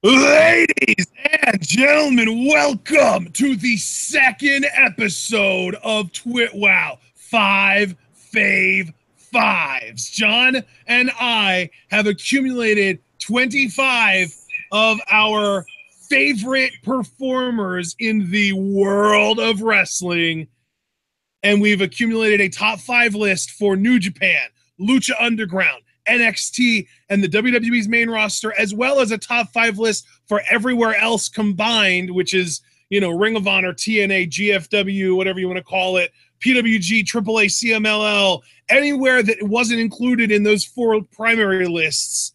Ladies and gentlemen, welcome to the second episode of TWitWoW 5 Fave 5s. John and I have accumulated 25 of our favorite performers in the world of wrestling, and we've accumulated a top 5 list for New Japan, Lucha Underground, NXT, and the WWE's main roster, as well as a top 5 list for everywhere else combined, which is, you know, Ring of Honor, TNA, GFW, whatever you want to call it, PWG, AAA, CMLL, anywhere that wasn't included in those 4 primary lists,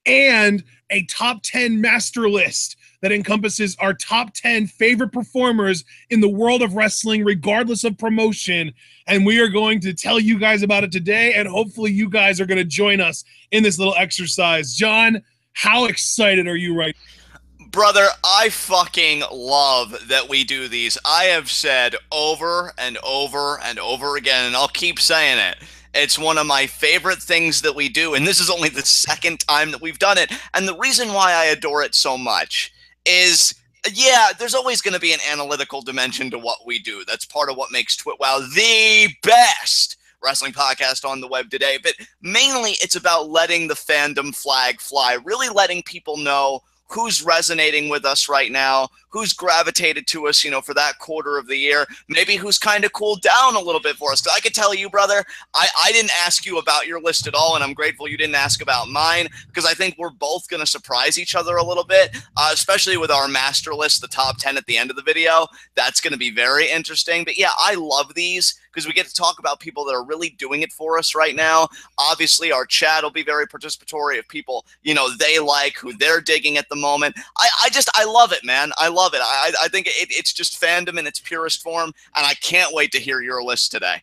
and a top 10 master list that encompasses our top 10 favorite performers in the world of wrestling, regardless of promotion. And we are going to tell you guys about it today, and hopefully you guys are going to join us in this little exercise. John, how excited are you right now? Brother, I fucking love that we do these. I have said over and over and over again, and I'll keep saying it. It's one of my favorite things that we do, and this is only the second time that we've done it. And the reason why I adore it so much is, yeah, there's always going to be an analytical dimension to what we do. That's part of what makes TWitWoW the best wrestling podcast on the web today. But mainly it's about letting the fandom flag fly, really letting people know who's resonating with us right now, who's gravitated to us, you know, for that quarter of the year, maybe who's kind of cooled down a little bit for us. I could tell you, brother, I didn't ask you about your list at all, and I'm grateful you didn't ask about mine, because I think we're both going to surprise each other a little bit, especially with our master list, the top 10 at the end of the video. That's going to be very interesting. But yeah, I love these because we get to talk about people that are really doing it for us right now. Obviously, our chat will be very participatory of people, you know, they like, who they're digging at the moment. I love it, man. I love it. I think it's just fandom in its purest form, and I can't wait to hear your list today.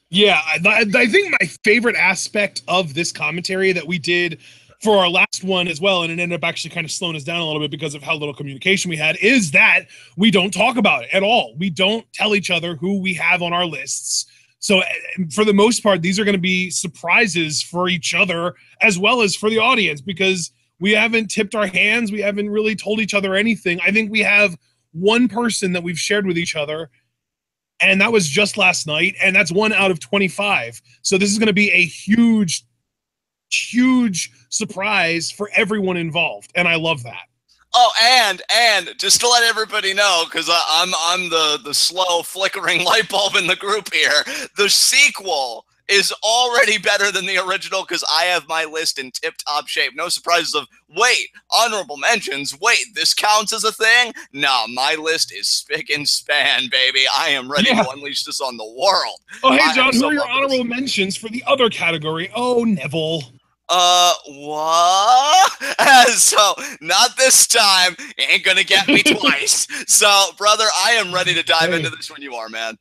Yeah, I think my favorite aspect of this commentary that we did for our last one as well, and it ended up actually kind of slowing us down a little bit because of how little communication we had, is that we don't talk about it at all. We don't tell each other who we have on our lists. So for the most part, these are going to be surprises for each other as well as for the audience, because we haven't tipped our hands. We haven't really told each other anything. I think we have one person that we've shared with each other, and that was just last night, and that's 1 out of 25. So this is going to be a huge surprise for everyone involved, and I love that. Oh, and just to let everybody know, because I'm the slow flickering light bulb in the group here, the sequel is already better than the original, because I have my list in tip-top shape. No surprises of, wait, honorable mentions, wait, this counts as a thing? No, my list is spick and span, baby. I am ready to unleash this on the world. Oh, hey, John, who are your honorable mentions for the other category? Oh, Neville. What? So, not this time. You ain't gonna get me twice. So, brother, I am ready to dive into this when you are, man.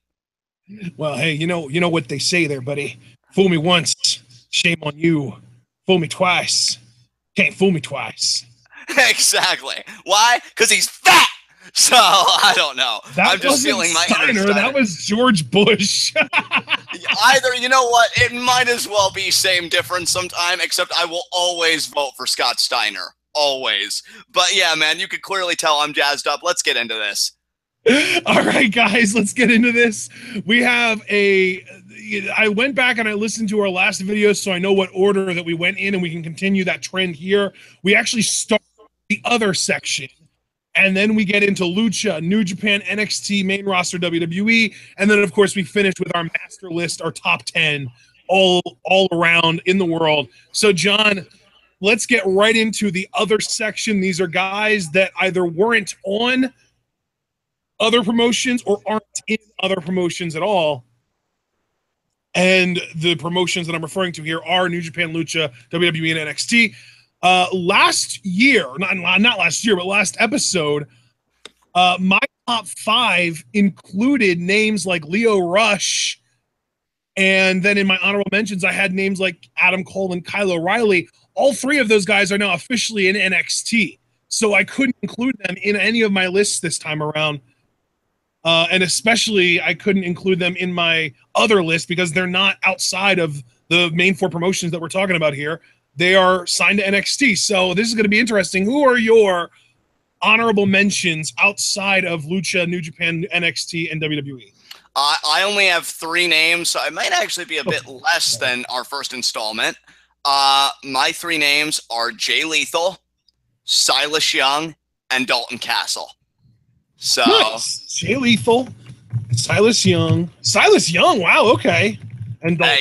Well, hey, you know what they say there, buddy. Fool me once, shame on you. Fool me twice, can't fool me twice. Exactly. Why? Because he's fat. So, I don't know. I'm just feeling my inner Steiner. That was George Bush. Either, you know what? It might as well be same difference sometime, except I will always vote for Scott Steiner. Always. But yeah, man, you could clearly tell I'm jazzed up. Let's get into this. All right, guys, let's get into this. We have I went back and I listened to our last video, so I know what order that we went in, and we can continue that trend here. We actually start the other section, and then we get into Lucha, New Japan, NXT, main roster, WWE, and then, of course, we finish with our master list, our top 10, all around in the world. So, John, let's get right into the other section. These are guys that either weren't on other promotions or aren't in other promotions at all. And the promotions that I'm referring to here are New Japan, Lucha, WWE, and NXT. Last year, not last year, but last episode, my top 5 included names like Leo Rush, and then in my honorable mentions, I had names like Adam Cole and Kyle O'Reilly. All 3 of those guys are now officially in NXT, so I couldn't include them in any of my lists this time around. And especially, I couldn't include them in my other list because they're not outside of the main 4 promotions that we're talking about here. they are signed to NXT. So this is going to be interesting. Who are your honorable mentions outside of Lucha, New Japan, NXT, and WWE? I only have 3 names, so it might actually be a bit less than our first installment. My 3 names are Jay Lethal, Silas Young, and Dalton Castle. So nice. Jay Lethal, Silas Young. Silas Young, wow, okay. And Dalton.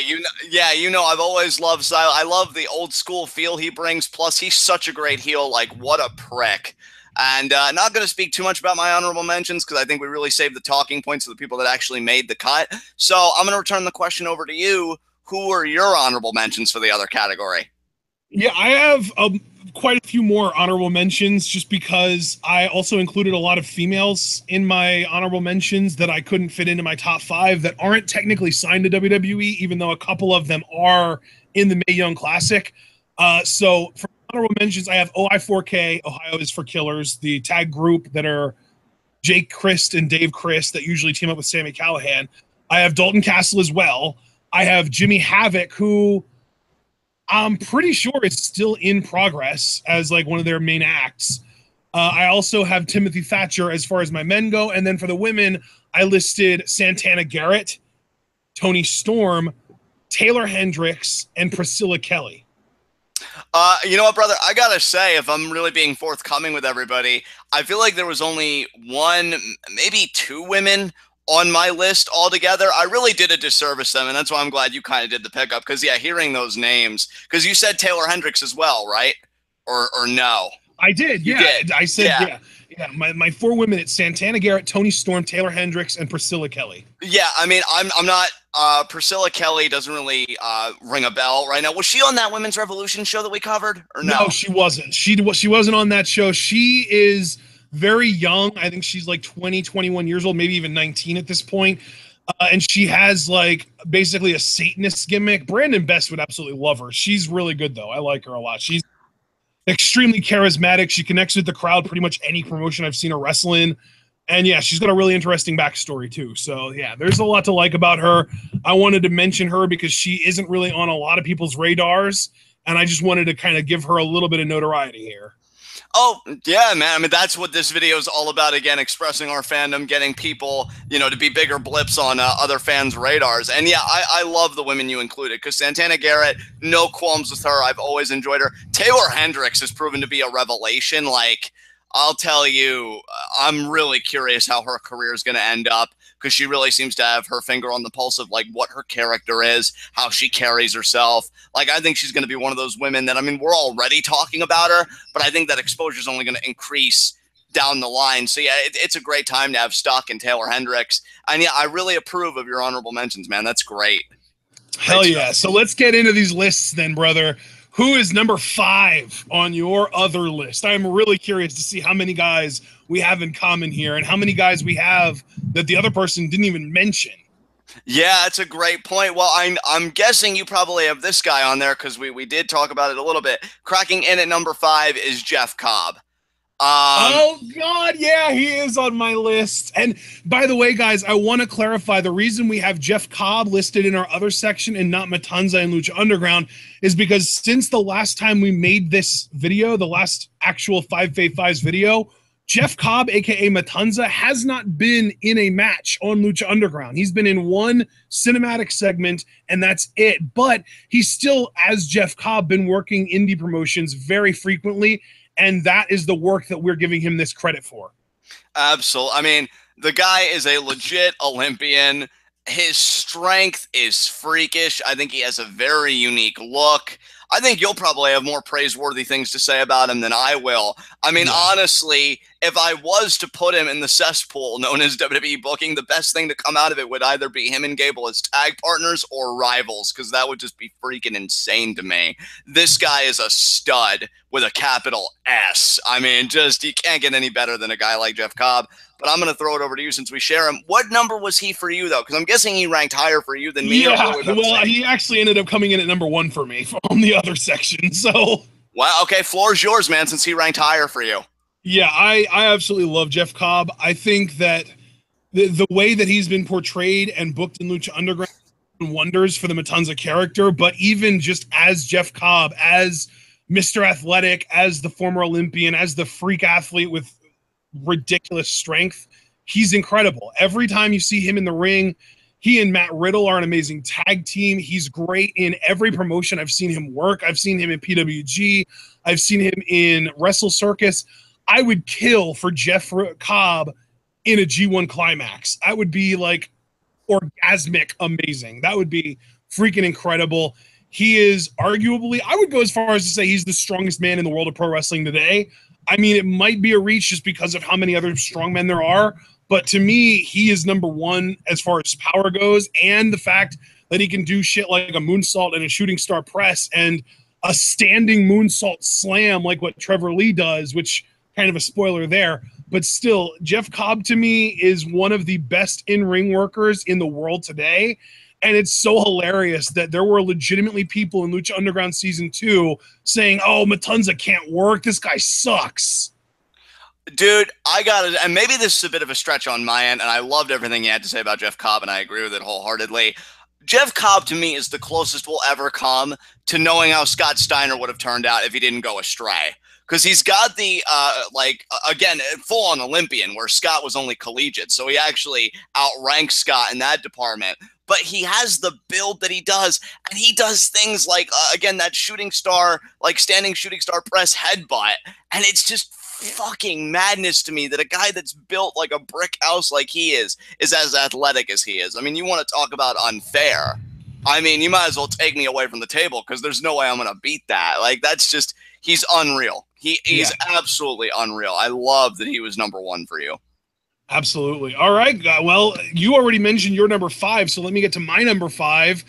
Hey, you know, I've always loved Silas. I love the old school feel he brings. Plus, he's such a great heel. Like, what a prick. And not going to speak too much about my honorable mentions because I think we really saved the talking points of the people that actually made the cut. So I'm going to return the question over to you. Who are your honorable mentions for the other category? Yeah, I have quite a few more honorable mentions just because I also included a lot of females in my honorable mentions that I couldn't fit into my top 5 that aren't technically signed to WWE, even though a couple of them are in the Mae Young Classic. So for honorable mentions, I have OI4K, Ohio is for Killers, the tag group that are Jake Christ and Dave Christ that usually team up with Sami Callihan. I have Dalton Castle as well. I have Jimmy Havoc, who I'm pretty sure is still in progress as like one of their main acts. I also have Timothy Thatcher as far as my men go. And then for the women, I listed Santana Garrett, Toni Storm, Taylor Hendricks, and Priscilla Kelly. You know what, brother? I gotta say, if I'm really being forthcoming with everybody, I feel like there was only 1, maybe 2 women on my list altogether. I really did a disservice to them, and that's why I'm glad you kind of did the pickup. Because yeah, hearing those names, because you said Taylor Hendricks as well, right? Or no? I did. Yeah, did. I said yeah. My 4 women: it's Santana Garrett, Toni Storm, Taylor Hendricks, and Priscilla Kelly. Yeah, I mean, I'm not. Priscilla Kelly doesn't really ring a bell right now. Was she on that Women's Revolution show that we covered, or no? No, she wasn't. She wasn't on that show. She is very young. I think she's like 20, 21 years old, maybe even 19 at this point. And she has like basically a Satanist gimmick. Brandon Best would absolutely love her. She's really good though. I like her a lot. She's extremely charismatic. She connects with the crowd pretty much any promotion I've seen her wrestle in. And yeah, she's got a really interesting backstory too. So yeah, there's a lot to like about her. I wanted to mention her because she isn't really on a lot of people's radars. And I just wanted to kind of give her a little bit of notoriety here. Oh, yeah, man. I mean, that's what this video is all about. Again, expressing our fandom, getting people, you know, to be bigger blips on other fans' radars. And yeah, I love the women you included because Santana Garrett, no qualms with her. I've always enjoyed her. Taylor Hendricks has proven to be a revelation. Like, I'll tell you, I'm really curious how her career is going to end up because she really seems to have her finger on the pulse of like what her character is, how she carries herself. Like, I think she's going to be one of those women that, I mean, we're already talking about her, but I think that exposure is only going to increase down the line. So yeah, it's a great time to have stock in Taylor Hendricks. And yeah, I really approve of your honorable mentions, man. That's great. Hell yeah. So let's get into these lists then, brother. Who is number 5 on your other list? I'm really curious to see how many guys we have in common here and how many guys we have that the other person didn't even mention. Yeah, that's a great point. Well, I'm guessing you probably have this guy on there because we did talk about it a little bit. Cracking in at number 5 is Jeff Cobb. Oh, God, yeah, he is on my list. And by the way, guys, I want to clarify the reason we have Jeff Cobb listed in our other section and not Matanza and Lucha Underground is because since the last time we made this video, the last actual 5v5s video, Jeff Cobb, a.k.a. Matanza, has not been in a match on Lucha Underground. He's been in one cinematic segment, and that's it. But he's still, as Jeff Cobb, been working indie promotions very frequently, and that is the work that we're giving him this credit for. Absolutely. I mean, the guy is a legit Olympian. His strength is freakish. I think he has a very unique look. I think you'll probably have more praiseworthy things to say about him than I will. I mean, honestly, if I was to put him in the cesspool known as WWE booking, the best thing to come out of it would either be him and Gable as tag partners or rivals, because that would just be freaking insane to me. This guy is a stud with a capital S. I mean, just you can't get any better than a guy like Jeff Cobb. But I'm going to throw it over to you since we share him. What number was he for you, though? Because I'm guessing he ranked higher for you than me. Yeah, well, he actually ended up coming in at number 1 for me from the other section. So, wow, okay, floor's yours, man, since he ranked higher for you. Yeah, I absolutely love Jeff Cobb. I think that the way that he's been portrayed and booked in Lucha Underground wonders for the Matanza character, but even just as Jeff Cobb, as Mr. Athletic, as the former Olympian, as the freak athlete with ridiculous strength, he's incredible. Every time you see him in the ring, he and Matt Riddle are an amazing tag team. He's great in every promotion I've seen him work. I've seen him in PWG. I've seen him in Wrestle Circus. I would kill for Jeff Cobb in a G1 Climax. I would be like orgasmic amazing. That would be freaking incredible. He is arguably, I would go as far as to say he's the strongest man in the world of pro wrestling today. I mean, it might be a reach just because of how many other strong men there are, but to me, he is number one as far as power goes, and the fact that he can do shit like a moonsault and a shooting star press and a standing moonsault slam like what Trevor Lee does, which kind of a spoiler there. But still, Jeff Cobb to me is one of the best in-ring workers in the world today. And it's so hilarious that there were legitimately people in Lucha Underground Season 2 saying, oh, Matanza can't work. This guy sucks. Dude, I got it. And maybe this is a bit of a stretch on my end, and I loved everything you had to say about Jeff Cobb, and I agree with it wholeheartedly. Jeff Cobb, to me, is the closest we'll ever come to knowing how Scott Steiner would have turned out if he didn't go astray. Because he's got the, again, full-on Olympian, where Scott was only collegiate, so he actually outranks Scott in that department. But he has the build that he does, and he does things like, again, that shooting star, like standing shooting star press headbutt, and it's just fucking madness to me that a guy that's built like a brick house like he is as athletic as he is. I mean, you want to talk about unfair. I mean, you might as well take me away from the table because there's no way I'm going to beat that. Like, that's just, he's unreal. He's absolutely unreal. I love that he was number one for you. Absolutely. All right. Well, you already mentioned your number 5, so let me get to my number 5.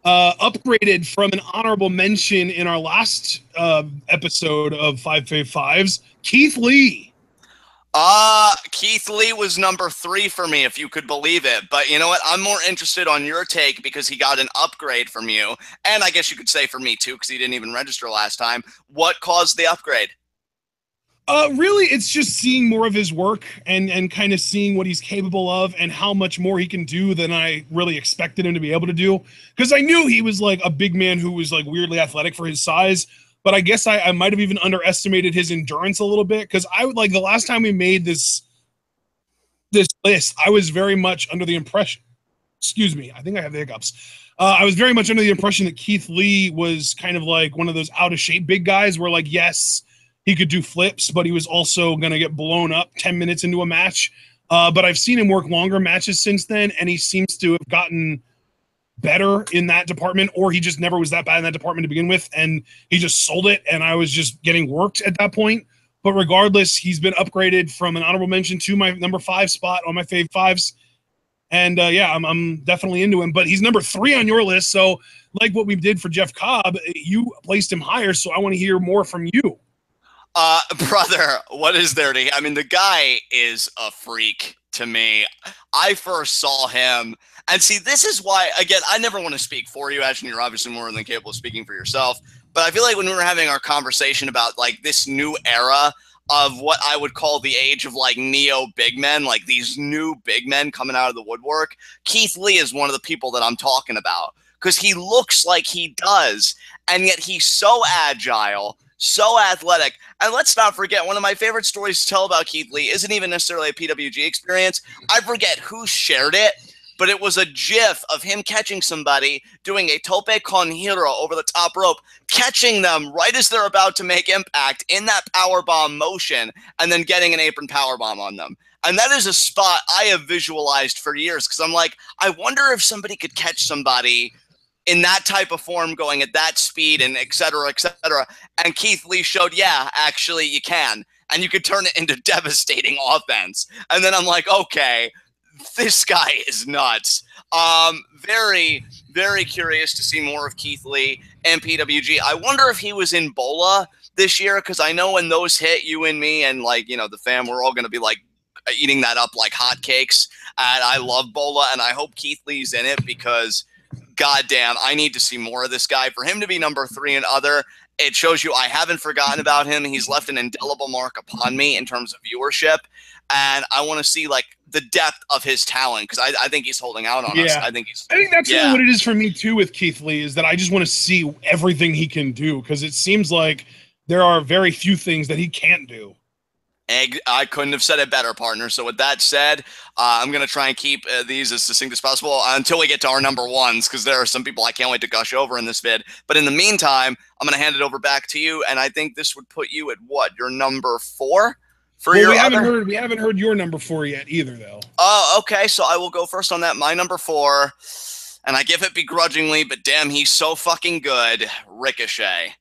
Upgraded from an honorable mention in our last episode of 5 Fave 5s, Keith Lee. Keith Lee was number 3 for me, if you could believe it. But you know what? I'm more interested on your take because he got an upgrade from you. And I guess you could say for me too, because he didn't even register last time. What caused the upgrade? Really, it's just seeing more of his work and kind of seeing what he's capable of and how much more he can do than I really expected him to be able to do. Because I knew he was like a big man who was like weirdly athletic for his size, but I guess I might have even underestimated his endurance a little bit. Because I would like the last time we made this list, I was very much under the impression, excuse me, I think I have the hiccups. I was very much under the impression that Keith Lee was kind of like one of those out of shape big guys where like, yes, he could do flips, but he was also going to get blown up 10 minutes into a match. But I've seen him work longer matches since then, and he seems to have gotten better in that department, or he just never was that bad in that department to begin with, and he just sold it, and I was just getting worked at that point. But regardless, he's been upgraded from an honorable mention to my number 5 spot on my Fave 5s. And yeah, I'm definitely into him. But he's number 3 on your list, so like what we did for Jeff Cobb, you placed him higher, so I want to hear more from you. Brother, what is there to... I mean, the guy is a freak to me. I first saw him, and see, this is why, again, I never want to speak for you, Ashton. You're obviously more than capable of speaking for yourself, but I feel like when we were having our conversation about, like, this new era of what I would call the age of, like, neo big men, like these new big men coming out of the woodwork, Keith Lee is one of the people that I'm talking about, because he looks like he does, and yet he's so agile, so athletic. And let's not forget, one of my favorite stories to tell about Keith Lee isn't even necessarily a PWG experience. I forget who shared it, but it was a GIF of him catching somebody doing a tope con hero over the top rope, catching them right as they're about to make impact in that powerbomb motion, and then getting an apron powerbomb on them. And that is a spot I have visualized for years, because I'm like, I wonder if somebody could catch somebody in that type of form going at that speed and et cetera, et cetera. And Keith Lee showed, yeah, actually you can. And you could turn it into devastating offense. And then I'm like, okay, this guy is nuts. Very, very curious to see more of Keith Lee and PWG. I wonder if he was in Bola this year, because I know when those hit, you and me and, like, you know, the fam, we're all going to be like eating that up like hotcakes. And I love Bola, and I hope Keith Lee's in it, because goddamn, I need to see more of this guy. For him to be number 3 and other, it shows you I haven't forgotten about him. He's left an indelible mark upon me in terms of viewership, and I want to see, like, the depth of his talent, because I think he's holding out on us. I think that's really what it is for me too with Keith Lee, is that I just want to see everything he can do, because it seems like there are very few things that he can't do. I couldn't have said it better, partner. So with that said, I'm going to try and keep these as succinct as possible until we get to our number ones, because there are some people I can't wait to gush over in this vid. But in the meantime, I'm going to hand it over back to you, and I think this would put you at what? Your number 4? We haven't heard your number 4 yet either, though. Oh, okay. So I will go first on that. My number 4, and I give it begrudgingly, but damn, he's so fucking good. Ricochet.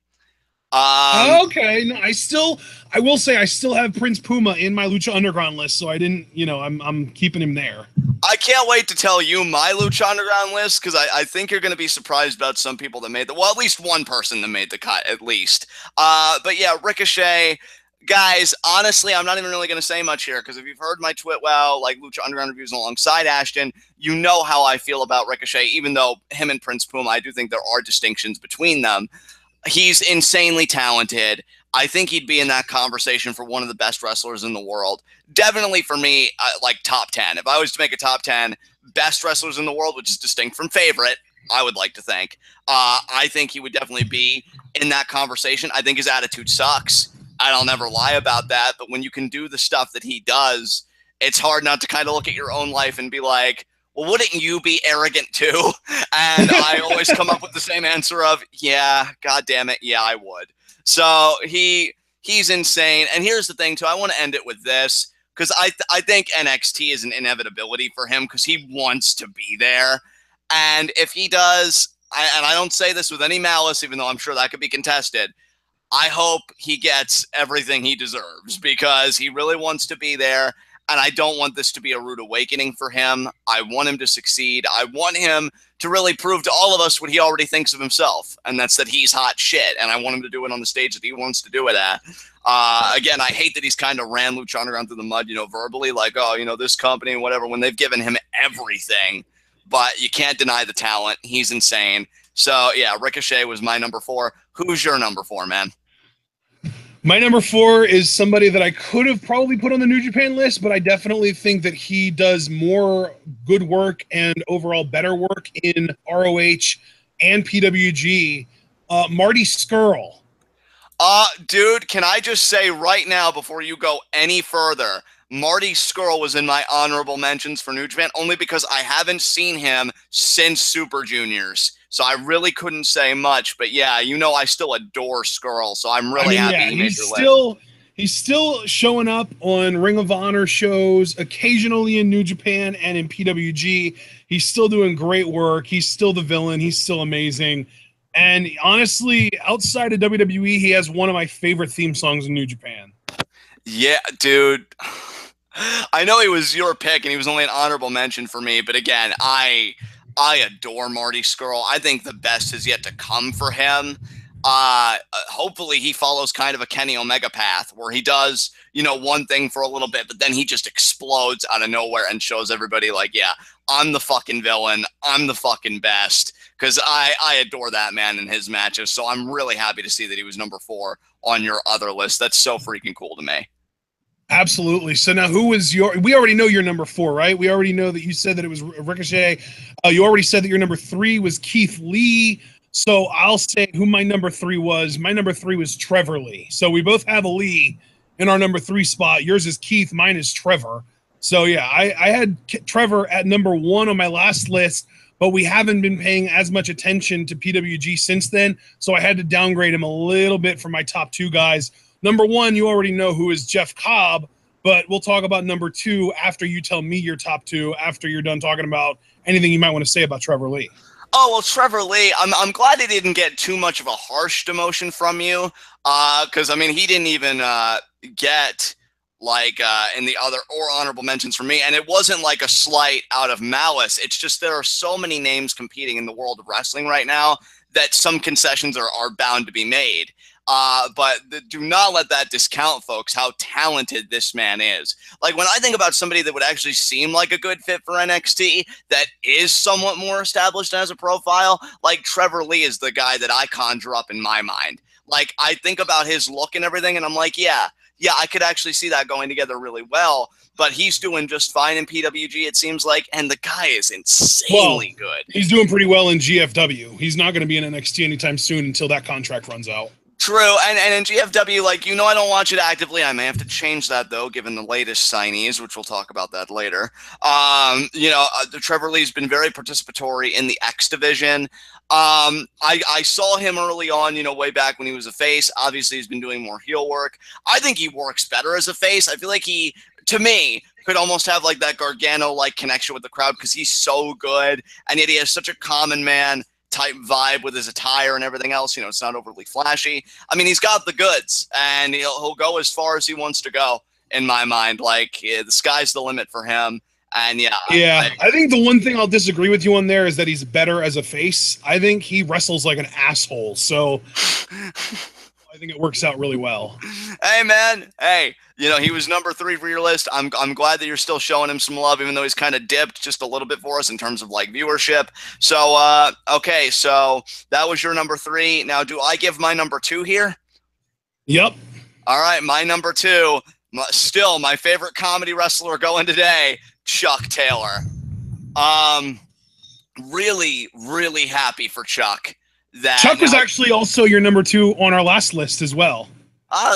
Okay. No, I will say I still have Prince Puma in my Lucha Underground list, so I didn't, I'm keeping him there. I can't wait to tell you my Lucha Underground list, because I think you're going to be surprised about some people that made well, at least one person that made the cut, at least. But yeah, Ricochet. Guys, honestly, I'm not even really going to say much here, because if you've heard my TWitWoW, like Lucha Underground reviews alongside Ashton, you know how I feel about Ricochet, even though him and Prince Puma, I do think there are distinctions between them. He's insanely talented. I think he'd be in that conversation for one of the best wrestlers in the world. Definitely for me, like top 10. If I was to make a top 10 best wrestlers in the world, which is distinct from favorite, I would like to think, I think he would definitely be in that conversation. I think his attitude sucks. I'll never lie about that. But when you can do the stuff that he does, it's hard not to kind of look at your own life and be like, well, wouldn't you be arrogant too? And I always come up with the same answer of, yeah, God damn it, yeah, I would. So he's insane. And here's the thing too, I want to end it with this, because I think NXT is an inevitability for him, because he wants to be there. And if he does, and I don't say this with any malice, even though I'm sure that could be contested, I hope he gets everything he deserves, because he really wants to be there. And I don't want this to be a rude awakening for him. I want him to succeed. I want him to really prove to all of us what he already thinks of himself, and that's that he's hot shit. And I want him to do it on the stage that he wants to do it at. Again, I hate that he's kind of ran Lucha Underground through the mud, verbally, like, oh, this company and whatever, when they've given him everything. But you can't deny the talent. He's insane. So, yeah, Ricochet was my number 4. Who's your number 4, man? My number 4 is somebody that I could have probably put on the New Japan list, but I definitely think that he does more good work and overall better work in ROH and PWG. Marty Scurll. Dude, can I just say right now, before you go any further, Marty Scurll was in my honorable mentions for New Japan, only because I haven't seen him since Super Juniors. So I really couldn't say much, but yeah, I still adore Scurll, so I'm really happy he made your list. He's still showing up on Ring of Honor shows, occasionally in New Japan and in PWG. He's still doing great work. He's still the villain. He's still amazing. And honestly, outside of WWE, he has one of my favorite theme songs in New Japan. Yeah, dude. I know he was your pick, and he was only an honorable mention for me, but again, I adore Marty Scurll. I think the best is yet to come for him. Hopefully he follows kind of a Kenny Omega path, where he does, one thing for a little bit, but then he just explodes out of nowhere and shows everybody like, yeah, I'm the fucking villain. I'm the fucking best. Because I adore that man in his matches. So I'm really happy to see that he was number 4 on your other list. That's so freaking cool to me. Absolutely. So now who was we already know your number 4, right? We already know that you said that it was Ricochet. You already said that your number 3 was Keith Lee. So I'll say who my number 3 was. My number 3 was Trevor Lee. So we both have a Lee in our number 3 spot. Yours is Keith, mine is Trevor. So yeah, I had Trevor at number 1 on my last list, but we haven't been paying as much attention to PWG since then. So I had to downgrade him a little bit for my top 2 guys. Number 1, you already know who is Jeff Cobb, but we'll talk about number 2 after you tell me your top 2, after you're done talking about anything you might want to say about Trevor Lee. Oh, well, Trevor Lee, I'm glad he didn't get too much of a harsh demotion from you, because, he didn't even get, in the other or honorable mentions for me, and it wasn't like a slight out of malice. It's just there are so many names competing in the world of wrestling right now that some concessions are bound to be made. But do not let that discount, folks, how talented this man is. Like, when I think about somebody that would actually seem like a good fit for NXT, that is somewhat more established as a profile, like Trevor Lee is the guy that I conjure up in my mind. Like, I think about his look and everything, and I'm like, yeah, yeah, I could actually see that going together really well. But he's doing just fine in PWG, it seems like, and the guy is insanely good. He's doing pretty well in GFW. He's not going to be in NXT anytime soon until that contract runs out. True, and in GFW, like, I don't watch it actively. I may have to change that, though, given the latest signees, which we'll talk about that later. Trevor Lee's been very participatory in the X division. I saw him early on, way back when he was a face. Obviously, he's been doing more heel work. I think he works better as a face. I feel like he, to me, could almost have, like, that Gargano-like connection with the crowd because he's so good, and yet he has such a common man type vibe with his attire and everything else. It's not overly flashy. I mean, he's got the goods, and he'll go as far as he wants to go, in my mind. Like, the sky's the limit for him. And I think the one thing I'll disagree with you on there is that he's better as a face. I think he wrestles like an asshole, so I think it works out really well. Hey, man. Hey, he was number 3 for your list. I'm glad that you're still showing him some love, even though he's kind of dipped just a little bit for us in terms of, like, viewership. So, okay, so that was your number 3. Now, do I give my number 2 here? Yep. All right, my number 2, still my favorite comedy wrestler going today, Chuck Taylor. Really, really happy for Chuck. Chuck was actually also your number 2 on our last list as well.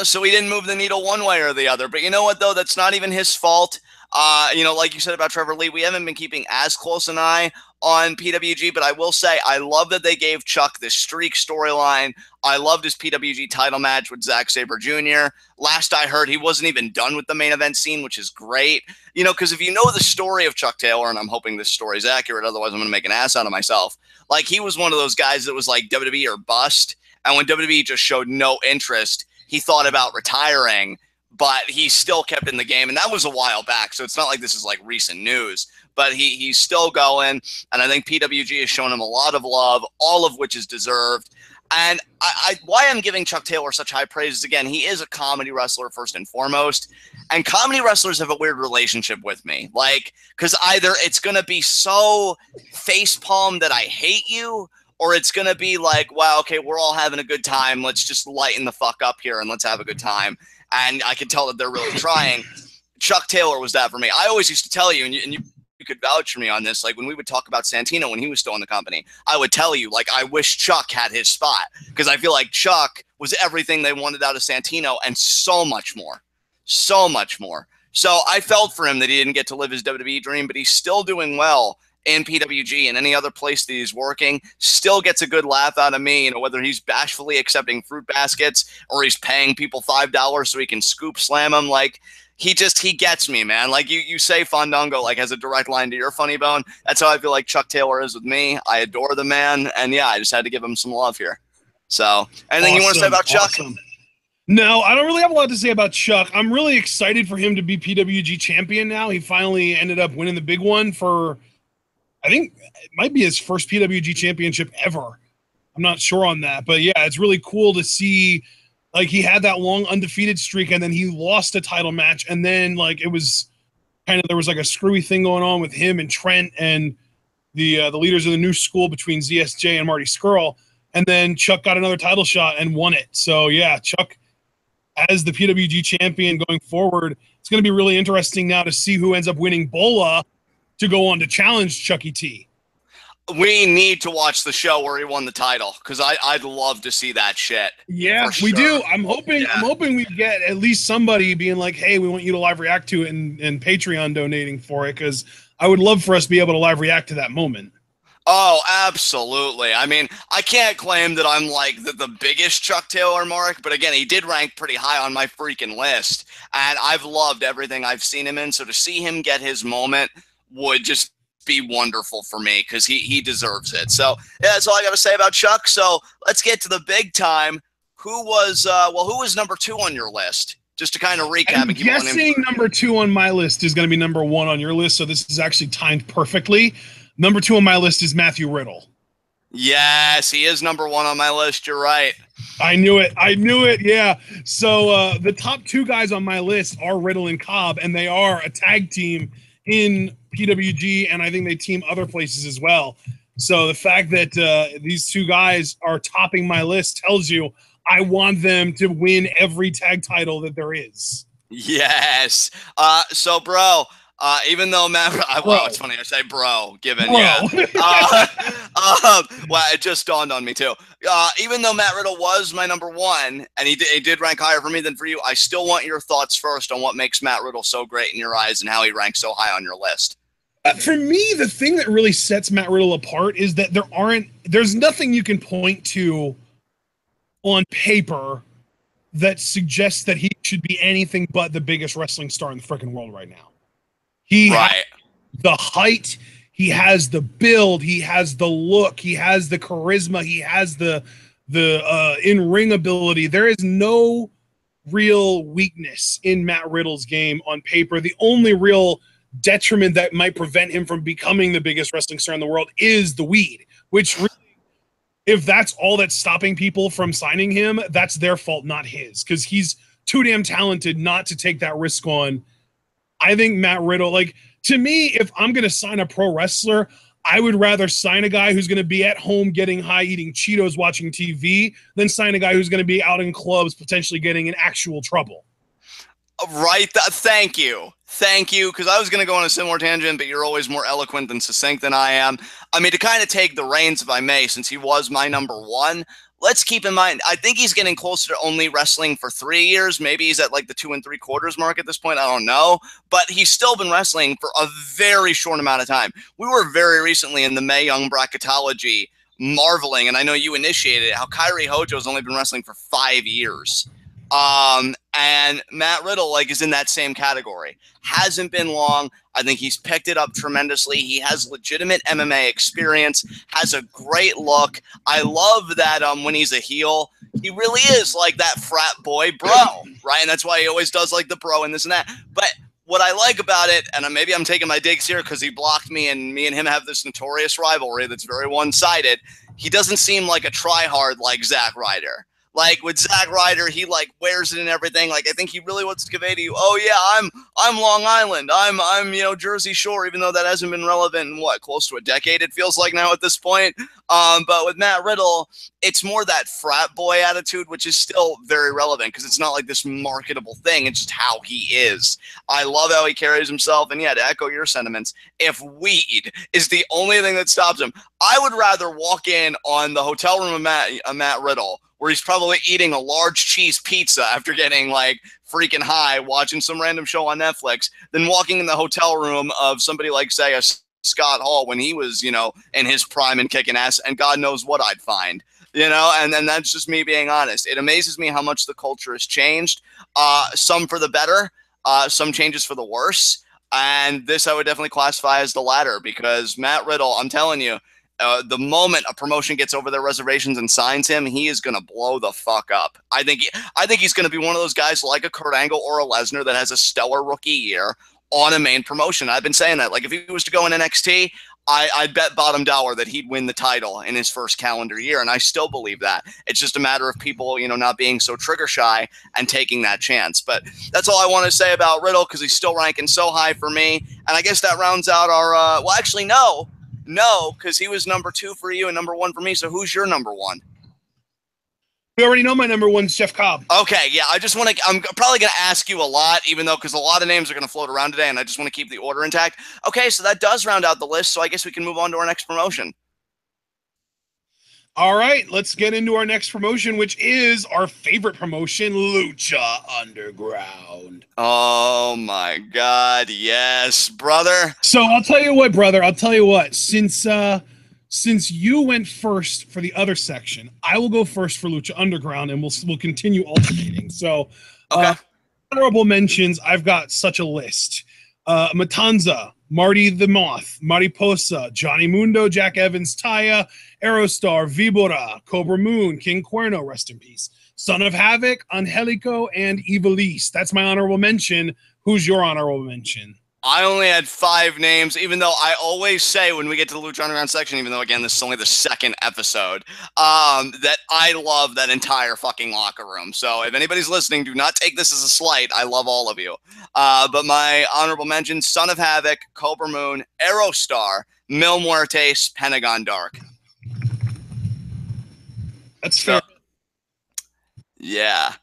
So he didn't move the needle one way or the other. But you know what, though? That's not even his fault. Like you said about Trevor Lee, we haven't been keeping as close an eye on PWG, but I will say I love that they gave Chuck this streak storyline. I loved his PWG title match with Zack Sabre Jr. Last I heard, he wasn't even done with the main event scene, which is great. Because if you know the story of Chuck Taylor, and I'm hoping this story is accurate, otherwise I'm going to make an ass out of myself. Like, he was one of those guys that was like WWE or bust, and when WWE just showed no interest, he thought about retiring, but he still kept in the game, and that was a while back, so it's not like this is like recent news. But he's still going, and I think PWG has shown him a lot of love, all of which is deserved. And why I'm giving Chuck Taylor such high praise is, again, he is a comedy wrestler first and foremost, and comedy wrestlers have a weird relationship with me. Like, because either it's going to be so facepalm that I hate you, or it's going to be like, wow, okay, we're all having a good time. Let's just lighten the fuck up here and let's have a good time. And I can tell that they're really trying. Chuck Taylor was that for me. I always used to tell you, and you could vouch for me on this, like when we would talk about Santino when he was still in the company, I would tell you, like, I wish Chuck had his spot, because I feel like Chuck was everything they wanted out of Santino and so much more. So much more. So I felt for him that he didn't get to live his WWE dream, but he's still doing well in PWG and any other place that he's working. Still gets a good laugh out of me, whether he's bashfully accepting fruit baskets or he's paying people $5 so he can scoop slam them. Like, he gets me, man. Like, you say Fandango, like, has a direct line to your funny bone. That's how I feel like Chuck Taylor is with me. I adore the man, and yeah, I just had to give him some love here. So, anything you want to say about Chuck? No, I don't really have a lot to say about Chuck. I'm really excited for him to be PWG champion now. He finally ended up winning the big one for, I think it might be his first PWG championship ever. I'm not sure on that, but yeah, it's really cool to see. Like, he had that long undefeated streak, and then he lost a title match, and then, like, it was kind of, there was like a screwy thing going on with him and Trent and the leaders of the new school between ZSJ and Marty Scurll, and then Chuck got another title shot and won it. So yeah, Chuck as the PWG champion going forward. It's going to be really interesting now to see who ends up winning Bola to go on to challenge Chucky T. We need to watch the show where he won the title, because I'd love to see that shit. Yeah, we do. I'm hoping we get at least somebody being like, hey, we want you to live react to it, and Patreon donating for it, because I would love for us to be able to live react to that moment. Oh, absolutely. I mean, I can't claim that I'm like the biggest Chuck Taylor mark, but again, he did rank pretty high on my freaking list, and I've loved everything I've seen him in. So to see him get his moment would just be wonderful for me, because he deserves it. So yeah, that's all I got to say about Chuck. So let's get to the big time. Who was number 2 on your list? Just to kind of recap. I'm guessing number 2 on my list is going to be number 1 on your list, so this is actually timed perfectly. Number 2 on my list is Matthew Riddle. Yes, he is number 1 on my list. You're right. I knew it. Yeah. So the top 2 guys on my list are Riddle and Cobb, and they are a tag team in PWG, and I think they team other places as well. So the fact that these 2 guys are topping my list tells you I want them to win every tag title that there is. Yes. So, bro, even though Matt, wow, it's funny I say bro, given, Bro. yeah. Well, it just dawned on me too. Even though Matt Riddle was my number one, and he did rank higher for me than for you, I still want your thoughts first on what makes Matt Riddle so great in your eyes and how he ranks so high on your list. For me, the thing that really sets Matt Riddle apart is that there's nothing you can point to on paper that suggests that he should be anything but the biggest wrestling star in the freaking world right now. He has the height, he has the build, he has the look, he has the charisma, he has the in-ring ability. There is no real weakness in Matt Riddle's game on paper. The only real detriment that might prevent him from becoming the biggest wrestling star in the world is the weed, which really, if that's all that's stopping people from signing him, that's their fault, not his, because he's too damn talented not to take that risk on. I think Matt Riddle, like, to me, if I'm going to sign a pro wrestler, I would rather sign a guy who's going to be at home getting high, eating Cheetos, watching TV, than sign a guy who's going to be out in clubs, potentially getting in actual trouble. Right. Thank you. Thank you. Because I was going to go on a similar tangent, but you're always more eloquent and succinct than I am. I mean, to kind of take the reins, if I may, since he was my number one, let's keep in mind, I think he's getting closer to only wrestling for 3 years. Maybe he's at like the 2 3/4 mark at this point. I don't know. But he's still been wrestling for a very short amount of time. We were very recently in the Mae Young bracketology marveling, and I know you initiated it, how Kairi Hojo's only been wrestling for 5 years. And Matt Riddle, like, is in that same category. Hasn't been long. I think he's picked it up tremendously. He has legitimate MMA experience, has a great look. I love that when he's a heel, he really is like that frat boy bro, right? And that's why he always does like the bro and this and that. But what I like about it, and maybe I'm taking my digs here because he blocked me and me and him have this notorious rivalry that's very one-sided. He doesn't seem like a tryhard like Zack Ryder. Like with Zack Ryder, he like wears it and everything. Like I think he really wants to convey to you, oh yeah, I'm Long Island, I'm Jersey Shore, even though that hasn't been relevant in what, close to a decade it feels like now at this point. But with Matt Riddle, it's more that frat boy attitude, which is still very relevant because it's not like this marketable thing. It's just how he is. I love how he carries himself, and yeah, to echo your sentiments, if weed is the only thing that stops him, I would rather walk in on the hotel room of Matt Riddle, where he's probably eating a large cheese pizza after getting like freaking high, watching some random show on Netflix, than walking in the hotel room of somebody like, say, a Scott Hall when he was, in his prime and kicking ass, and God knows what I'd find, and then that's just me being honest. It amazes me how much the culture has changed, some for the better, some changes for the worse. And this I would definitely classify as the latter, because Matt Riddle, I'm telling you, the moment a promotion gets over their reservations and signs him, he is going to blow the fuck up. I think he's going to be one of those guys like a Kurt Angle or a Lesnar that has a stellar rookie year on a main promotion. I've been saying that. Like if he was to go in NXT, I'd bet bottom dollar that he'd win the title in his first calendar year, and I still believe that. It's just a matter of people, not being so trigger shy and taking that chance. But that's all I want to say about Riddle, because he's still ranking so high for me. And I guess that rounds out our well, actually, no, because he was number 2 for you and number 1 for me. So who's your number 1? We already know my number 1's Jeff Cobb. Okay, yeah, I'm probably going to ask you a lot, even though, because a lot of names are going to float around today, and I just want to keep the order intact. Okay, so that does round out the list, so I guess we can move on to our next promotion. All right, let's get into our next promotion, which is our favorite promotion, Lucha Underground. Oh my God, yes, brother. So I'll tell you what, brother. Since you went first for the other section, I will go first for Lucha Underground, and we'll continue alternating. So, okay. Honorable mentions. I've got such a list. Matanza, Marty the Moth, Mariposa, Johnny Mundo, Jack Evans, Taya, Aerostar, Vibora, Cobra Moon, King Cuerno, rest in peace, Son of Havoc, Angelico, and Ivelisse. That's my honorable mention. Who's your honorable mention? I only had 5 names, even though I always say when we get to the Lucha Underground section, even though, again, this is only the 2nd episode, that I love that entire fucking locker room. So if anybody's listening, do not take this as a slight. I love all of you. But my honorable mentions, Son of Havoc, Cobra Moon, Aerostar, Mil Muertes, Pentagon Dark. That's fair. Yeah,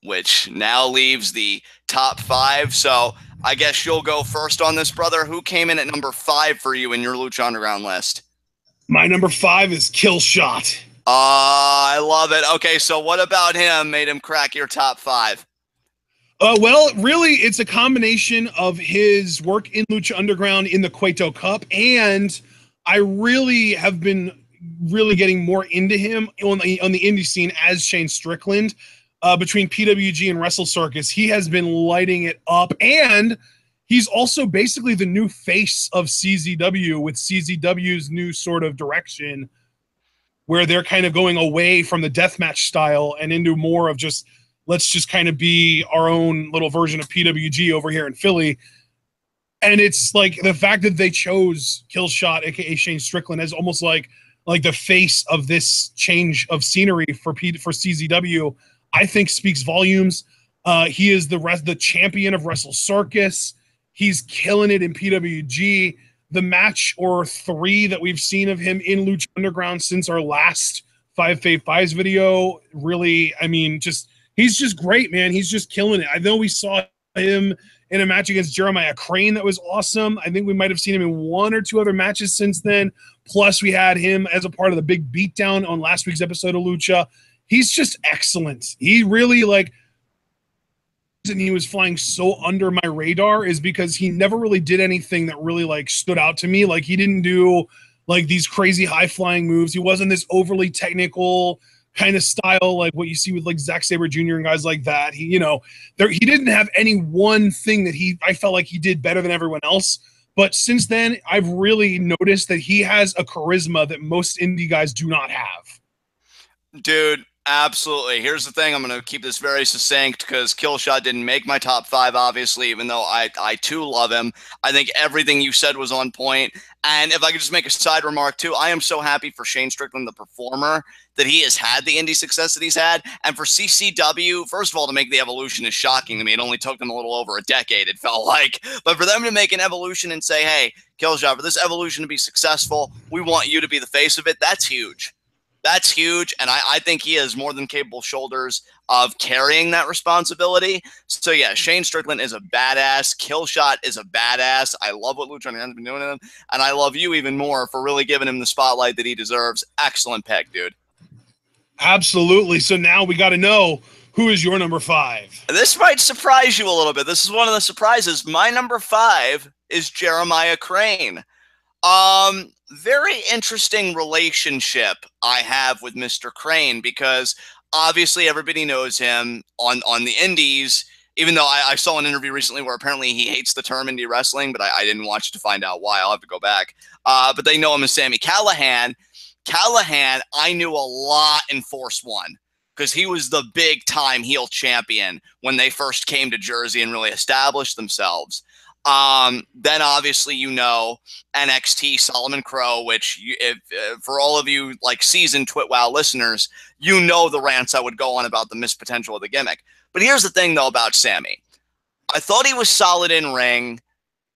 which now leaves the top 5. So I guess you'll go first on this, brother. Who came in at number 5 for you in your Lucha Underground list? My number 5 is Killshot. I love it. Okay, so what about him made him crack your top 5? Well, really, it's a combination of his work in Lucha Underground in the Cueto Cup, and I really have been getting more into him on the indie scene as Shane Strickland. Between PWG and Wrestle Circus, he has been lighting it up, and he's also basically the new face of CZW with CZW's new sort of direction, where they're kind of going away from the deathmatch style and into more of just, let's just kind of be our own little version of PWG over here in Philly. And it's like the fact that they chose Killshot, aka Shane Strickland, as almost like the face of this change of scenery for CZW, I think speaks volumes. He is the champion of Wrestle Circus. He's killing it in PWG. The match or 3 that we've seen of him in Lucha Underground since our last FAVE Fives video, really, I mean, he's just great, man. He's just killing it. I know we saw him in a match against Jeremiah Crane that was awesome. I think we might have seen him in 1 or 2 other matches since then. Plus, we had him as a part of the big beatdown on last week's episode of Lucha. He's just excellent. He really, and he was flying so under my radar is because he never really did anything that really stood out to me. Like, he didn't do these crazy high flying moves. He wasn't this overly technical kind of style like what you see with Zack Sabre Jr. and guys like that. He didn't have any one thing that I felt like he did better than everyone else. But since then, I've really noticed that he has a charisma that most indie guys do not have. Dude, absolutely. Here's the thing. I'm going to keep this very succinct because Killshot didn't make my top 5, obviously, even though I too love him. I think everything you said was on point. And if I could just make a side remark, too, I am so happy for Shane Strickland, the performer, that he has had the indie success that he's had. And for CCW, first of all, to make the evolution is shocking to me. It only took them a little over a decade, it felt like. But for them to make an evolution and say, hey, Killshot, for this evolution to be successful, we want you to be the face of it, that's huge. That's huge, and I think he has more than capable shoulders of carrying that responsibility. So, yeah, Shane Strickland is a badass. Killshot is a badass. I love what Lucha Underground has been doing to him, and I love you even more for really giving him the spotlight that he deserves. Excellent pick, dude. Absolutely. So now we got to know, who is your number 5? This might surprise you a little bit. This is one of the surprises. My number 5 is Jeremiah Crane. Very interesting relationship I have with Mr. Crane because obviously everybody knows him on the indies, even though I saw an interview recently where apparently he hates the term indie wrestling, but I didn't watch to find out why. I'll have to go back. But they know him as Sami Callihan. Callihan, I knew a lot in Force 1 because he was the big time heel champion when they first came to Jersey and really established themselves. Then obviously, NXT Solomon Crow, which for all of you seasoned TWitWoW listeners, the rants I would go on about the missed potential of the gimmick. But here's the thing though about Sami. I thought he was solid in ring,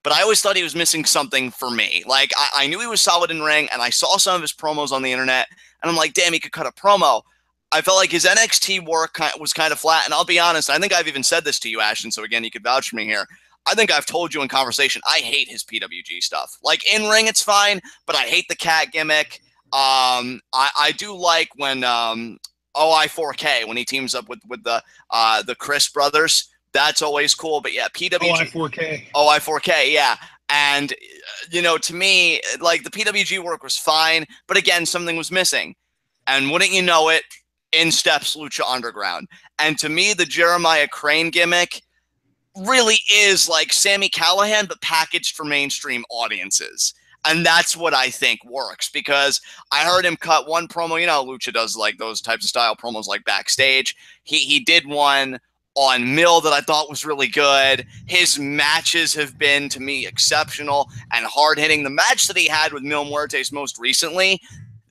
but I always thought he was missing something for me. I knew he was solid in ring and I saw some of his promos on the internet and I'm like, damn, he could cut a promo. I felt like his NXT work was kind of flat. And I'll be honest, I think I've even said this to you, Ashton. So again, you could vouch for me here. I think I've told you in conversation, I hate his PWG stuff. In ring, it's fine, but I hate the cat gimmick. I do like when OI4K, when he teams up with the Chris brothers. That's always cool. But yeah, PWG. OI4K, yeah. And, to me, the PWG work was fine, but again, something was missing. And wouldn't you know it, in steps Lucha Underground. And to me, the Jeremiah Crane gimmick really is like Sami Callihan, but packaged for mainstream audiences. And that's what I think works, because I heard him cut one promo. Lucha does those types of style promos backstage. He did one on Mill that I thought was really good. His matches have been, to me, exceptional and hard-hitting. The match that he had with Mil Muertes most recently,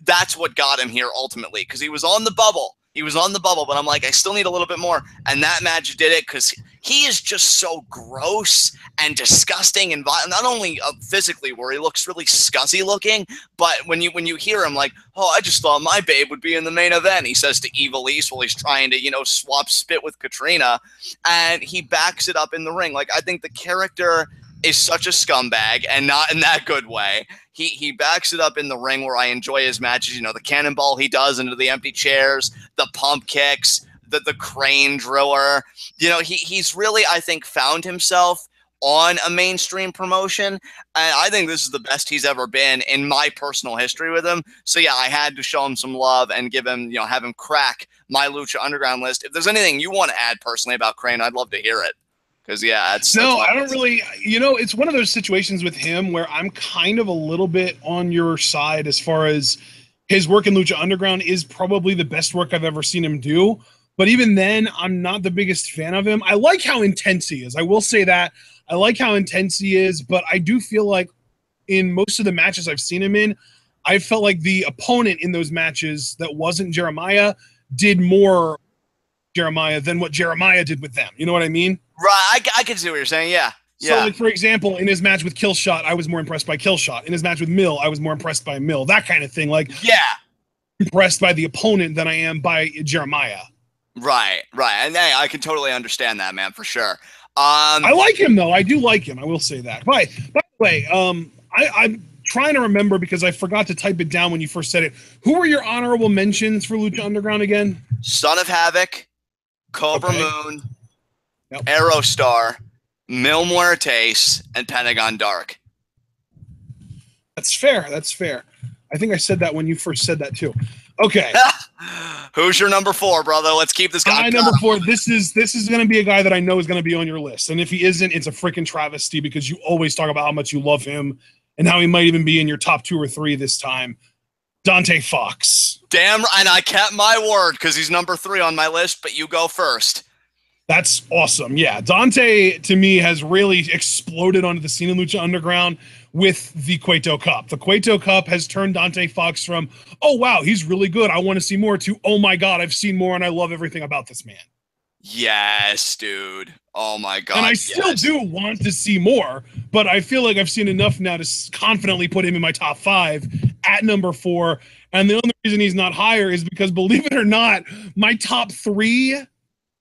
that's what got him here ultimately, because he was on the bubble. But I'm like, I still need a little bit more. And that match did it, because he is just so gross and disgusting, and not only physically, where he looks really scuzzy looking, but when you hear him like, oh, I just thought my babe would be in the main event, he says to Evil East while he's trying to, you know, swap spit with Katrina, and he backs it up in the ring. Like, I think the character is such a scumbag, and not in that good way. He backs it up in the ring where I enjoy his matches. You know, the cannonball he does into the empty chairs, the pump kicks, the crane driller. You know, he's really, I think, found himself on a mainstream promotion, and I think this is the best he's ever been in my personal history with him. So yeah, I had to show him some love and give him, you know, have him crack my Lucha Underground list. If there's anything you want to add personally about Crane, I'd love to hear it. Because yeah, I don't really, you know, it's one of those situations with him where I'm kind of a little bit on your side as far as his work in Lucha Underground is probably the best work I've ever seen him do. But even then, I'm not the biggest fan of him. I like how intense he is. I will say that. I like how intense he is, but I do feel like in most of the matches I've seen him in, I felt like the opponent in those matches that wasn't Jeremiah did more Jeremiah than what Jeremiah did with them. You know what I mean? Right. I can see what you're saying. Yeah. So, like, for example, in his match with Killshot, I was more impressed by Killshot. In his match with Mill, I was more impressed by Mill. That kind of thing. Like, yeah, impressed by the opponent than I am by Jeremiah. Right. And hey, I can totally understand that, man, for sure. I like him, though. I do like him. I will say that. By the way, I'm trying to remember because I forgot to type it down when you first said it. Who were your honorable mentions for Lucha Underground again? Son of Havoc, Cobra Moon, Aerostar, Mil Muertes, and Pentagon Dark. That's fair. That's fair. I think I said that when you first said that, too. Okay. Who's your number 4, brother? Let's keep this guy. My number 4. This is going to be a guy that I know is going to be on your list. And if he isn't, it's a freaking travesty because you always talk about how much you love him and how he might even be in your top 2 or 3 this time. Dante Fox. Damn, and I kept my word because he's number 3 on my list, but you go first. That's awesome. Yeah, Dante, to me, has really exploded onto the scene in Lucha Underground with the Cueto Cup. The Cueto Cup has turned Dante Fox from, oh, wow, he's really good, I want to see more, to, oh, my God, I've seen more, and I love everything about this man. Yes, dude. Oh, my God. And I still do want to see more, but I feel like I've seen enough now to confidently put him in my top 5 at number 4. And the only reason he's not higher is because, believe it or not, my top 3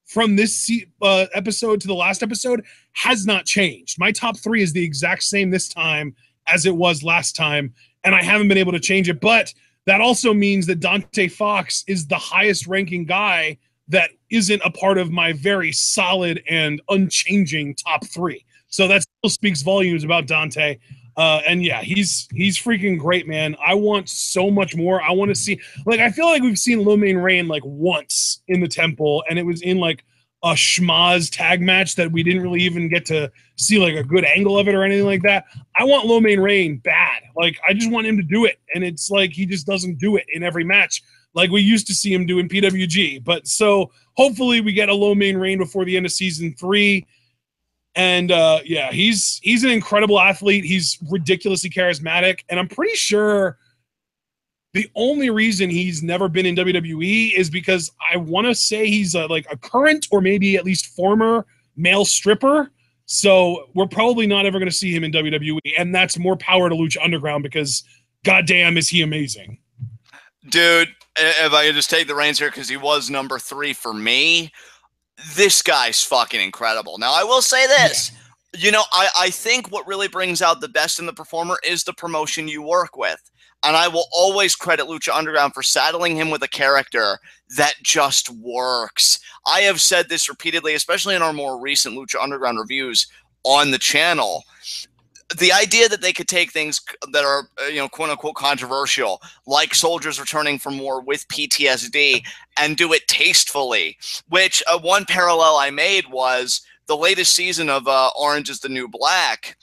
from this episode to the last episode has not changed. My top 3 is the exact same this time as it was last time, and I haven't been able to change it. But that also means that Dante Fox is the highest ranking guy that isn't a part of my very solid and unchanging top 3. So that still speaks volumes about Dante. And yeah, he's freaking great, man. I want so much more. I want to see, like, I feel like we've seen Lo Mein Reign like once in the temple, and it was in like a schmaz tag match that we didn't really even get to see like a good angle of it or anything like that. I want Lo Mein Reign bad. Like, I just want him to do it. And it's like, he just doesn't do it in every match like we used to see him do in PWG. But so hopefully we get a Lo Mein Reign before the end of season 3. And yeah, he's an incredible athlete. He's ridiculously charismatic. And I'm pretty sure the only reason he's never been in WWE is because I want to say he's like a current or maybe at least former male stripper. So we're probably not ever going to see him in WWE. And that's more power to Lucha Underground because goddamn is he amazing. Dude, if I could just take the reins here because he was number 3 for me. This guy's fucking incredible. Now, I will say this. Yeah. You know, I think what really brings out the best in the performer is the promotion you work with. And I will always credit Lucha Underground for saddling him with a character that just works. I have said this repeatedly, especially in our more recent Lucha Underground reviews on the channel. The idea that they could take things that are, you know, quote unquote controversial, like soldiers returning from war with PTSD, and do it tastefully, which one parallel I made was the latest season of Orange is the New Black.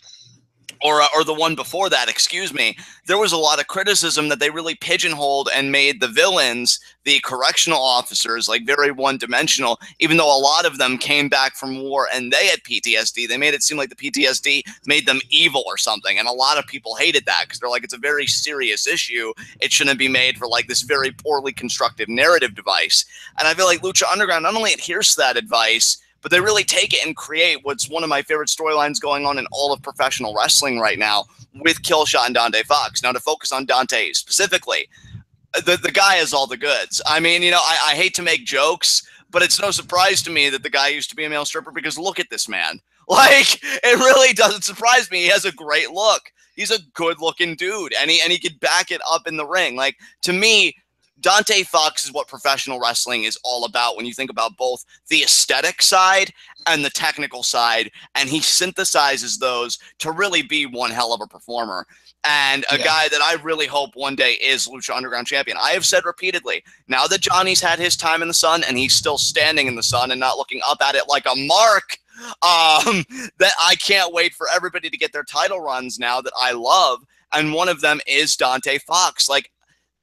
Or the one before that, excuse me, there was a lot of criticism that they really pigeonholed and made the villains, the correctional officers, like very one-dimensional, even though a lot of them came back from war and they had PTSD. They made it seem like the PTSD made them evil or something, and a lot of people hated that because they're like, it's a very serious issue. It shouldn't be made for like this very poorly constructed narrative device. And I feel like Lucha Underground not only adheres to that advice, but they really take it and create what's one of my favorite storylines going on in all of professional wrestling right now with Killshot and Dante Fox. Now, to focus on Dante specifically, the guy has all the goods. I mean, you know, I hate to make jokes, but it's no surprise to me that the guy used to be a male stripper, because look at this man. Like, it really doesn't surprise me. He has a great look. He's a good-looking dude, and he could back it up in the ring. Like, to me, Dante Fox is what professional wrestling is all about when you think about both the aesthetic side and the technical side, and he synthesizes those to really be one hell of a performer. And a guy that I really hope one day is Lucha Underground champion. I have said repeatedly, now that Johnny's had his time in the sun and he's still standing in the sun and not looking up at it like a mark, that I can't wait for everybody to get their title runs now that I love. And one of them is Dante Fox. Like,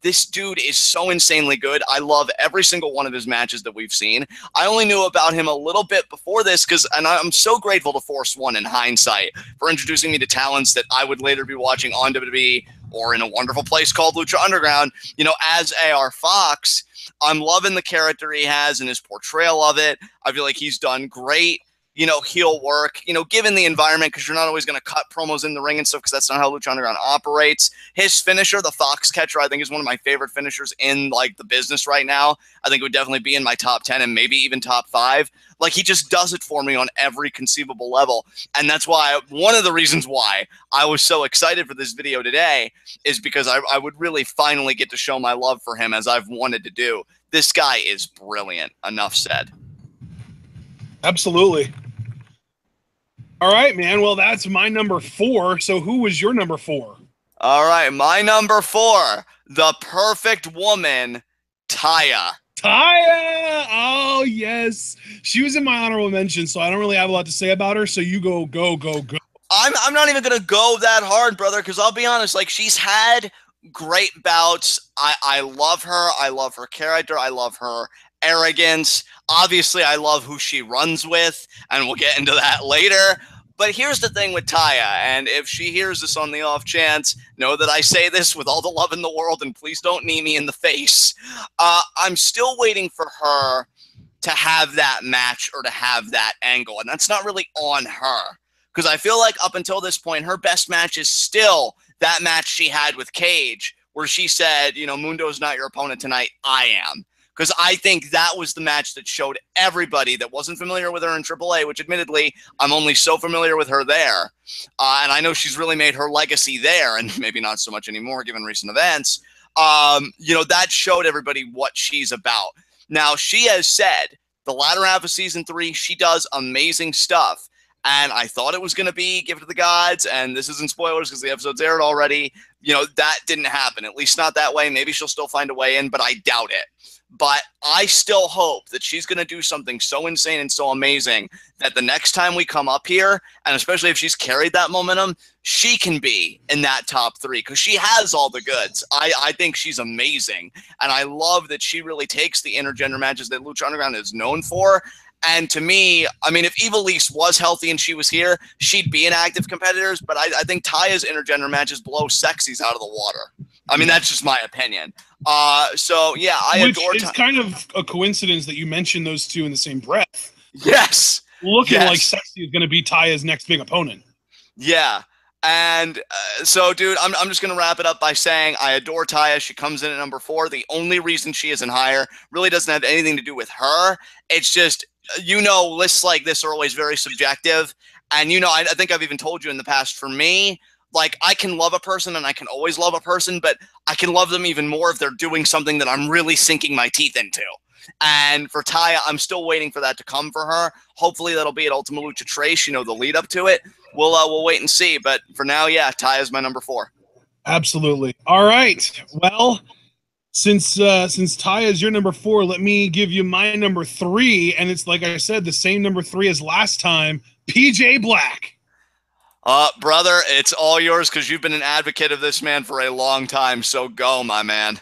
this dude is so insanely good. I love every single one of his matches that we've seen. I only knew about him a little bit before this, and I'm so grateful to Force One in hindsight for introducing me to talents that I would later be watching on WWE or in a wonderful place called Lucha Underground. You know, as AR Fox, I'm loving the character he has and his portrayal of it. I feel like he's done great, you know, heel work, you know, given the environment, because you're not always going to cut promos in the ring and stuff, because that's not how Lucha Underground operates. His finisher, the Fox Catcher, I think is one of my favorite finishers in, like, the business right now. I think it would definitely be in my top 10 and maybe even top 5. Like, he just does it for me on every conceivable level. And that's why, one of the reasons why I was so excited for this video today is because I would really finally get to show my love for him as I've wanted to do. This guy is brilliant. Enough said. Absolutely. All right, man. Well, that's my number 4. So who was your number 4? All right, my number 4, the perfect woman, Taya. Taya! Oh, yes. She was in my honorable mention, so I don't really have a lot to say about her. So you go. I'm not even going to go that hard, brother, because I'll be honest, like, she's had great bouts. I love her. I love her character. I love her arrogance. Obviously, I love who she runs with, and we'll get into that later. But here's the thing with Taya, and if she hears this on the off chance, know that I say this with all the love in the world, and please don't knee me in the face. I'm still waiting for her to have that match or to have that angle, and that's not really on her. Because I feel like up until this point, her best match is still that match she had with Cage, where she said, you know, Mundo's not your opponent tonight, I am. Because I think that was the match that showed everybody that wasn't familiar with her in AAA, which admittedly, I'm only so familiar with her there. And I know she's really made her legacy there, and maybe not so much anymore given recent events. You know, that showed everybody what she's about. Now, she has said the latter half of season 3, she does amazing stuff. And I thought it was going to be Give It to the Gods, and this isn't spoilers because the episode's aired already. You know, that didn't happen, at least not that way. Maybe she'll still find a way in, but I doubt it. But I still hope that she's going to do something so insane and so amazing that the next time we come up here, and especially if she's carried that momentum, she can be in that top 3 because she has all the goods. I think she's amazing. And I love that she really takes the intergender matches that Lucha Underground is known for. And to me, I mean, if Ivelisse was healthy and she was here, she'd be an active competitor. But I think Taya's intergender matches blow sexies out of the water. I mean, that's just my opinion. So, yeah, I adore Taya. It's kind of a coincidence that you mentioned those two in the same breath. Yes. Looking like sexy is going to be Taya's next big opponent. Yeah. And so, dude, I'm just going to wrap it up by saying I adore Taya. She comes in at number 4. The only reason she isn't higher really doesn't have anything to do with her. It's just, you know, lists like this are always very subjective. And, you know, I think I've even told you in the past, for me, like, I can love a person and I can always love a person, but I can love them even more if they're doing something that I'm really sinking my teeth into. And for Taya, I'm still waiting for that to come for her. Hopefully that'll be at Ultima Lucha Trace, you know, the lead up to it. We'll wait and see. But for now, yeah, Taya's my number 4. Absolutely. All right. Well, since Taya is your number 4, let me give you my number 3. And it's, like I said, the same number 3 as last time, PJ Black. Brother, it's all yours because you've been an advocate of this man for a long time. So go, my man.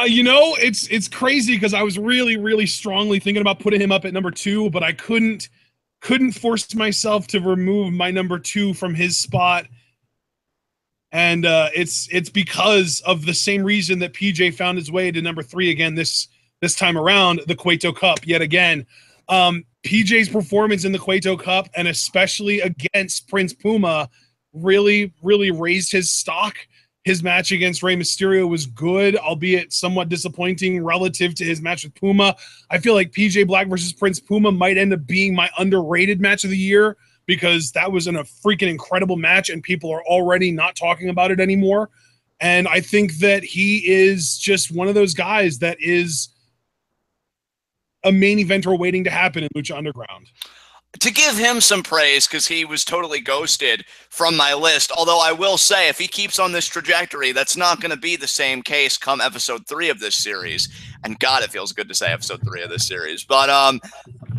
You know, it's crazy because I was really, really strongly thinking about putting him up at number 2, but I couldn't force myself to remove my number 2 from his spot. And it's because of the same reason that PJ found his way to number 3 again this time around, the Cueto Cup yet again. PJ's performance in the Cueto Cup, and especially against Prince Puma, really, really raised his stock. His match against Rey Mysterio was good, albeit somewhat disappointing relative to his match with Puma. I feel like PJ Black versus Prince Puma might end up being my underrated match of the year, because that was a freaking incredible match and people are already not talking about it anymore. And I think that he is just one of those guys that is a main eventer waiting to happen in Lucha Underground. To give him some praise, because he was totally ghosted from my list. Although I will say, if he keeps on this trajectory, that's not going to be the same case come episode 3 of this series. And God, it feels good to say episode 3 of this series. But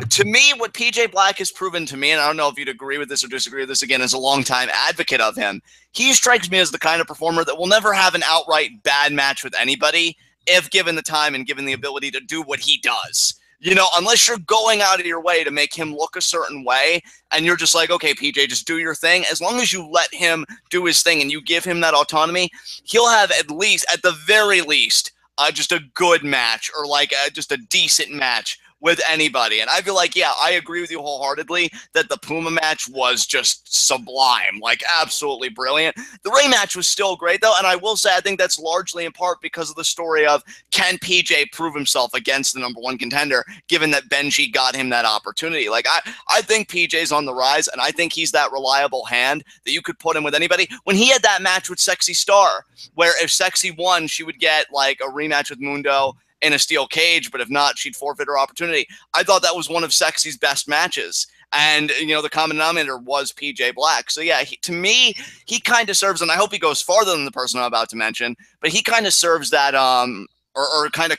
to me, what PJ Black has proven to me, and I don't know if you'd agree with this or disagree with this, again, as a longtime advocate of him, he strikes me as the kind of performer that will never have an outright bad match with anybody if given the time and given the ability to do what he does. You know, unless you're going out of your way to make him look a certain way and you're just like, okay, PJ, just do your thing. As long as you let him do his thing and you give him that autonomy, he'll have at the very least, just a good match, or like just a decent match with anybody. And I feel like, yeah, I agree with you wholeheartedly that the Puma match was just sublime, like absolutely brilliant. The Rey match was still great though, and I will say I think that's largely in part because of the story of, can PJ prove himself against the #1 contender, given that Benji got him that opportunity. Like I think PJ's on the rise, and I think he's that reliable hand that you could put him with anybody. When he had that match with Sexy Star, where if Sexy won, she would get like a rematch with Mundo in a steel cage, but if not, she'd forfeit her opportunity. I thought that was one of Sexy's best matches. And, you know, the common denominator was PJ Black. So, yeah, to me, he kind of serves, and I hope he goes farther than the person I'm about to mention, but he kind of serves that, or kind of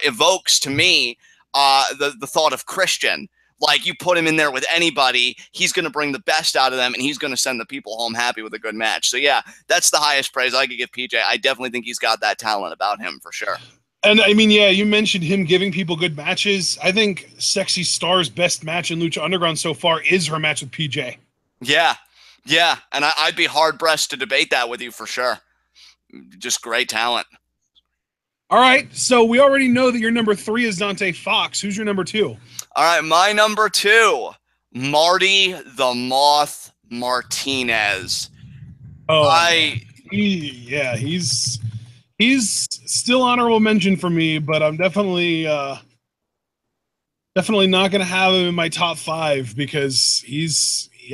evokes to me the thought of Christian. Like, you put him in there with anybody, he's going to bring the best out of them, and he's going to send the people home happy with a good match. So, yeah, that's the highest praise I could give PJ. I definitely think he's got that talent about him for sure. And I mean, yeah, you mentioned him giving people good matches. I think Sexy Star's best match in Lucha Underground so far is her match with PJ. Yeah, yeah, and I'd be hard-pressed to debate that with you for sure. Just great talent. All right, so we already know that your number 3 is Dante Fox. Who's your number 2? All right, my number 2, Marty the Moth Martinez. Oh, he's still honorable mention for me, but I'm definitely not going to have him in my top 5 because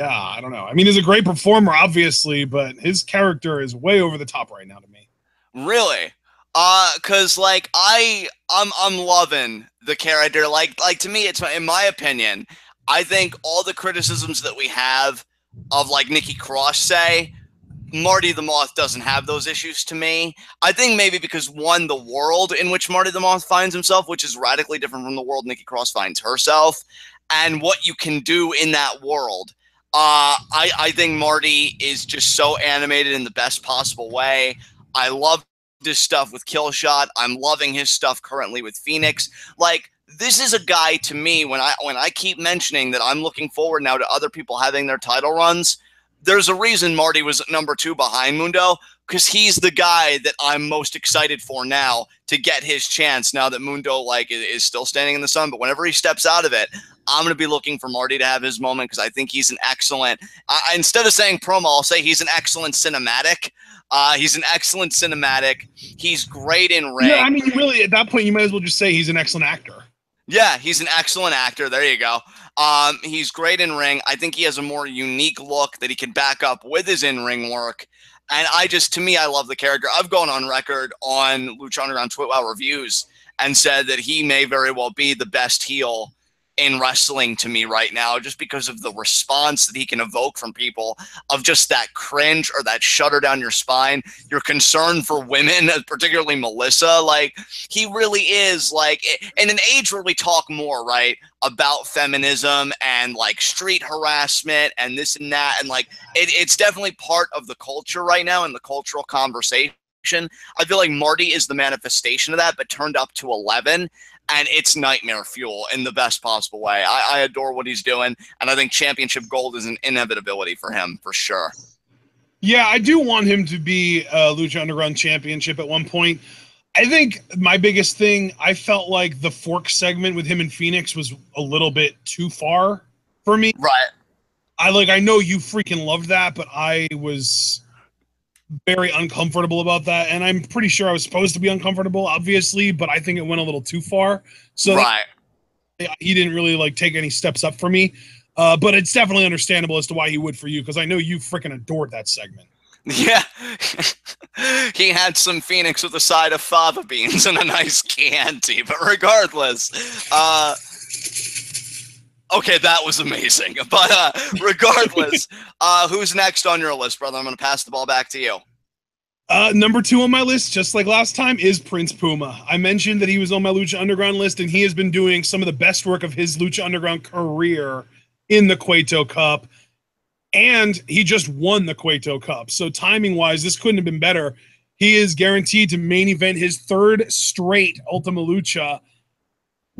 I don't know. I mean, he's a great performer, obviously, but his character is way over the top right now to me. Really? Cause like I'm loving the character. Like to me, it's, in my opinion, I think all the criticisms that we have of like Nikki Cross, say, Marty the Moth doesn't have those issues to me. I think maybe because, one, the world in which Marty the Moth finds himself, which is radically different from the world Nikki Cross finds herself, and what you can do in that world. I think Marty is just so animated in the best possible way. I love this stuff with Killshot. I'm loving his stuff currently with Phoenix. Like, this is a guy to me, when I keep mentioning that I'm looking forward now to other people having their title runs, there's a reason Marty was number 2 behind Mundo, because he's the guy that I'm most excited for now to get his chance, now that Mundo like is still standing in the sun. But whenever he steps out of it, I'm going to be looking for Marty to have his moment, because I think he's an excellent, instead of saying promo, I'll say he's an excellent cinematic. He's an excellent cinematic. He's great in ring. Yeah, I mean, really, at that point, you might as well just say he's an excellent actor. Yeah, he's an excellent actor. There you go. He's great in ring. I think he has a more unique look that he can back up with his in-ring work. And to me, I love the character. I've gone on record on Lucha Underground TWitWoW reviews and said that he may very well be the best heel in wrestling to me right now, just because of the response that he can evoke from people, of just that cringe or that shudder down your spine, your concern for women, particularly Melissa. Like, he really is, like, in an age where we talk more, right, about feminism and like street harassment and this and that, and like it's definitely part of the culture right now in the cultural conversation. I feel like Marty is the manifestation of that, but turned up to 11. And it's nightmare fuel in the best possible way. I adore what he's doing, and I think championship gold is an inevitability for him, for sure. Yeah, I do want him to be a Lucha Underground championship at one point. I think my biggest thing, I felt like the fork segment with him and Phoenix was a little bit too far for me. Right. I know you freaking loved that, but I was very uncomfortable about that. And I'm pretty sure I was supposed to be uncomfortable, obviously, but I think it went a little too far. So right. He didn't really like take any steps up for me. But it's definitely understandable as to why he would for you, because I know you freaking adored that segment. Yeah. He had some Phoenix with a side of fava beans and a nice Chianti, but regardless, okay, that was amazing. But regardless, who's next on your list, brother? I'm going to pass the ball back to you. Number 2 on my list, just like last time, is Prince Puma. I mentioned that he was on my Lucha Underground list, and he has been doing some of the best work of his Lucha Underground career in the Cueto Cup. And he just won the Cueto Cup. So timing-wise, this couldn't have been better. He is guaranteed to main event his 3rd straight Ultima Lucha.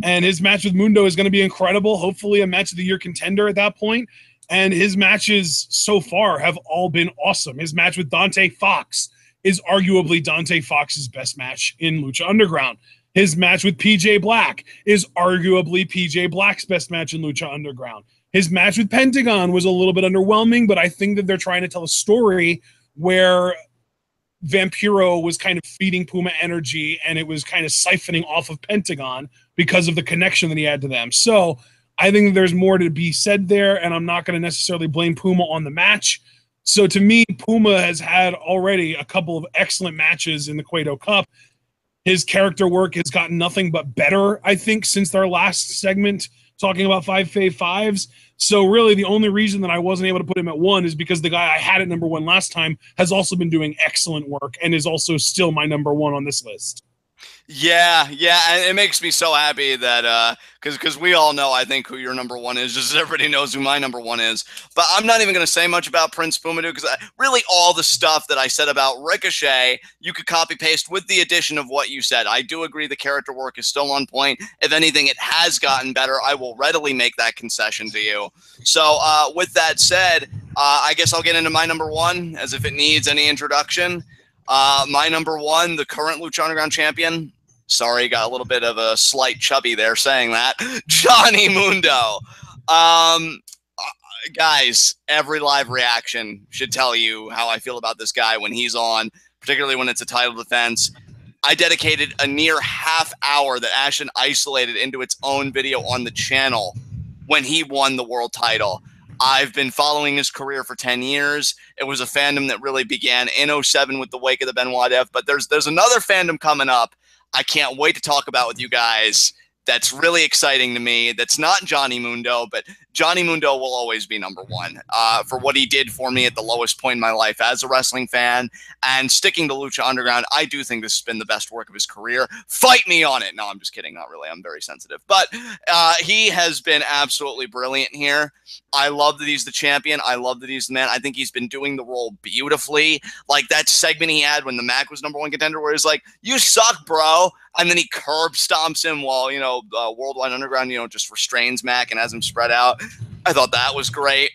And his match with Mundo is going to be incredible. Hopefully a match of the year contender at that point. And his matches so far have all been awesome. His match with Dante Fox is arguably Dante Fox's best match in Lucha Underground. His match with PJ Black is arguably PJ Black's best match in Lucha Underground. His match with Pentagon was a little bit underwhelming, but I think that they're trying to tell a story where Vampiro was kind of feeding Puma energy and it was kind of siphoning off of Pentagon because of the connection that he had to them. So I think there's more to be said there, and I'm not going to necessarily blame Puma on the match. So to me, Puma has had already a couple of excellent matches in the Cueto Cup. His character work has gotten nothing but better, I think, since our last segment talking about FAVE 5s. So really the only reason that I wasn't able to put him at 1 is because the guy I had at number 1 last time has also been doing excellent work and is also still my number 1 on this list. Yeah, and it makes me so happy that because we all know, I think, who your number 1 is, just as everybody knows who my number 1 is. But I'm not even going to say much about Prince Puma, because really all the stuff that I said about Ricochet, you could copy paste with the addition of what you said. I do agree the character work is still on point. If anything, it has gotten better. I will readily make that concession to you. So with that said, I guess I'll get into my number 1 as if it needs any introduction. My number 1, the current Lucha Underground champion. Sorry, got a little bit of a slight chubby there saying that. Johnny Mundo. Guys, every live reaction should tell you how I feel about this guy when he's on, particularly when it's a title defense. I dedicated a near half hour that Ashton isolated into its own video on the channel when he won the world title. I've been following his career for 10 years. It was a fandom that really began in 07 with the wake of the Benoit death, but there's another fandom coming up I can't wait to talk about with you guys. That's really exciting to me. That's not Johnny Mundo, but Johnny Mundo will always be number 1 for what he did for me at the lowest point in my life as a wrestling fan. And sticking to Lucha Underground, I do think this has been the best work of his career. Fight me on it. No, I'm just kidding. Not really. I'm very sensitive. But he has been absolutely brilliant here. I love that he's the champion. I love that he's the man. I think he's been doing the role beautifully. Like that segment he had when the Mac was number 1 contender where he's like, "You suck, bro." And then he curb stomps him while, Worldwide Underground, just restrains Mac and has him spread out. I thought that was great.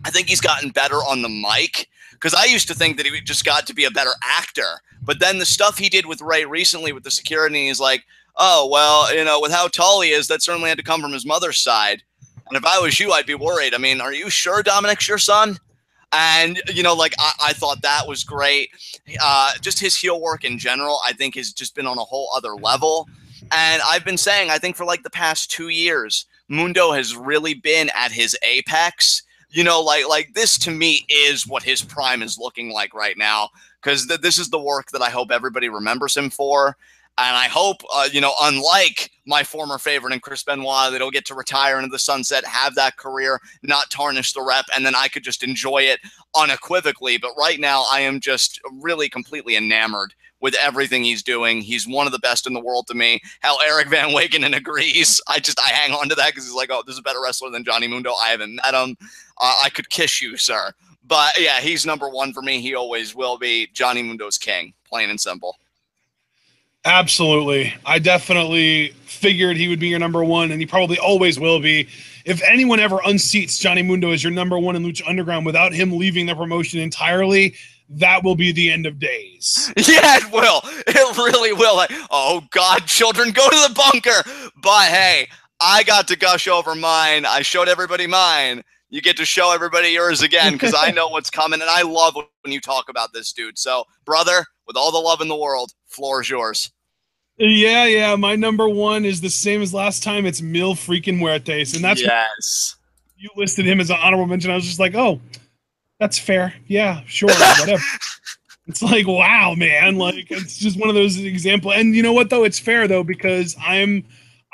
I think he's gotten better on the mic, because I used to think that he just got to be a better actor. But then the stuff he did with Ray recently with the security, he's like, oh, well, with how tall he is, that certainly had to come from his mother's side. And if I was you, I'd be worried. I mean, are you sure Dominic's your son? And, I thought that was great. Just his heel work in general, I think, has just been on a whole other level. And I've been saying, I think for like the past 2 years, Mundo has really been at his apex. Like this to me is what his prime is looking like right now, because this is the work that I hope everybody remembers him for. And I hope, unlike my former favorite in Chris Benoit, that he'll get to retire into the sunset, have that career, not tarnish the rep, and then I could just enjoy it unequivocally. But right now, I am just really completely enamored with everything he's doing. He's one of the best in the world to me. Hell, Eric Van Wagenen agrees. I hang on to that because he's like, oh, this is a better wrestler than Johnny Mundo. I haven't met him. I could kiss you, sir. But yeah, he's number 1 for me. He always will be. Johnny Mundo's king, plain and simple. Absolutely. I definitely figured he would be your number 1, and he probably always will be. If anyone ever unseats Johnny Mundo as your number 1 in Lucha Underground without him leaving the promotion entirely, that will be the end of days. Yeah, it will. It really will. Like, oh God, children, go to the bunker. But hey, I got to gush over mine. I showed everybody mine. You get to show everybody yours again because I know what's coming, and I love when you talk about this dude. So, brother, with all the love in the world, floor is yours. Yeah. My number one is the same as last time. It's Mil freaking Muertes, and that's yes. You listed him as an honorable mention. I was just like, oh, that's fair. Yeah, sure, whatever. It's like, wow, man. Like, it's just one of those examples. And you know what, though? It's fair, though, because I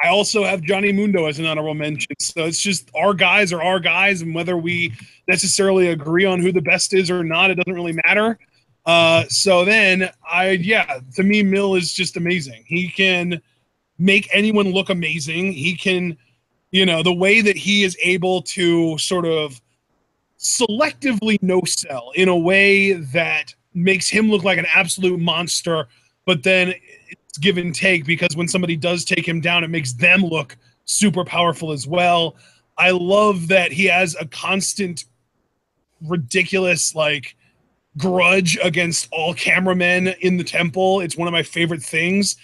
also have Johnny Mundo as an honorable mention. So it's just our guys are our guys, and whether we necessarily agree on who the best is or not, it doesn't really matter. So then, to me, Mil is just amazing. He can make anyone look amazing. He can, the way that he is able to sort of selectively no-sell in a way that makes him look like an absolute monster, but then it's give and take, because when somebody does take him down, it makes them look super powerful as well. I love that he has a constant, ridiculous, like, grudge against all cameramen in the temple. It's one of my favorite things.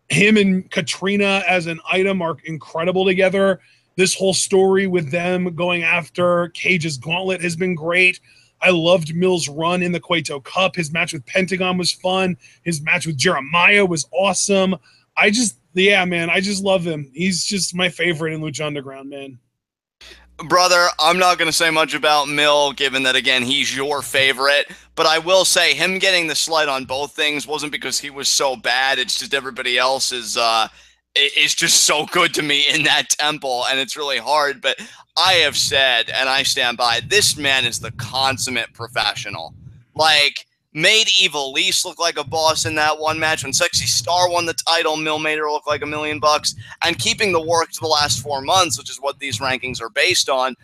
Him and Katrina as an item are incredible together. This whole story with them going after Cage's gauntlet has been great. I loved Mil's run in the Cueto Cup. His match with Pentagon was fun. His match with Jeremiah was awesome. I just love him. He's just my favorite in Lucha Underground, man. Brother, I'm not going to say much about Mil, given that, again, he's your favorite. But I will say him getting the slight on both things wasn't because he was so bad. It's just everybody else is just so good to me in that temple, and it's really hard. But I have said, and I stand by, this man is the consummate professional. Like, made Evil Lise look like a boss in that one match. When Sexy Star won the title, Mil made her look like $1 million. And keeping the work to the last 4 months, which is what these rankings are based on,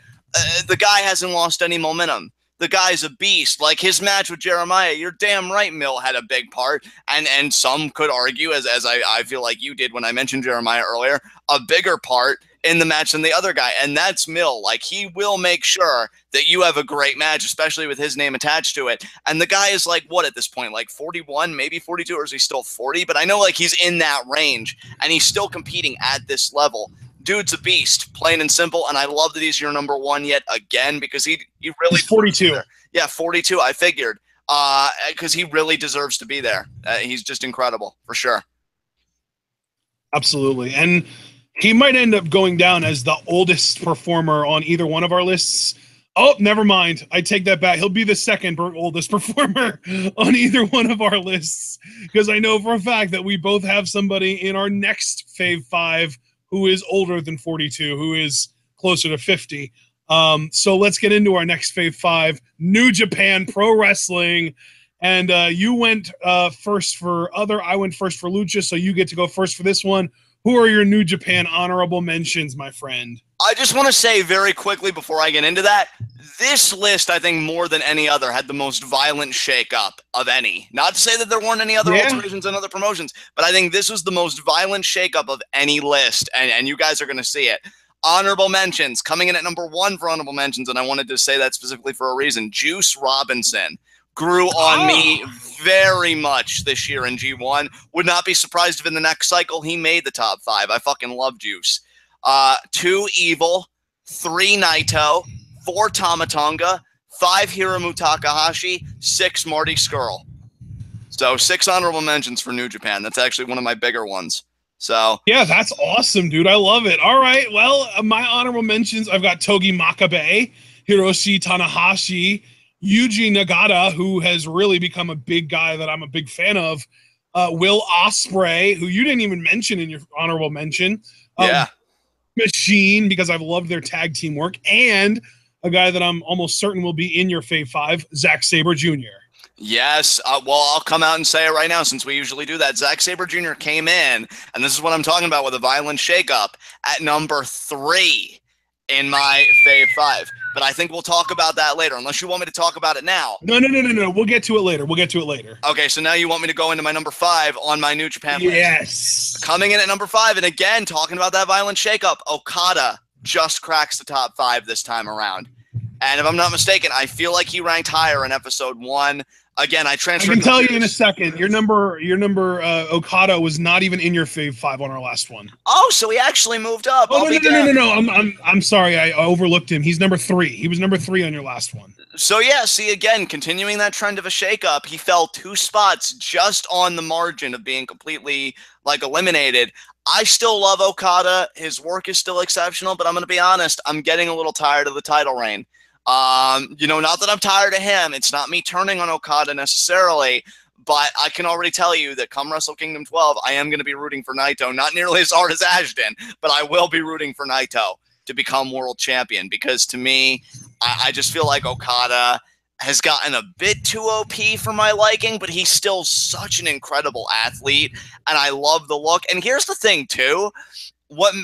the guy hasn't lost any momentum. The guy's a beast. Like, his match with Jeremiah, you're damn right Mil had a big part. And some could argue, as I feel like you did when I mentioned Jeremiah earlier, a bigger part in the match than the other guy. And that's Mil. Like, he will make sure that you have a great match, especially with his name attached to it. And the guy is like, what at this point, like 41, maybe 42, or is he still 40? But I know, like, he's in that range, and he's still competing at this level. Dude's a beast, plain and simple, and I love that he's your number one yet again, because he really... He's 42. Yeah, 42, I figured, because he really deserves to be there. He's just incredible, for sure. Absolutely. And he might end up going down as the oldest performer on either one of our lists. Oh, never mind. I take that back. He'll be the second oldest performer on either one of our lists, because I know for a fact that we both have somebody in our next Fave 5 who is older than 42, who is closer to 50. So let's get into our next Fave 5, New Japan Pro Wrestling. And you went first for other, I went first for Lucha, so you get to go first for this one. Who are your New Japan honorable mentions, my friend? I just want to say very quickly before I get into that, this list, I think more than any other, had the most violent shakeup of any. Not to say that there weren't any other alterations and other promotions, but I think this was the most violent shakeup of any list, and you guys are going to see it. Honorable mentions, coming in at number 1 for honorable mentions, and I wanted to say that specifically for a reason. Juice Robinson grew on me very much this year in G1. Would not be surprised if in the next cycle he made the top 5. I fucking love Juice. 2 Evil, 3 Naito, 4 Tamatonga, 5 Hiromu Takahashi, 6 Marty Scurll. So 6 honorable mentions for New Japan. That's actually one of my bigger ones. So yeah, that's awesome, dude. I love it. All right, well, my honorable mentions, I've got Togi Makabe, Hiroshi Tanahashi, Yuji Nagata, who has really become a big guy that I'm a big fan of, Will Ospreay, who you didn't even mention in your honorable mention. Yeah. Machine, because I've loved their tag team work, and a guy that I'm almost certain will be in your Fave 5, Zack Sabre Jr. Yes. Well, I'll come out and say it right now, since we usually do that. Zack Sabre Jr. came in, and this is what I'm talking about with a violent shakeup, at number 3 in my Fave 5. But I think we'll talk about that later, unless you want me to talk about it now. No. We'll get to it later. Okay, so now you want me to go into my number 5 on my New Japan list. Yes. Coming in at number 5, and again, talking about that violent shakeup, Okada just cracks the top 5 this time around. And if I'm not mistaken, I feel like he ranked higher in episode 1. Again, I transferred. I can tell you in a second. Your number Okada was not even in your Fave 5 on our last one. Oh, so he actually moved up. Oh, no. I'm sorry. I overlooked him. He's number 3. He was number 3 on your last one. So yeah, see, again, continuing that trend of a shakeup, he fell 2 spots just on the margin of being completely like eliminated. I still love Okada. His work is still exceptional, but I'm going to be honest. I'm getting a little tired of the title reign. You know, not that I'm tired of him. It's not me turning on Okada necessarily, but I can already tell you that come Wrestle Kingdom 12, I am going to be rooting for Naito. Not nearly as hard as Ashton, but I will be rooting for Naito to become world champion, because to me, I just feel like Okada has gotten a bit too OP for my liking, but he's still such an incredible athlete, and I love the look. And here's the thing, too. What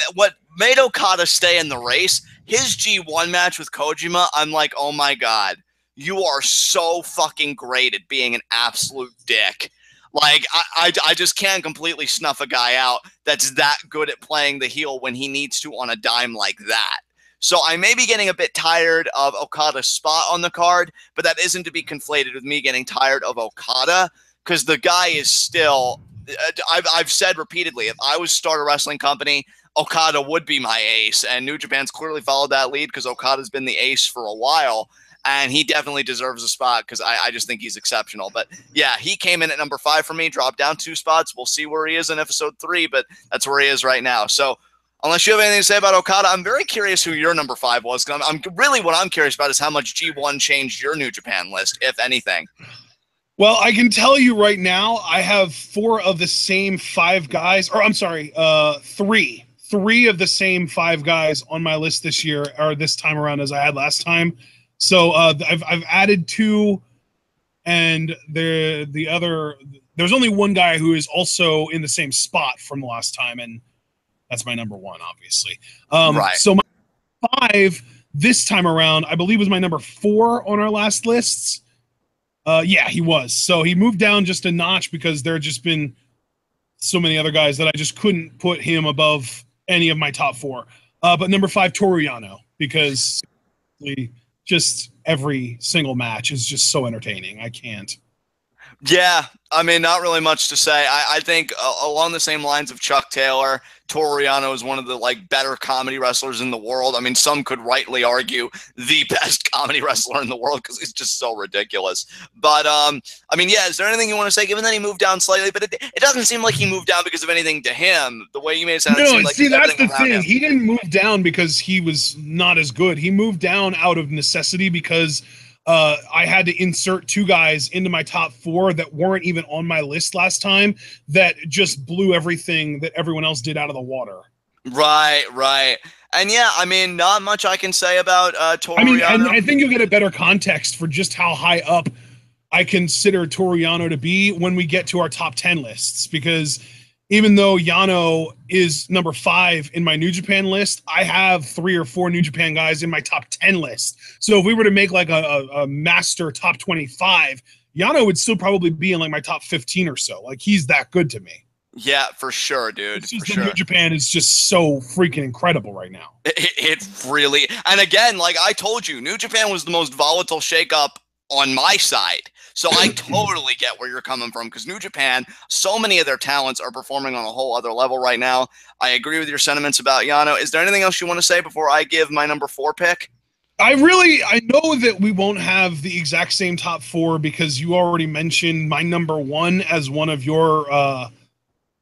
made Okada stay in the race, his G1 match with Kojima, I'm like, oh my God, you are so fucking great at being an absolute dick. Like, I just can't completely snuff a guy out that's that good at playing the heel when he needs to on a dime like that. So I may be getting a bit tired of Okada's spot on the card, but that isn't to be conflated with me getting tired of Okada, because the guy is still, I've said repeatedly, if I was start a wrestling company, Okada would be my ace, and New Japan's clearly followed that lead because Okada's been the ace for a while, and he definitely deserves a spot because I just think he's exceptional. But yeah, he came in at number 5 for me, dropped down 2 spots. We'll see where he is in episode 3, but that's where he is right now. So unless you have anything to say about Okada, I'm very curious who your number 5 was. I'm really, what I'm curious about is how much G1 changed your New Japan list, if anything. Well, I can tell you right now, I have 4 of the same 5 guys, or I'm sorry, 3. 3 of the same 5 guys on my list this year, or this time around, as I had last time. So I've added 2, and the other, there's only one guy who is also in the same spot from the last time, and that's my number 1, obviously. Right. So my 5 this time around, I believe, was my number 4 on our last lists. Yeah, he was. So he moved down just a notch because there had just been so many other guys that I just couldn't put him above any of my top 4. But number 5, Toru Yano, because just every single match is just so entertaining. I can't. Yeah, I mean, not really much to say. I think along the same lines of Chuck Taylor, Toru Yano is one of the better comedy wrestlers in the world. I mean, some could rightly argue the best comedy wrestler in the world because he's just so ridiculous. But I mean, yeah, is there anything you want to say? Given that he moved down slightly, but it doesn't seem like he moved down because of anything to him. The way you made it sound, no, like see, that's the thing. Him. He didn't move down because he was not as good. He moved down out of necessity because I had to insert 2 guys into my top 4 that weren't even on my list last time that just blew everything that everyone else did out of the water. Right. And yeah, I mean, not much I can say about Toru Yano. I mean, and I think you'll get a better context for just how high up I consider Toru Yano to be when we get to our top 10 lists, because even though Yano is number 5 in my New Japan list, I have 3 or 4 New Japan guys in my top 10 list. So if we were to make like a master top 25, Yano would still probably be in like my top 15 or so. Like, he's that good to me. Yeah, for sure, dude. It's just for sure. New Japan is just so freaking incredible right now. It really, and again, like I told you, New Japan was the most volatile shakeup on my side. So I totally get where you're coming from, because New Japan, so many of their talents are performing on a whole other level right now. I agree with your sentiments about Yano. Is there anything else you want to say before I give my number 4 pick? I know that we won't have the exact same top 4 because you already mentioned my number 1 as one of your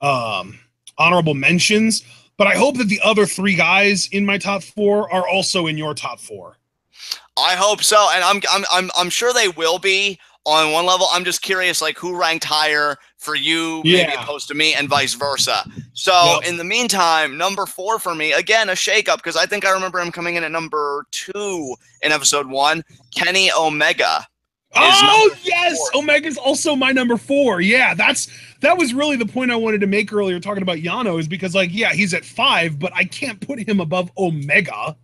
honorable mentions, but I hope that the other 3 guys in my top 4 are also in your top 4. I hope so, and I'm sure they will be on one level. I'm just curious, like, who ranked higher for you, maybe opposed to me, and vice versa. So in the meantime, number 4 for me, again, a shakeup, because I think I remember him coming in at number 2 in episode 1. Kenny Omega. Oh yes, 4. Omega's also my number 4. Yeah, that was really the point I wanted to make earlier talking about Yano, is because, like, yeah, he's at 5, but I can't put him above Omega.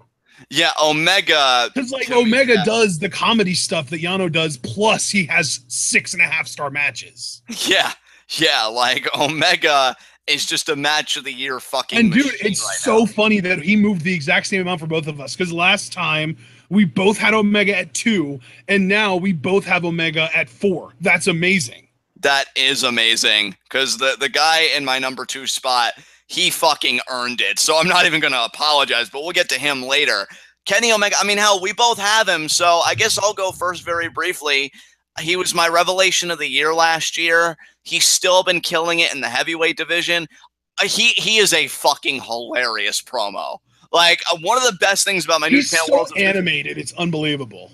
Yeah, Omega. Because, like, Omega does the comedy stuff that Yano does, plus he has 6.5-star matches. Yeah, like, Omega is just a match of the year fucking And dude, machine it's so funny that he moved the exact same amount for both of us, because last time We both had Omega at 2, and now we both have Omega at 4. That's amazing. That is amazing, because the guy in my number 2 spot, he fucking earned it. So I'm not even going to apologize, but we'll get to him later. Kenny Omega, I mean, hell, we both have him, so I guess I'll go first very briefly. He was my revelation of the year last year. He's still been killing it in the heavyweight division. He is a fucking hilarious promo. Like, one of the best things about my New Japan World subscription. He's so animated. It's unbelievable.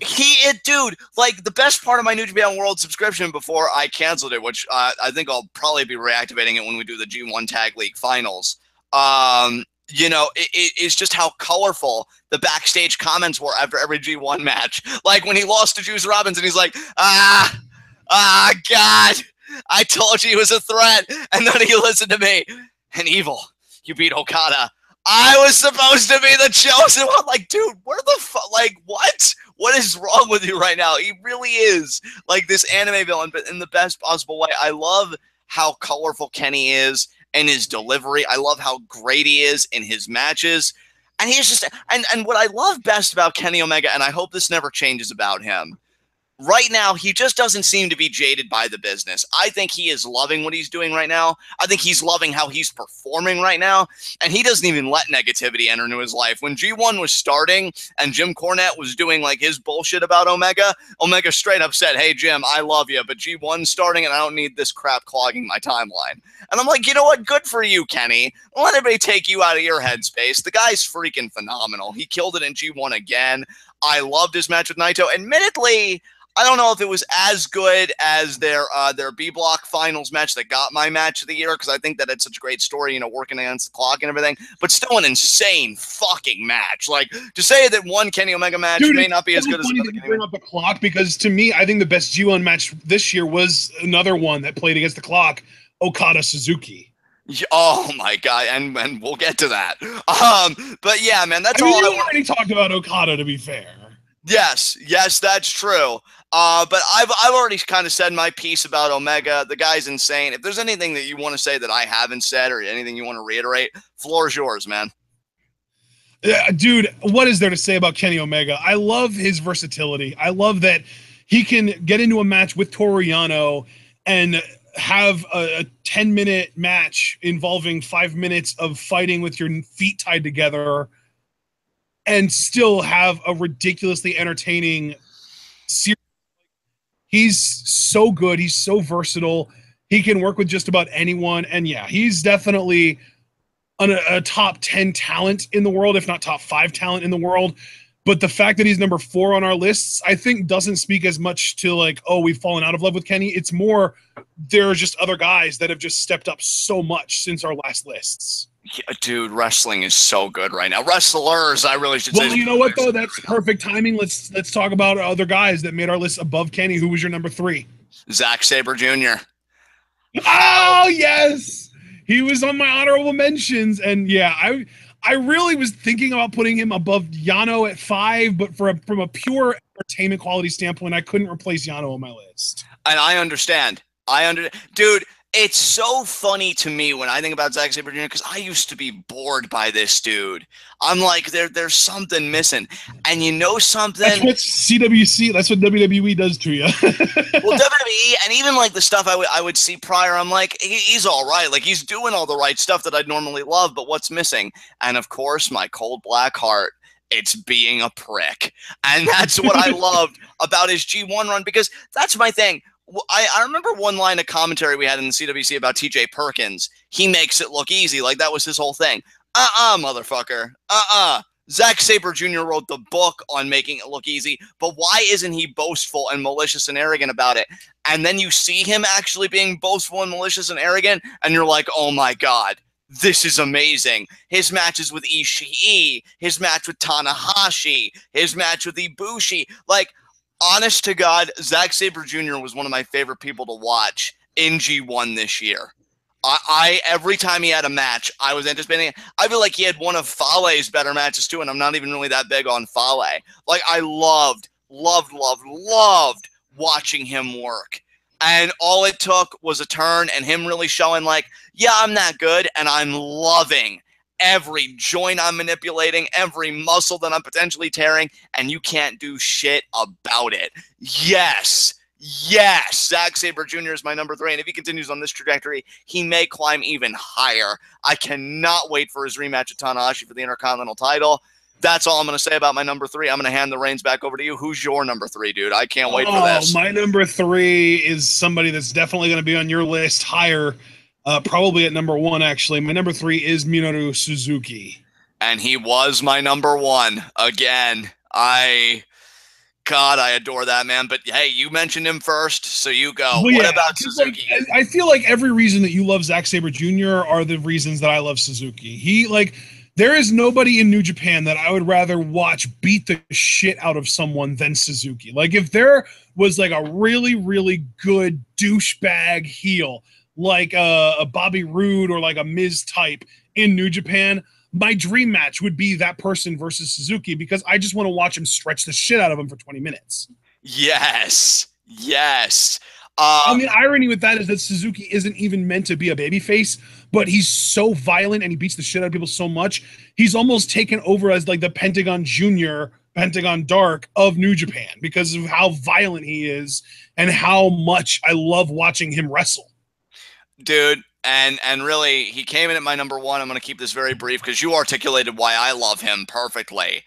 Dude, like, the best part of my New Japan World subscription before I canceled it, which I think I'll probably be reactivating it when we do the G1 Tag League Finals. You know, it's just how colorful the backstage comments were after every G1 match. Like, when he lost to Juice Robinson, he's like, God, I told you he was a threat. And then he listened to me. And Evil, you beat Okada. I was supposed to be the chosen one. Like, dude, where the fuck? Like, what? What is wrong with you right now? He really is like this anime villain, but in the best possible way. I love how colorful Kenny is in his delivery. I love how great he is in his matches. And he's just, and what I love best about Kenny Omega, and I hope this never changes about him, right now, he just doesn't seem to be jaded by the business. I think he is loving what he's doing right now. I think he's loving how he's performing right now. And he doesn't even let negativity enter into his life. When G1 was starting and Jim Cornette was doing like his bullshit about Omega, Omega straight up said, hey, Jim, I love you, but G1's starting and I don't need this crap clogging my timeline. And I'm like, you know what? Good for you, Kenny. Don't let anybody take you out of your headspace. The guy's freaking phenomenal. He killed it in G1 again. I loved his match with Naito. Admittedly, I don't know if it was as good as their B-Block Finals match that got my match of the year, because I think that it's such a great story, you know, working against the clock and everything, but still an insane fucking match. Like, to say that one Kenny Omega match may not be as good as another Kenny bring up the clock, because to me, I think the best G1 match this year was another one that played against the clock, Okada Suzuki. Oh my god, and we'll get to that. But yeah, man, that's all. You already talked about Okada, to be fair. Yes, that's true. But I've already kind of said my piece about Omega. The guy's insane. If there's anything that you want to say that I haven't said, or anything you want to reiterate, floor's yours, man. Yeah, dude, what is there to say about Kenny Omega? I love his versatility. I love that he can get into a match with Toru Yano and have a 10-minute match involving 5 minutes of fighting with your feet tied together and still have a ridiculously entertaining series. He's so good. He's so versatile. He can work with just about anyone. And yeah, he's definitely a top 10 talent in the world, if not top 5 talent in the world. But the fact that he's number 4 on our lists, I think doesn't speak as much to like, oh, we've fallen out of love with Kenny. It's more, there are just other guys that have just stepped up so much since our last lists. Yeah, dude, wrestling is so good right now. Wrestlers, I really should say. Well, you know what, though? That's perfect timing. Let's talk about other guys that made our list above Kenny. Who was your number 3? Zack Sabre Jr. Oh, yes! He was on my honorable mentions. And yeah, I really was thinking about putting him above Yano at 5, but from a pure entertainment quality standpoint, I couldn't replace Yano on my list. And I understand. Dude, it's so funny to me when I think about Zack Sabre Jr. because I used to be bored by this dude. I'm like, there's something missing. And you know something? That's what CWC, that's what WWE does to you. Well, WWE, and even like the stuff I would see prior, I'm like, he's all right. Like, he's doing all the right stuff that I'd normally love, but what's missing? And of course, my cold black heart, it's being a prick. And that's what I loved about his G1 run, because that's my thing. I remember one line of commentary we had in the CWC about TJ Perkins. He makes it look easy. Like, that was his whole thing. Motherfucker. Zack Sabre Jr. wrote the book on making it look easy, but why isn't he boastful and malicious and arrogant about it? And then you see him actually being boastful and malicious and arrogant, and you're like, oh my god, this is amazing. His matches with Ishii, his match with Tanahashi, his match with Ibushi, like, honest to God, Zack Sabre Jr. was one of my favorite people to watch in G1 this year. Every time he had a match, I was anticipating it. I feel like he had one of Fale's better matches too, and I'm not even really that big on Fale. Like, I loved watching him work. And all it took was a turn and him really showing like, yeah, I'm that good, and I'm loving every joint I'm manipulating, every muscle that I'm potentially tearing, and you can't do shit about it. Yes. Yes, Zack Sabre Jr. is my number 3, and if he continues on this trajectory, he may climb even higher. I cannot wait for his rematch with Tanahashi for the Intercontinental title. That's all I'm going to say about my number 3. I'm going to hand the reins back over to you. Who's your number 3, dude? I can't wait for this. My number 3 is somebody that's definitely going to be on your list higher, probably at number 1, actually. My number 3 is Minoru Suzuki. And he was my number 1 again. God, I adore that man. But hey, you mentioned him first, so you go. Well, what about Suzuki? Like, I feel like every reason that you love Zack Sabre Jr. are the reasons that I love Suzuki. There is nobody in New Japan that I would rather watch beat the shit out of someone than Suzuki. Like, if there was like a really, really good douchebag heel, like a Bobby Roode or like a Miz type in New Japan, my dream match would be that person versus Suzuki, because I just want to watch him stretch the shit out of him for 20 minutes. Yes. Yes. And the irony with that is that Suzuki isn't even meant to be a babyface, but he's so violent and he beats the shit out of people so much. He's almost taken over as like the Pentagon Junior, Pentagon Dark of New Japan, because of how violent he is and how much I love watching him wrestle. Dude. And really, he came in at my number 1. I'm going to keep this very brief because you articulated why I love him perfectly.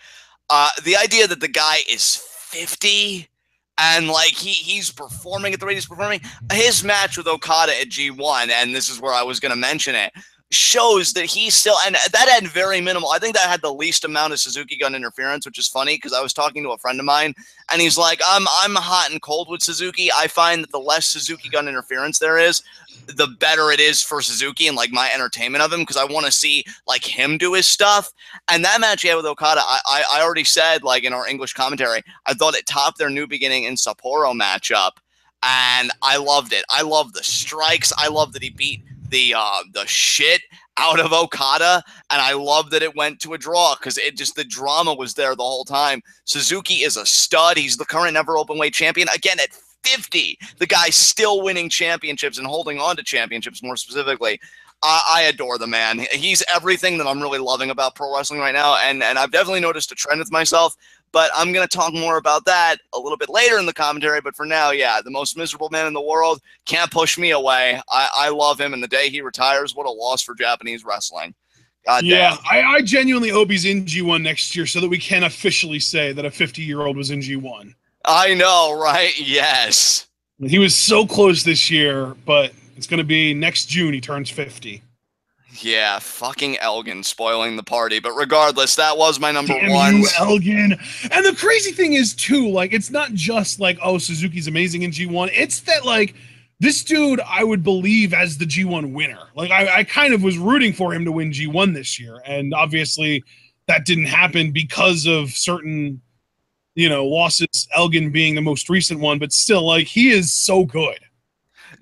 The idea that the guy is 50 and like he's performing at the rate he's performing. His match with Okada at G1, and this is where I was going to mention it, shows that he's still, and that had very minimal. I think that had the least amount of Suzuki gun interference, which is funny because I was talking to a friend of mine and he's like, I'm hot and cold with Suzuki. I find that the less Suzuki gun interference there is, the better it is for Suzuki and like my entertainment of him, because I want to see like him do his stuff. And that match he had with Okada, I already said, like in our English commentary, I thought it topped their New Beginning and Sapporo matchup, and I loved it. I loved the strikes. I loved that he beat the shit out of Okada, and I love that it went to a draw because it just, the drama was there the whole time. Suzuki is a stud. He's the current never openweight champion again at 50. The guy's still winning championships and holding on to championships more specifically. I adore the man. He's everything that I'm really loving about pro wrestling right now, and I've definitely noticed a trend with myself, but I'm going to talk more about that a little bit later in the commentary. But for now, yeah, the most miserable man in the world can't push me away. I love him, and the day he retires, what a loss for Japanese wrestling. God yeah, damn. I genuinely hope he's in G1 next year so that we can officially say that a 50-year-old was in G1. I know, right? Yes. He was so close this year, but it's going to be next June he turns 50. Yeah, fucking Elgin spoiling the party. But regardless, that was my number Damn 1. you, Elgin. And the crazy thing is, too, like, it's not just like, oh, Suzuki's amazing in G1. It's that, like, this dude, I would believe, as the G1 winner. Like, I kind of was rooting for him to win G1 this year. And obviously that didn't happen because of certain, you know, losses, Elgin being the most recent one. But still, like, he is so good.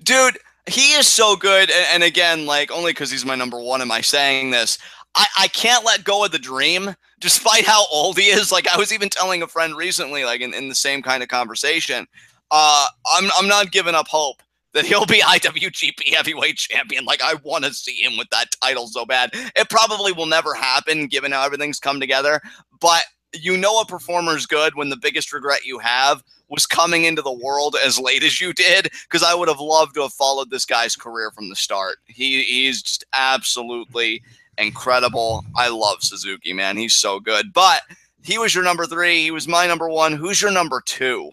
Dude, he is so good, and again, like, only because he's my number 1 am I saying this. I can't let go of the dream, despite how old he is. Like, I was even telling a friend recently, like, in the same kind of conversation, I'm not giving up hope that he'll be IWGP Heavyweight Champion. Like, I want to see him with that title so bad. It probably will never happen, given how everything's come together, but you know a performer's good when the biggest regret you have was coming into the world as late as you did, because I would have loved to have followed this guy's career from the start. He's just absolutely incredible. I love Suzuki, man. He's so good. But he was your number 3. He was my number 1. Who's your number 2?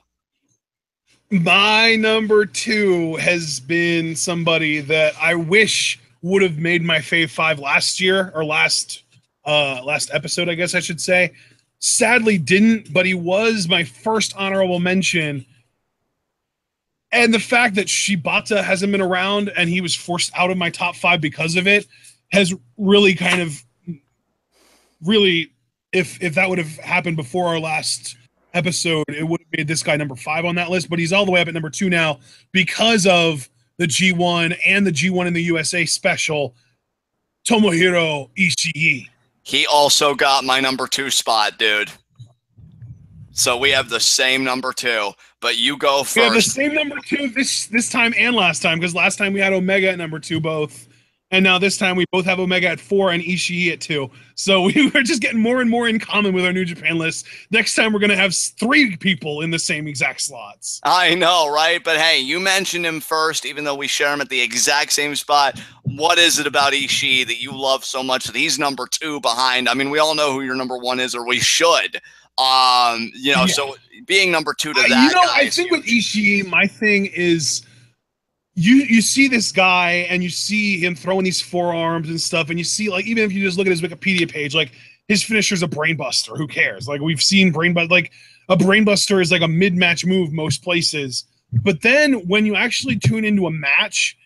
My number 2 has been somebody that I wish would have made my Fave 5 last year, or last episode, I guess I should say. Sadly didn't, but he was my first honorable mention. And the fact that Shibata hasn't been around and he was forced out of my top 5 because of it has really kind of if that would have happened before our last episode, it would have made this guy number 5 on that list, but he's all the way up at number 2 now because of the G1 and the G1 in the USA special, Tomohiro Ishii. He also got my number 2 spot, dude. So we have the same number 2, but you go first. We have the same number 2 this time and last time, because last time we had Omega at number 2 both. And now this time we both have Omega at 4 and Ishii at 2. So we're just getting more and more in common with our New Japan list. Next time we're going to have 3 people in the same exact slots. I know, right? But hey, you mentioned him first, even though we share him at the exact same spot. What is it about Ishii that you love so much that he's number 2 behind? I mean, we all know who your number 1 is, or we should. So being number 2 to that guy, I think with Ishii, my thing is you see this guy and you see him throwing these forearms and stuff, and you see, like, even if you just look at his Wikipedia page, like, his finisher's a brainbuster. Who cares? Like, we've seen like a brainbuster is like a mid-match move most places. But then when you actually tune into a match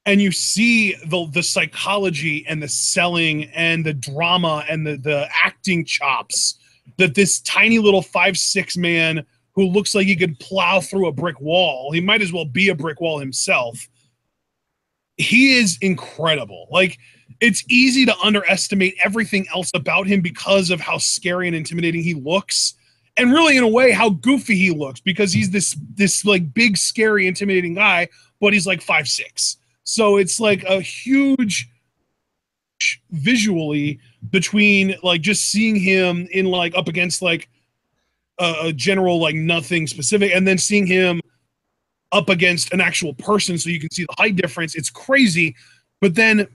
and you see the psychology and the selling and the drama and the acting chops that this tiny little 5'6" man who looks like he could plow through a brick wall. He might as well be a brick wall himself. He is incredible. Like, it's easy to underestimate everything else about him because of how scary and intimidating he looks. And really, in a way, how goofy he looks, because he's this like big, scary, intimidating guy, but he's like 5'6". So it's like a huge visually between like just seeing him in like up against like a general like nothing specific, and then seeing him up against an actual person so you can see the height difference. It's crazy. But then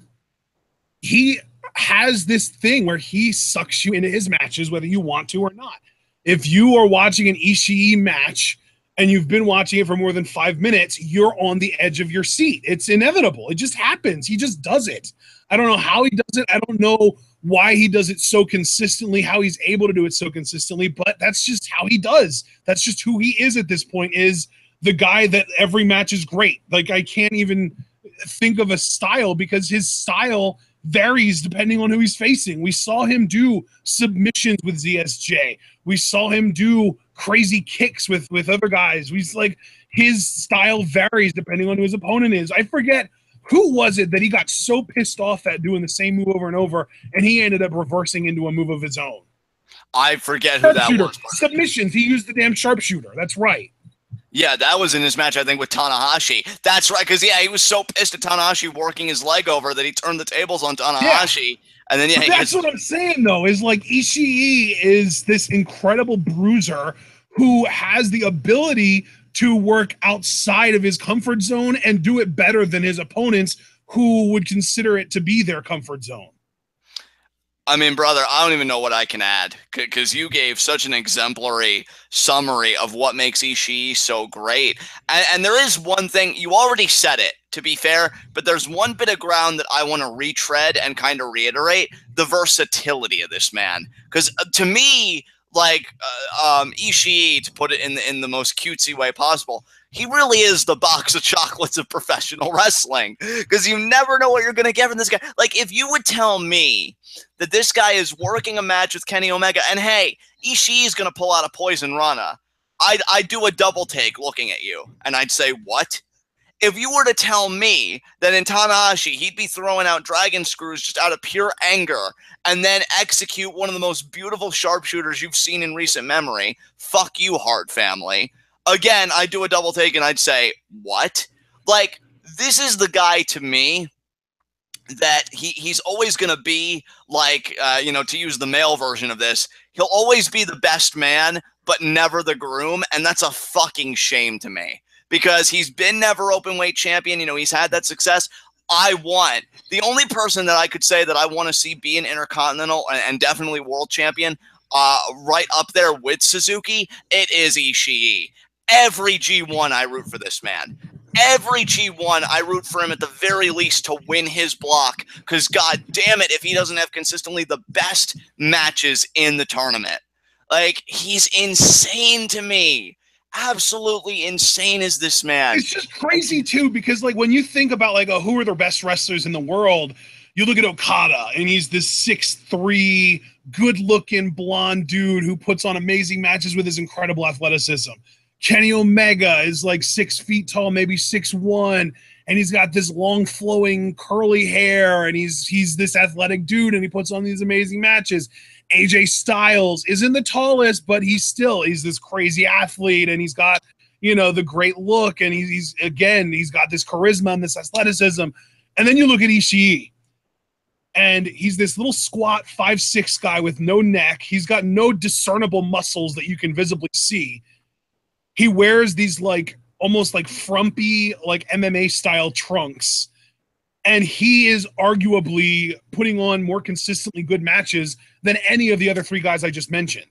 he has this thing where he sucks you into his matches whether you want to or not. If you are watching an Ishii match and you've been watching it for more than 5 minutes, you're on the edge of your seat. It's inevitable. It just happens. He just does it. I don't know how he does it. I don't know why he does it so consistently, how he's able to do it so consistently, but that's just how he does. That's just who he is at this point, is the guy that every match is great. Like, I can't even think of a style because his style varies depending on who he's facing. We saw him do submissions with ZSJ. We saw him do crazy kicks with other guys. His style varies depending on who his opponent is. I forget who was it that he got so pissed off at doing the same move over and over, and he ended up reversing into a move of his own. I forget who that was. Submissions. He used the damn sharpshooter. That's right. Yeah, that was in his match, I think, with Tanahashi. That's right, because, he was so pissed at Tanahashi working his leg over that he turned the tables on Tanahashi. Yeah. And then, that's what I'm saying, though, is like Ishii is this incredible bruiser who has the ability to work outside of his comfort zone and do it better than his opponents who would consider it to be their comfort zone. I mean, brother, I don't even know what I can add, because you gave such an exemplary summary of what makes Ishii so great. And there is one thing, you already said it, to be fair, but there's one bit of ground that I want to retread and kind of reiterate: the versatility of this man. Because to me, like Ishii, to put it in the most cutesy way possible, he really is the box of chocolates of professional wrestling, because you never know what you're going to get from this guy. Like, if you would tell me that this guy is working a match with Kenny Omega, and hey, Ishii is going to pull out a Poison Rana, I'd do a double take looking at you, and I'd say, what? If you were to tell me that in Tanahashi, he'd be throwing out dragon screws just out of pure anger and then execute one of the most beautiful sharpshooters you've seen in recent memory, fuck you, Hart family. Again, I'd do a double take and I'd say, what? Like, this is the guy to me that he's always going to be like, to use the male version of this, he'll always be the best man, but never the groom. And that's a fucking shame to me, because he's been never open weight champion. He's had that success. The only person that I could say that I want to see be an intercontinental and definitely world champion, right up there with Suzuki, it is Ishii. Every G1 I root for this man. Every G1 I root for him at the very least to win his block, because god damn it if he doesn't have consistently the best matches in the tournament. Like, he's insane to me. Absolutely insane is this man. It's just crazy too, because like when you think about like who are the best wrestlers in the world, you look at Okada and he's this 6'3", good-looking blonde dude who puts on amazing matches with his incredible athleticism. Kenny Omega is like 6 feet tall, maybe 6'1", and he's got this long flowing curly hair, and he's this athletic dude, and he puts on these amazing matches. AJ Styles isn't the tallest, but he's this crazy athlete, and he's got, the great look, and he's got this charisma and this athleticism. And then you look at Ishii, and he's this little squat 5'6" guy with no neck. He's got no discernible muscles that you can visibly see. He wears these like almost like frumpy, like MMA style trunks. And he is arguably putting on more consistently good matches than any of the other three guys I just mentioned.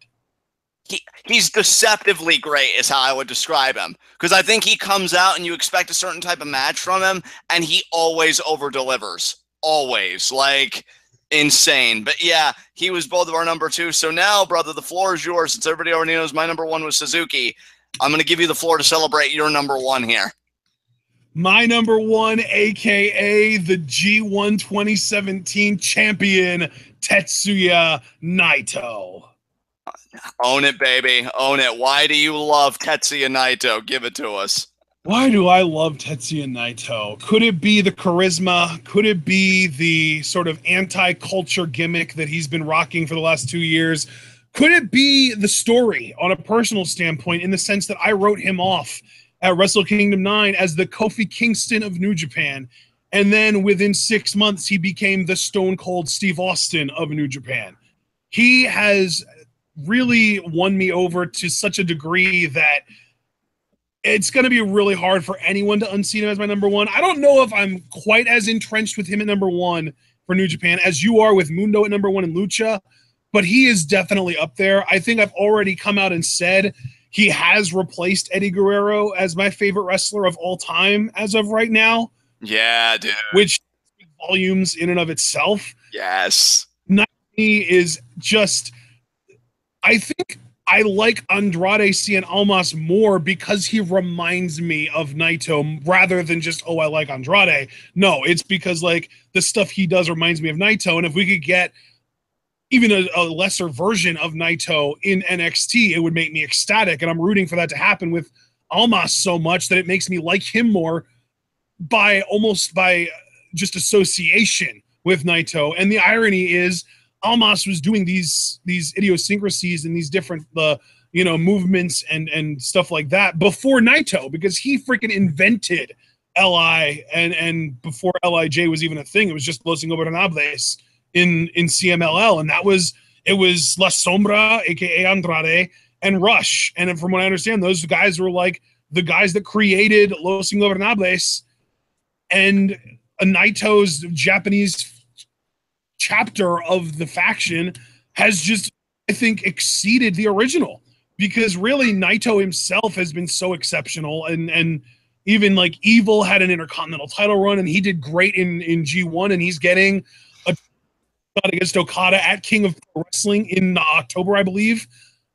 He's deceptively great is how I would describe him, because I think he comes out and you expect a certain type of match from him, and he always over-delivers. Always. Like, insane. But yeah, he was both of our number two. So now, brother, the floor is yours. Since everybody already knows my number one was Suzuki, I'm going to give you the floor to celebrate your number one here. My number one, a.k.a. the G1 2017 champion, Tetsuya Naito. Own it, baby. Own it. Why do you love Tetsuya Naito? Give it to us. Why do I love Tetsuya Naito? Could it be the charisma? Could it be the sort of anti-culture gimmick that he's been rocking for the last 2 years? Could it be the story on a personal standpoint, in the sense that I wrote him off at Wrestle Kingdom 9 as the Kofi Kingston of New Japan, and then within 6 months he became the Stone Cold Steve Austin of New Japan? He has really won me over to such a degree that it's going to be really hard for anyone to unseat him as my number one. I don't know if I'm quite as entrenched with him at number one for New Japan as you are with Mundo at number one in Lucha, but he is definitely up there. I think I've already come out and said he has replaced Eddie Guerrero as my favorite wrestler of all time as of right now. Yeah, dude. Which speaks volumes in and of itself. Yes. Naito is just, I think I like Andrade Cien Almas more because he reminds me of Naito rather than just, oh, I like Andrade. No, it's because like the stuff he does reminds me of Naito. And if we could get even a lesser version of Naito in NXT, it would make me ecstatic. And I'm rooting for that to happen with Almas so much that it makes me like him more by just association with Naito. And the irony is Almas was doing these idiosyncrasies and these different movements and stuff like that before Naito, because he freaking invented LI and before LIJ was even a thing. It was just Los Ingobernables in CMLL, and it was La Sombra, aka Andrade, and Rush. And from what I understand, those guys were like the guys that created Los Ingobernables, and Naito's Japanese chapter of the faction has just, I think, exceeded the original, because really Naito himself has been so exceptional, and even like Evil had an Intercontinental title run and he did great in G1, and he's getting a shot against Okada at King of Pro Wrestling in October, I believe.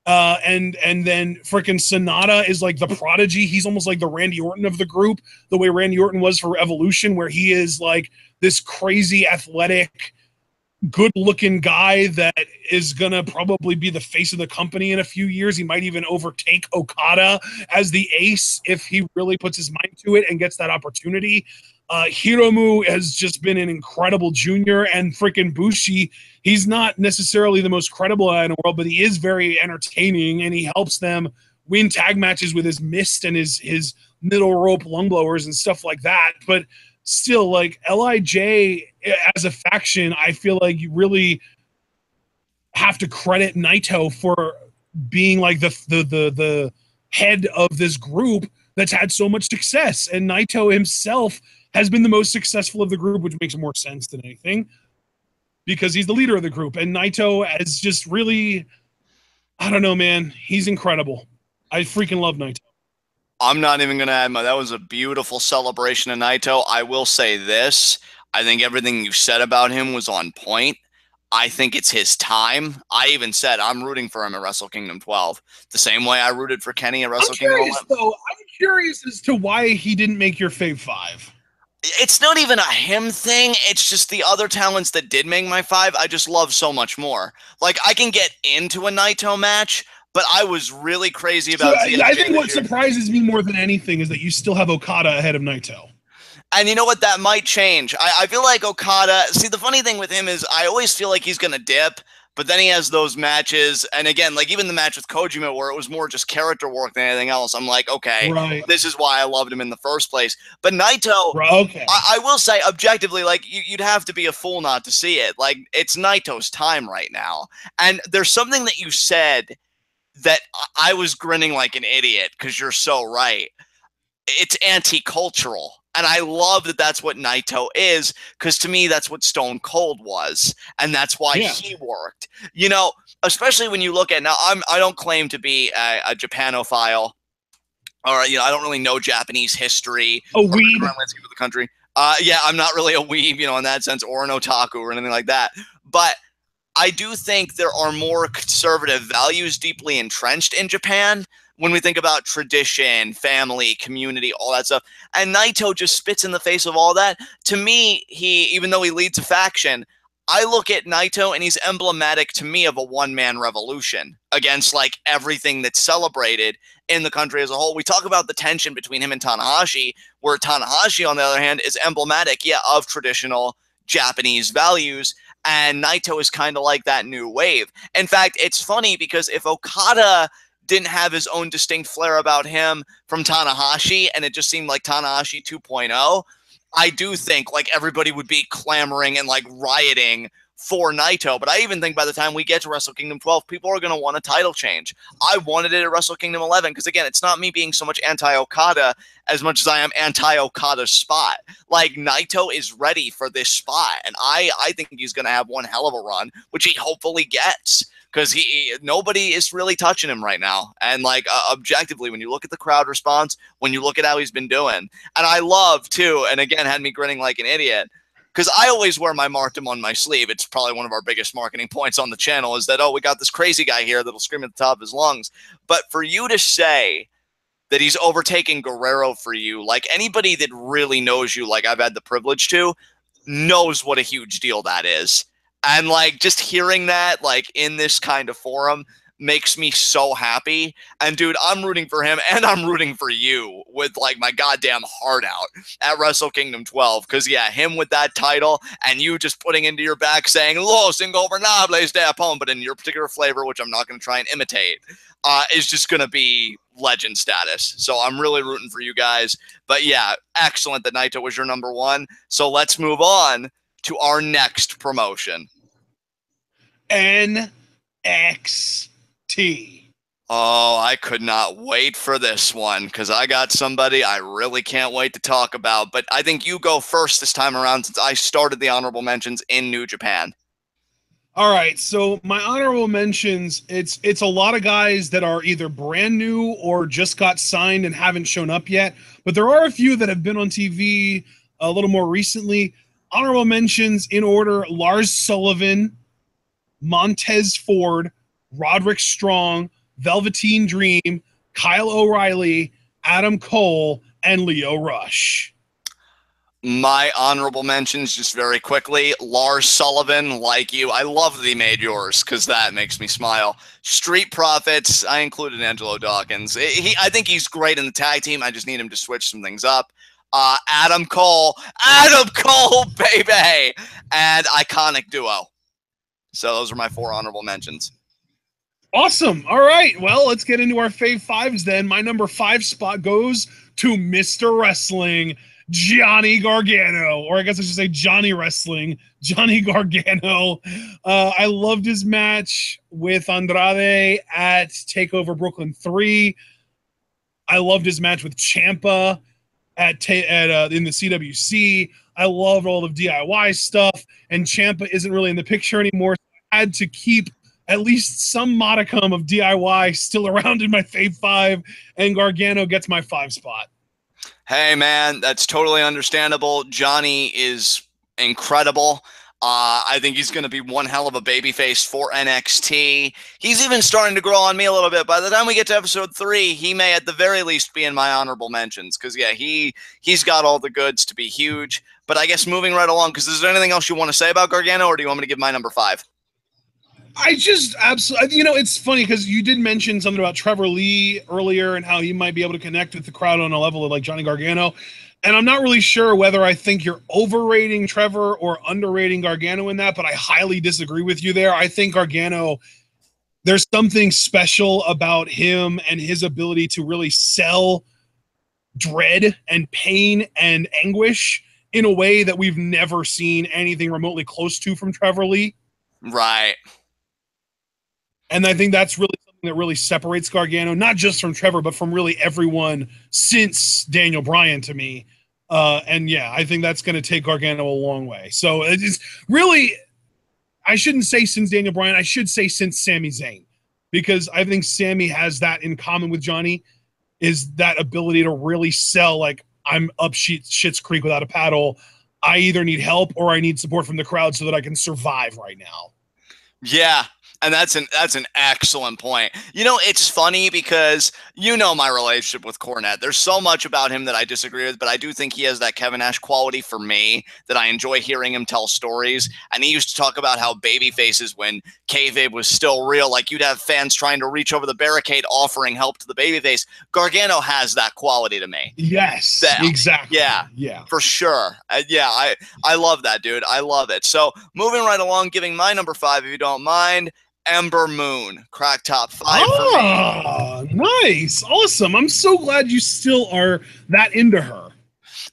And then freaking Sonata is like the prodigy. He's almost like the Randy Orton of the group, the way Randy Orton was for Evolution, where he is like this crazy athletic, good-looking guy that is going to probably be the face of the company in a few years. He might even overtake Okada as the ace if he really puts his mind to it and gets that opportunity. Hiromu has just been an incredible junior, and freaking Bushi, he's not necessarily the most credible guy in the world, but he is very entertaining, and he helps them win tag matches with his mist and his middle rope lung blowers and stuff like that. But still, like, LIJ as a faction, I feel like you really have to credit Naito for being like the head of this group that's had so much success. And Naito himself has been the most successful of the group, which makes more sense than anything, because he's the leader of the group. And Naito has just really, I don't know, man, he's incredible. I freaking love Naito. I'm not even going to add that was a beautiful celebration of Naito. I will say this. I think everything you said about him was on point. I think it's his time. I even said I'm rooting for him at Wrestle Kingdom 12. The same way I rooted for Kenny at Wrestle Kingdom 11. I'm curious as to why he didn't make your Fave 5. It's not even a him thing. It's just the other talents that did make my 5, I just love so much more. Like, I can get into a Naito match, but I was really crazy about it. I think what surprises me more than anything is that you still have Okada ahead of Naito. And you know what? That might change. I feel like Okada, see, the funny thing with him is I always feel like he's going to dip, But then he has those matches, and again, like even the match with Kojima, where it was more just character work than anything else. I'm like, okay, this is why I loved him in the first place. But Naito, I will say objectively, like you'd have to be a fool not to see it. Like it's Naito's time right now, and there's something that you said that I was grinning like an idiot because you're so right. It's anti-cultural. And I love that that's what Naito is, because to me, that's what Stone Cold was. And that's why he worked. You know, especially when you look at, now, I don't claim to be a Japanophile, or, you know, I don't really know Japanese history. A weeb. Landscape of the country. Yeah, I'm not really a weeb, you know, in that sense, or an otaku or anything like that. But I do think there are more conservative values deeply entrenched in Japan when we think about tradition, family, community, all that stuff. And Naito just spits in the face of all that. To me, even though he leads a faction, I look at Naito and he's emblematic to me of a one-man revolution against like everything that's celebrated in the country as a whole. We talk about the tension between him and Tanahashi, where Tanahashi, on the other hand, is emblematic, of traditional Japanese values. And Naito is kind of like that new wave. In fact, it's funny because if Okada didn't have his own distinct flair about him from Tanahashi, and it just seemed like Tanahashi 2.0, I do think like everybody would be clamoring and like rioting for Naito. But I even think by the time we get to Wrestle Kingdom 12, people are going to want a title change. I wanted it at Wrestle Kingdom 11 because, again, it's not me being so much anti-Okada as much as I am anti-Okada's spot. Like, Naito is ready for this spot, and I think he's going to have one hell of a run, which he hopefully gets, because nobody is really touching him right now. And like objectively, when you look at the crowd response, when you look at how he's been doing, and I love too, and again had me grinning like an idiot, because I always wear my markdom on my sleeve. It's probably one of our biggest marketing points on the channel, is that, oh, we got this crazy guy here that'll scream at the top of his lungs. But for you to say that he's overtaking Guerrero for you, like anybody that really knows you, like I've had the privilege to, knows what a huge deal that is. And like just hearing that like in this kind of forum makes me so happy. And dude, I'm rooting for him, and I'm rooting for you with like my goddamn heart out at Wrestle Kingdom 12. Because yeah, him with that title and you just putting into your back saying Los Ingobernables de Japón, but in your particular flavor, which I'm not going to try and imitate, is just going to be legend status. So I'm really rooting for you guys. But yeah, excellent that Naito was your number one. So let's move on to our next promotion. NXT. Oh, I could not wait for this one, because I got somebody I really can't wait to talk about. But I think you go first this time around, since I started the honorable mentions in New Japan. All right, so my honorable mentions, it's a lot of guys that are either brand new or just got signed and haven't shown up yet. But there are a few that have been on TV a little more recently. Honorable mentions in order: Lars Sullivan, Montez Ford, Roderick Strong, Velveteen Dream, Kyle O'Reilly, Adam Cole, and Leo Rush. My honorable mentions, just very quickly: Lars Sullivan, like you. I love that he made yours, because that makes me smile. Street Profits, I included Angelo Dawkins. I think he's great in the tag team. I just need him to switch some things up. Adam Cole, baby, and Iconic Duo. So those are my 4 honorable mentions. Awesome. All right. Well, let's get into our fave fives then. My number 5 spot goes to Mr. Wrestling, Johnny Gargano, or I guess I should say Johnny Wrestling, Johnny Gargano. I loved his match with Andrade at TakeOver Brooklyn 3. I loved his match with Ciampa in the CWC. I loved all of DIY stuff, and Ciampa isn't really in the picture anymore. So I had to keep at least some modicum of DIY still around in my fave 5, and Gargano gets my 5 spot. Hey, man, that's totally understandable. Johnny is incredible. I think he's going to be one hell of a babyface for NXT. He's even starting to grow on me a little bit. By the time we get to episode 3, he may at the very least be in my honorable mentions, because, yeah, he's got all the goods to be huge. But I guess moving right along, because is there anything else you want to say about Gargano, or do you want me to give my number 5? I just absolutely, you know, it's funny because you did mention something about Trevor Lee earlier and how he might be able to connect with the crowd on a level of like Johnny Gargano. And I'm not really sure whether I think you're overrating Trevor or underrating Gargano in that, but I highly disagree with you there. I think Gargano, there's something special about him and his ability to really sell dread and pain and anguish in a way that we've never seen anything remotely close to from Trevor Lee. Right. And I think that's really something that really separates Gargano, not just from Trevor, but from really everyone since Daniel Bryan to me. And yeah, I think that's going to take Gargano a long way. So it's really, I shouldn't say since Daniel Bryan, I should say since Sami Zayn, because I think Sami has that in common with Johnny, is that ability to really sell, like, I'm up shit's creek without a paddle. I either need help or I need support from the crowd so that I can survive right now. Yeah. And that's an excellent point. You know, it's funny because you know my relationship with Cornette. There's so much about him that I disagree with, but I do think he has that Kevin Nash quality for me that I enjoy hearing him tell stories. And he used to talk about how baby faces, when kayfabe was still real, like you'd have fans trying to reach over the barricade offering help to the babyface. Gargano has that quality to me. Yes, exactly. Yeah, for sure. Yeah, I love that, dude. I love it. So moving right along, giving my number 5, if you don't mind. Ember Moon, crack top 5 for me. Nice. Awesome. I'm so glad you still are that into her.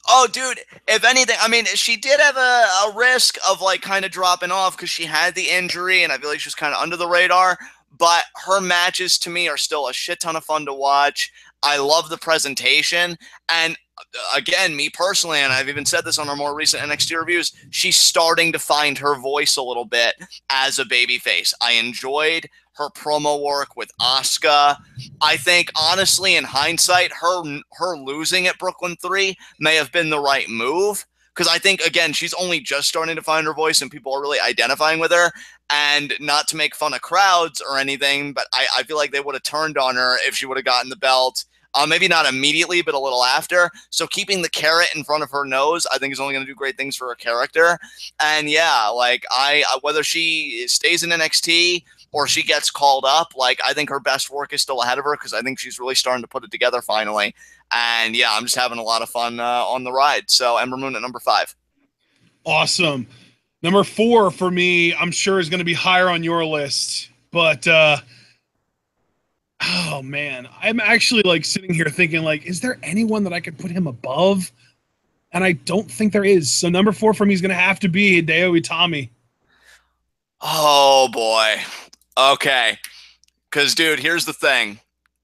Oh, dude, if anything, I mean, she did have a risk of, like, kind of dropping off because she had the injury, and I feel like she was kind of under the radar, but her matches, to me, are still a shit ton of fun to watch. I love the presentation, and again, me personally, and I've even said this on our more recent NXT reviews, she's starting to find her voice a little bit as a babyface. I enjoyed her promo work with Asuka. I think, honestly, in hindsight, her losing at Brooklyn 3 may have been the right move, because I think, again, she's only just starting to find her voice and people are really identifying with her. And not to make fun of crowds or anything, but I feel like they would have turned on her if she would have gotten the belt. Maybe not immediately, but a little after. So keeping the carrot in front of her nose, I think, is only going to do great things for her character. And yeah, like, whether she stays in NXT or she gets called up, like, I think her best work is still ahead of her, because I think she's really starting to put it together finally. And yeah, I'm just having a lot of fun on the ride. So Ember Moon at number 5. Awesome. Number 4 for me, I'm sure is going to be higher on your list, but oh man, I'm actually like sitting here thinking, like, is there anyone that I could put him above? And I don't think there is. So number 4 for me is going to have to be Hideo Itami. Oh boy. Okay. Because, dude, here's the thing.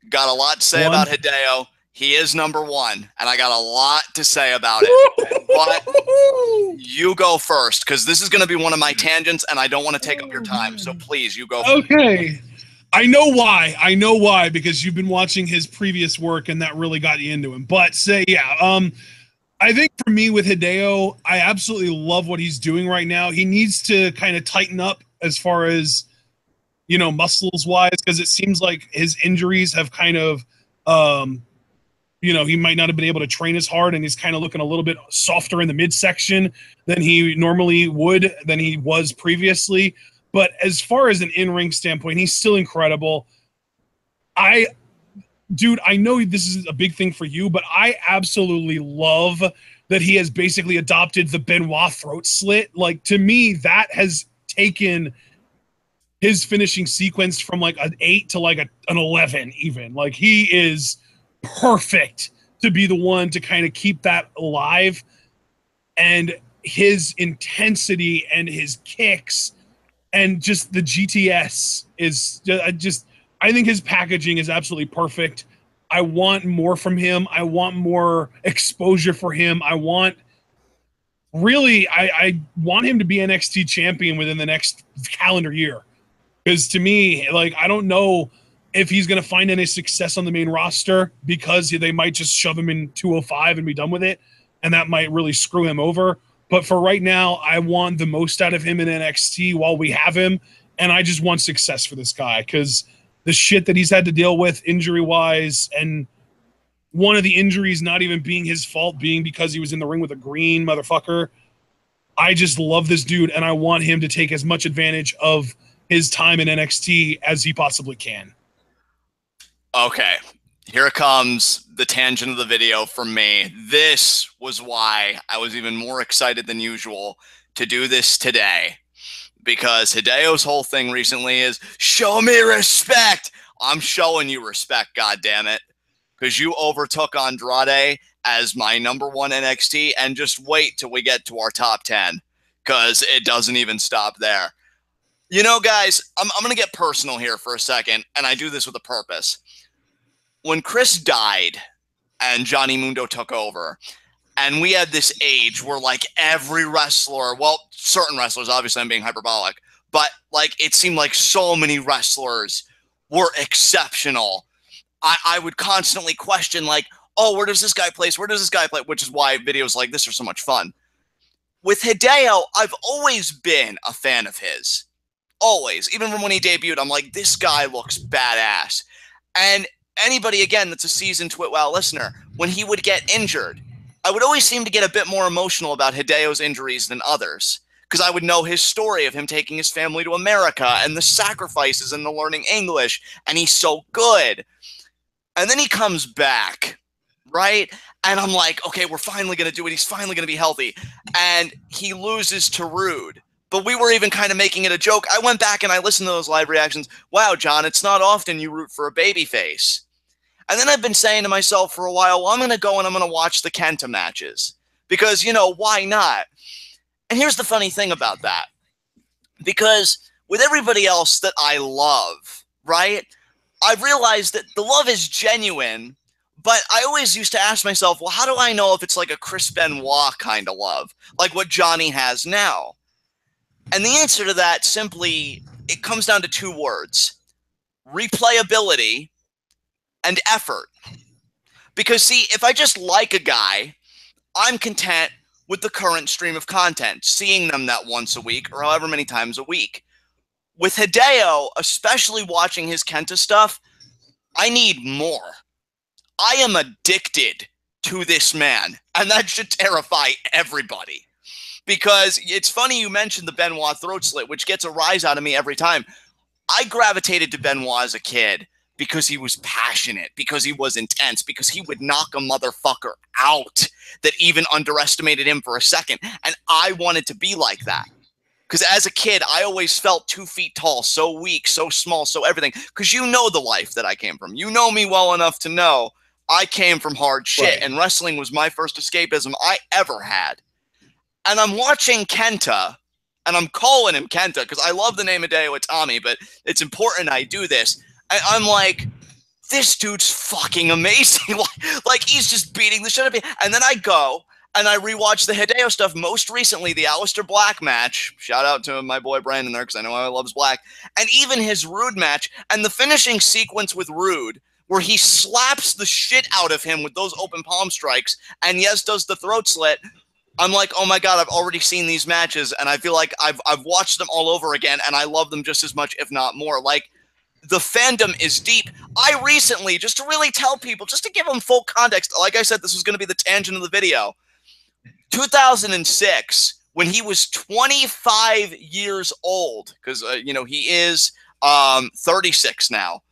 Got a lot to say about Hideo. He is number 1, and I got a lot to say about it. But you go first, because this is going to be one of my tangents, and I don't want to take up your time. So please, you go first. Okay. I know why. I know why, because you've been watching his previous work, and that really got you into him. But I think for me with Hideo, I absolutely love what he's doing right now. He needs to kind of tighten up as far as, you know, muscles wise, because it seems like his injuries have kind of, you know, he might not have been able to train as hard, and he's kind of looking a little bit softer in the midsection than he normally would, than he was previously. But as far as an in-ring standpoint, he's still incredible. Dude, I know this is a big thing for you, but I absolutely love that he has basically adopted the Benoit throat slit. Like, to me, that has taken his finishing sequence from like an 8 to like an 11 even. Like, he is perfect to be the one to kind of keep that alive. And his intensity and his kicks and just the GTS is I think his packaging is absolutely perfect. I want more from him. I want more exposure for him. I want him to be NXT champion within the next calendar year. Because to me, like, I don't know if he's going to find any success on the main roster, because they might just shove him in 205 and be done with it. And that might really screw him over. But for right now, I want the most out of him in NXT while we have him. And I just want success for this guy, because the shit that he's had to deal with injury-wise, and one of the injuries not even being his fault, being because he was in the ring with a green motherfucker. I just love this dude, and I want him to take as much advantage of his time in NXT as he possibly can. Okay, here comes the tangent of the video from me. This was why I was even more excited than usual to do this today. Because Hideo's whole thing recently is, show me respect! I'm showing you respect, goddammit. Because you overtook Andrade as my #1 NXT, and just wait till we get to our top 10. Because it doesn't even stop there. You know, guys, I'm going to get personal here for a second, and I do this with a purpose. When Chris died and Johnny Mundo took over, and we had this age where, like, every wrestler, well, certain wrestlers, obviously I'm being hyperbolic, but, like, it seemed like so many wrestlers were exceptional. I would constantly question, like, oh, where does this guy place? Where does this guy play? Which is why videos like this are so much fun. With Hideo, I've always been a fan of his. Always. Even from when he debuted, I'm like, this guy looks badass. And anybody, again, that's a seasoned TWitWoW listener, when he would get injured, I would always seem to get a bit more emotional about Hideo's injuries than others, because I would know his story of him taking his family to America and the sacrifices and the learning English, and he's so good. And then he comes back, right? And I'm like, okay, we're finally going to do it. He's finally going to be healthy. And he loses to Rude. But we were even kind of making it a joke. I went back and I listened to those live reactions. Wow, John, it's not often you root for a babyface. And then I've been saying to myself for a while, well, I'm going to go and I'm going to watch the Kenta matches. Because, you know, why not? And here's the funny thing about that. Because with everybody else that I love, right, I've realized that the love is genuine, but I always used to ask myself, well, how do I know if it's like a Chris Benoit kind of love, like what Johnny has now? And the answer to that simply, it comes down to 2 words: replayability and effort. Because, see, if I just like a guy, I'm content with the current stream of content, seeing them that once a week or however many times a week. With Hideo, especially watching his Kenta stuff, I need more. I am addicted to this man, and that should terrify everybody. Because it's funny you mentioned the Benoit throat slit, which gets a rise out of me every time. I gravitated to Benoit as a kid because he was passionate, because he was intense, because he would knock a motherfucker out that even underestimated him for a second. And I wanted to be like that. Because as a kid, I always felt 2 feet tall, so weak, so small, so everything. Because you know the life that I came from. You know me well enough to know I came from hard shit, right. And wrestling was my first escapism I ever had. And I'm watching Kenta, and I'm calling him Kenta because I love the name Hideo Itami, but it's important I do this. And I'm like, this dude's fucking amazing. Like, he's just beating the shit out of me. And then I go and I rewatch the Hideo stuff, most recently the Aleister Black match. Shout out to my boy Brandon there because I know he loves Black. And even his Rude match and the finishing sequence with Rude, where he slaps the shit out of him with those open palm strikes and, yes, does the throat slit. I'm like, oh my God, I've already seen these matches, and I feel like I've watched them all over again, and I love them just as much, if not more. Like, the fandom is deep. I recently, just to really tell people, just to give them full context, like I said, this was going to be the tangent of the video. 2006, when he was 25 years old, because, you know, he is 36 now,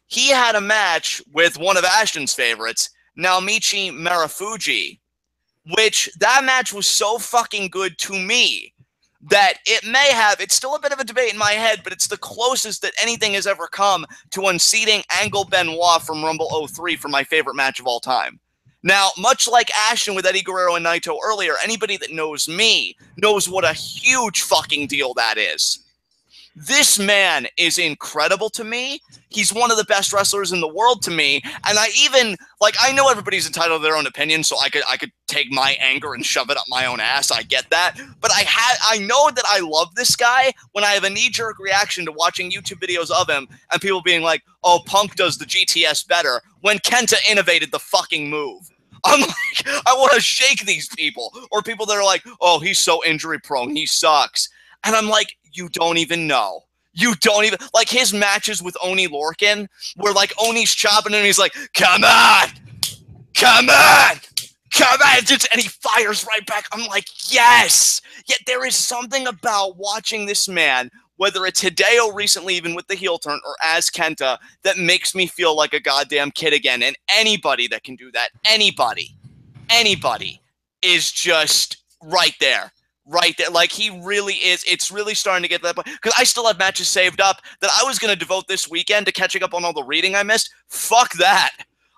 he had a match with one of Ashton's favorites, Naomichi Marufuji, which that match was so fucking good to me that it may have, it's still a bit of a debate in my head, but it's the closest that anything has ever come to unseating Angle Benoit from Rumble 03 for my favorite match of all time. Now, much like Ashton with Eddie Guerrero and Naito earlier, anybody that knows me knows what a huge fucking deal that is. This man is incredible to me. He's one of the best wrestlers in the world to me. And I even, like, I know everybody's entitled to their own opinion, so I could take my anger and shove it up my own ass. I get that. But I know that I love this guy when I have a knee-jerk reaction to watching YouTube videos of him and people being like, oh, Punk does the GTS better, when Kenta innovated the fucking move. I'm like, I want to shake these people. Or people that are like, oh, he's so injury prone, he sucks. And I'm like, you don't even know. You don't even, like his matches with Oni Lorcan, where like Oni's chopping him and he's like, come on, come on, come on, and he fires right back. I'm like, yes. Yet there is something about watching this man whether it's Hideo recently, even with the heel turn, or as Kenta, that makes me feel like a goddamn kid again. And anybody that can do that, anybody is just right there. Right there. Like, he really is. It's really starting to get to that point. Because I still have matches saved up that I was going to devote this weekend to catching up on all the reading I missed. Fuck that.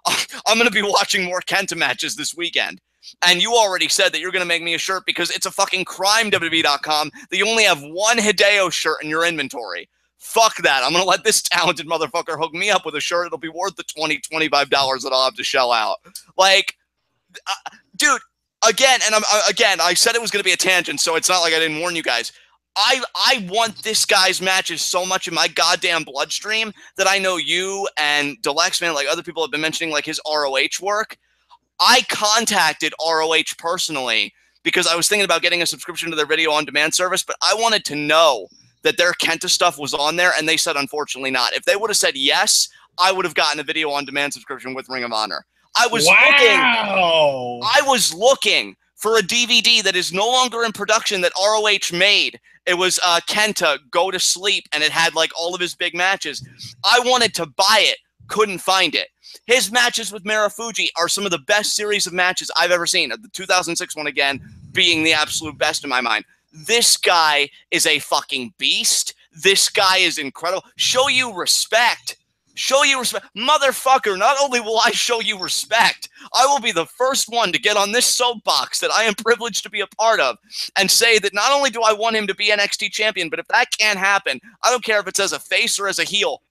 I'm going to be watching more Kenta matches this weekend. And you already said that you're going to make me a shirt because it's a fucking crime, WWE.com, that you only have one Hideo shirt in your inventory. Fuck that. I'm going to let this talented motherfucker hook me up with a shirt. It'll be worth the $20, $25 that I'll have to shell out. Like, dude, again, and I said it was going to be a tangent, so it's not like I didn't warn you guys. I want this guy's matches so much in my goddamn bloodstream that I know you and Deluxe, man, like other people have been mentioning, like his ROH work. I contacted ROH personally because I was thinking about getting a subscription to their video on demand service, but I wanted to know that their Kenta stuff was on there, and they said unfortunately not. If they would have said yes, I would have gotten a video on demand subscription with Ring of Honor. I was looking for a DVD that is no longer in production that ROH made. It was Kenta Go to Sleep, and it had like all of his big matches. I wanted to buy it, couldn't find it. His matches with Marufuji are some of the best series of matches I've ever seen. The 2006 one, again, being the absolute best in my mind. This guy is a fucking beast. This guy is incredible. Show you respect. Show you respect. Motherfucker, not only will I show you respect, I will be the first one to get on this soapbox that I am privileged to be a part of and say that not only do I want him to be NXT champion, but if that can't happen, I don't care if it's as a face or as a heel,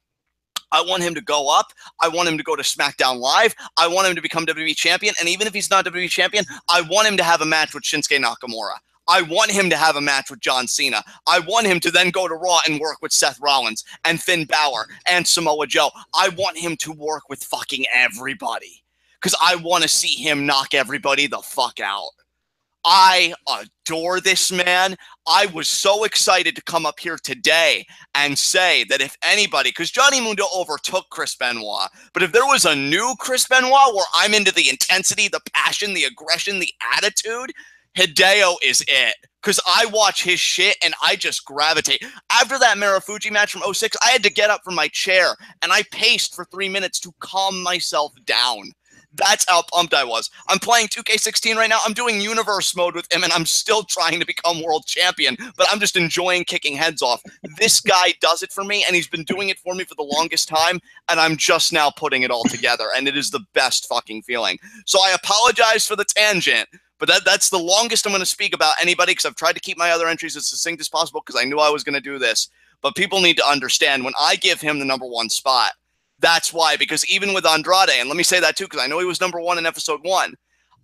I want him to go up. I want him to go to SmackDown Live. I want him to become WWE champion. And even if he's not WWE champion, I want him to have a match with Shinsuke Nakamura. I want him to have a match with John Cena. I want him to then go to Raw and work with Seth Rollins and Finn Balor and Samoa Joe. I want him to work with fucking everybody because I want to see him knock everybody the fuck out. I adore this man. I was so excited to come up here today and say that if anybody, because Johnny Mundo overtook Chris Benoit, but if there was a new Chris Benoit where I'm into the intensity, the passion, the aggression, the attitude, Hideo is it. Because I watch his shit and I just gravitate. After that Marufuji match from 06, I had to get up from my chair and I paced for 3 minutes to calm myself down. That's how pumped I was. I'm playing 2K16 right now. I'm doing universe mode with him, and I'm still trying to become world champion, but I'm just enjoying kicking heads off. This guy does it for me, and he's been doing it for me for the longest time, and I'm just now putting it all together, and it is the best fucking feeling. So I apologize for the tangent, but that's the longest I'm going to speak about anybody because I've tried to keep my other entries as succinct as possible because I knew I was going to do this. But people need to understand when I give him the #1 spot, that's why, because even with Andrade, and let me say that too, because I know he was #1 in episode 1,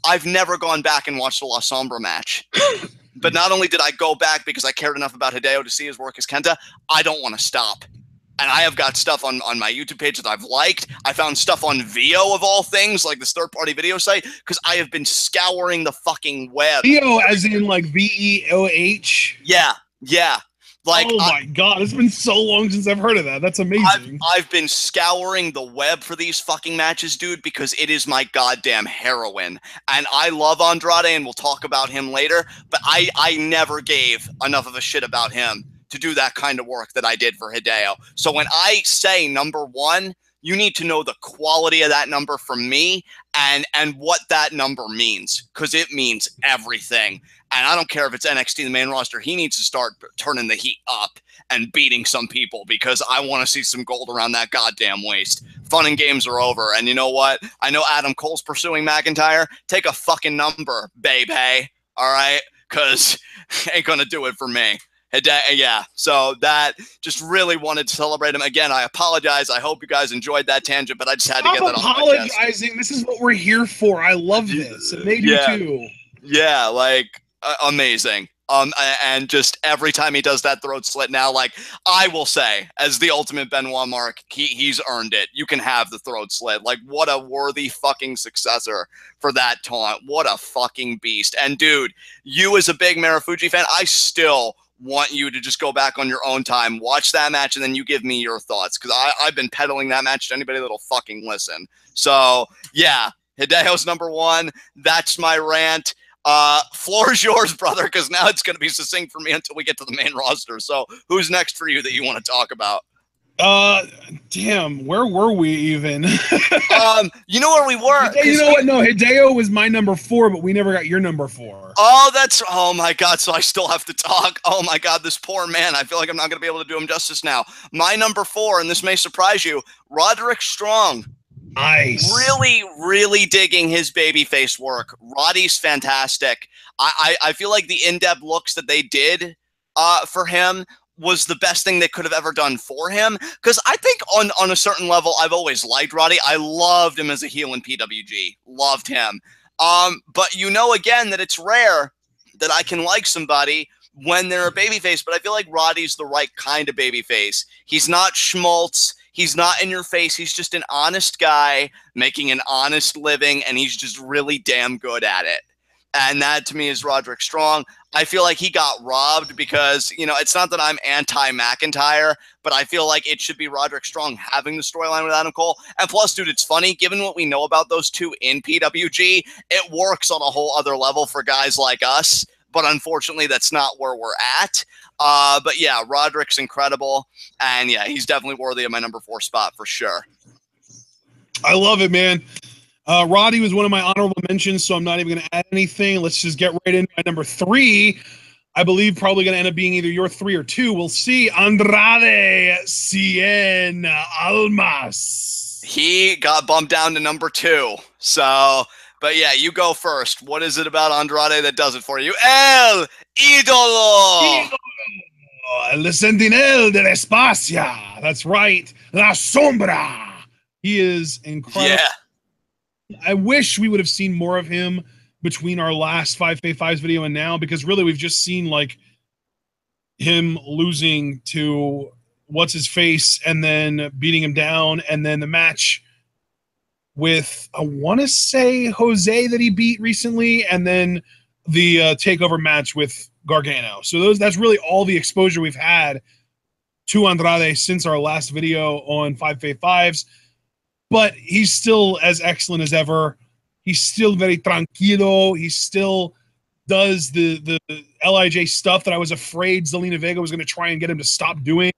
I've never gone back and watched the La Sombra match. But not only did I go back because I cared enough about Hideo to see his work as Kenta, I don't want to stop. And I have got stuff on my YouTube page that I've liked. I found stuff on Vio, of all things, like this third-party video site, because I have been scouring the fucking web. Vio as in like VEOH? Yeah, yeah. Like, oh my God, it's been so long since I've heard of that. That's amazing. I've been scouring the web for these fucking matches, dude, because it is my goddamn heroin. And I love Andrade, and we'll talk about him later, but I never gave enough of a shit about him to do that kind of work that I did for Hideo. So when I say #1, you need to know the quality of that number from me and what that number means, because it means everything. And I don't care if it's NXT, the main roster. He needs to start turning the heat up and beating some people because I want to see some gold around that goddamn waist. Fun and games are over. And you know what? I know Adam Cole's pursuing McIntyre. Take a fucking number, baby. All right? Because ain't going to do it for me. Yeah, so that just really wanted to celebrate him. Again, I apologize. I hope you guys enjoyed that tangent, but I just had to get that off my chest. Apologizing. This is what we're here for. I love this. And they do too. Yeah, like, amazing. And just every time he does that throat slit now, like, I will say, as the ultimate Benoit mark, he's earned it. You can have the throat slit. Like, what a worthy fucking successor for that taunt. What a fucking beast. And dude, you as a big Marufuji fan, I still want you to just go back on your own time, watch that match, and then you give me your thoughts, because I've been peddling that match to anybody that'll fucking listen. So, yeah, Hideo's #1. That's my rant. Floor is yours, brother, because now it's going to be succinct for me until we get to the main roster. So who's next for you that you want to talk about? Damn, where were we even? You know where we were. You know what? No, Hideo was my number 4, but we never got your number 4. Oh my God. So I still have to talk. Oh my God, this poor man. I feel like I'm not going to be able to do him justice now. My number 4, and this may surprise you, Roderick Strong. Nice. Really, really digging his babyface work. Roddy's fantastic. I feel like the in-depth looks that they did for him was the best thing they could have ever done for him. Because I think on a certain level, I've always liked Roddy. I loved him as a heel in PWG. Loved him. But you know, again, that it's rare that I can like somebody when they're a babyface. But I feel like Roddy's the right kind of babyface. He's not schmaltz. He's not in your face. He's just an honest guy making an honest living, and he's just really damn good at it. And that, to me, is Roderick Strong. I feel like he got robbed because, you know, it's not that I'm anti-McIntyre, but I feel like it should be Roderick Strong having the storyline with Adam Cole. And plus, dude, it's funny, given what we know about those two in PWG, it works on a whole other level for guys like us. But unfortunately, that's not where we're at. But yeah, Roderick's incredible. And yeah, he's definitely worthy of my number 4 spot for sure. I love it, man. Roddy was one of my honorable mentions, so I'm not even going to add anything. Let's just get right into my number 3. I believe probably going to end up being either your 3 or 2. We'll see. Andrade Cien Almas. He got bumped down to number 2. So, but yeah, you go first. What is it about Andrade that does it for you? El Ídolo. El Sentinel del Espacio. That's right. La Sombra. He is incredible. Yeah. I wish we would have seen more of him between our last 5v5s video and now, because really we've just seen like him losing to what's his face and then beating him down, and then the match with, I want to say, Jose that he beat recently, and then the takeover match with Gargano. So that's really all the exposure we've had to Andrade since our last video on 5v5s. But he's still as excellent as ever. He's still very tranquilo. He still does the LIJ stuff that I was afraid Zelina Vega was going to try and get him to stop doing.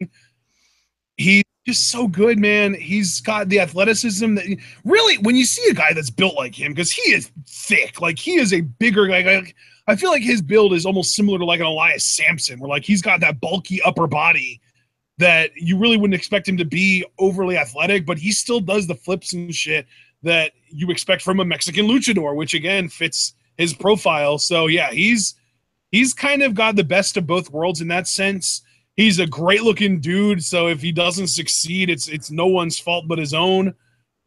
He's just so good, man. He's got the athleticism that really, when you see a guy that's built like him, because he is thick, like he is a bigger guy. I feel like his build is almost similar to like an Elias Sampson, where like he's got that bulky upper body that you really wouldn't expect him to be overly athletic, but he still does the flips and shit that you expect from a Mexican luchador, which again fits his profile. So yeah, he's kind of got the best of both worlds in that sense. He's a great looking dude, so if he doesn't succeed, it's no one's fault but his own.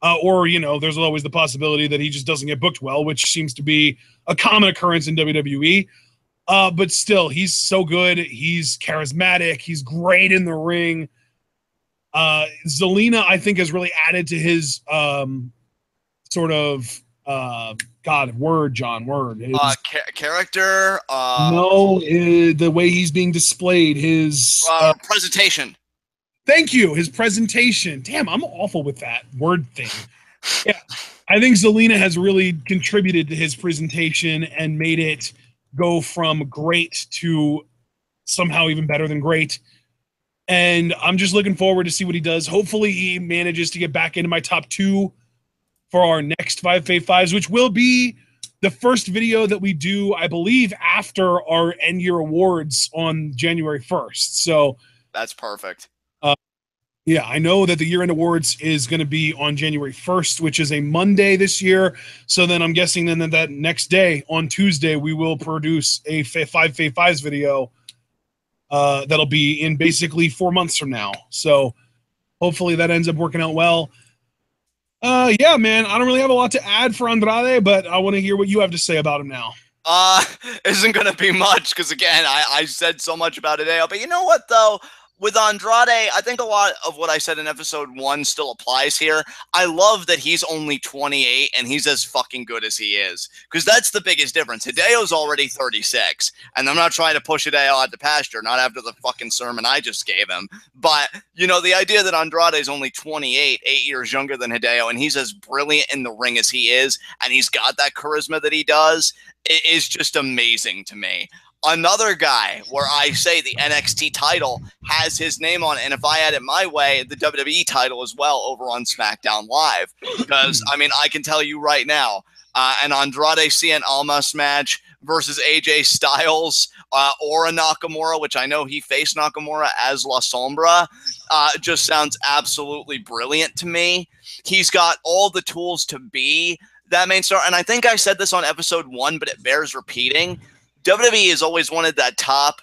Or, you know, there's always the possibility that he just doesn't get booked well, which seems to be a common occurrence in WWE. But still, he's so good. He's charismatic. He's great in the ring. Zelina, I think, has really added to his sort of character. The way he's being displayed. His presentation. Thank you. His presentation. Damn, I'm awful with that word thing. Yeah, I think Zelina has really contributed to his presentation and made it go from great to somehow even better than great. And I'm just looking forward to see what he does. Hopefully he manages to get back into my top 2 for our next 5v5s, which will be the first video that we do, I believe, after our end year awards on January 1st. So that's perfect. Yeah, I know that the year-end awards is going to be on January 1st, which is a Monday this year. So then I'm guessing then that next day, on Tuesday, we will produce a 5v5s video that'll be in basically 4 months from now. So hopefully that ends up working out well. Yeah, man, I don't really have a lot to add for Andrade, but I want to hear what you have to say about him now. Isn't going to be much because, again, I said so much about Hideo. But you know what, though? with Andrade, I think a lot of what I said in episode 1 still applies here. I love that he's only 28 and he's as fucking good as he is, because that's the biggest difference. Hideo's already 36, and I'm not trying to push Hideo out to pasture, not after the fucking sermon I just gave him. But, you know, the idea that Andrade is only 28, 8 years younger than Hideo, and he's as brilliant in the ring as he is, and he's got that charisma that he does, it is just amazing to me. Another guy where I say the NXT title has his name on it, and if I had it my way, the WWE title as well over on SmackDown Live. Because, I mean, I can tell you right now, an Andrade Cien Almas match versus AJ Styles or a Nakamura, which I know he faced Nakamura as La Sombra, just sounds absolutely brilliant to me. He's got all the tools to be that main star, and I think I said this on episode 1, but it bears repeating. WWE has always wanted that top,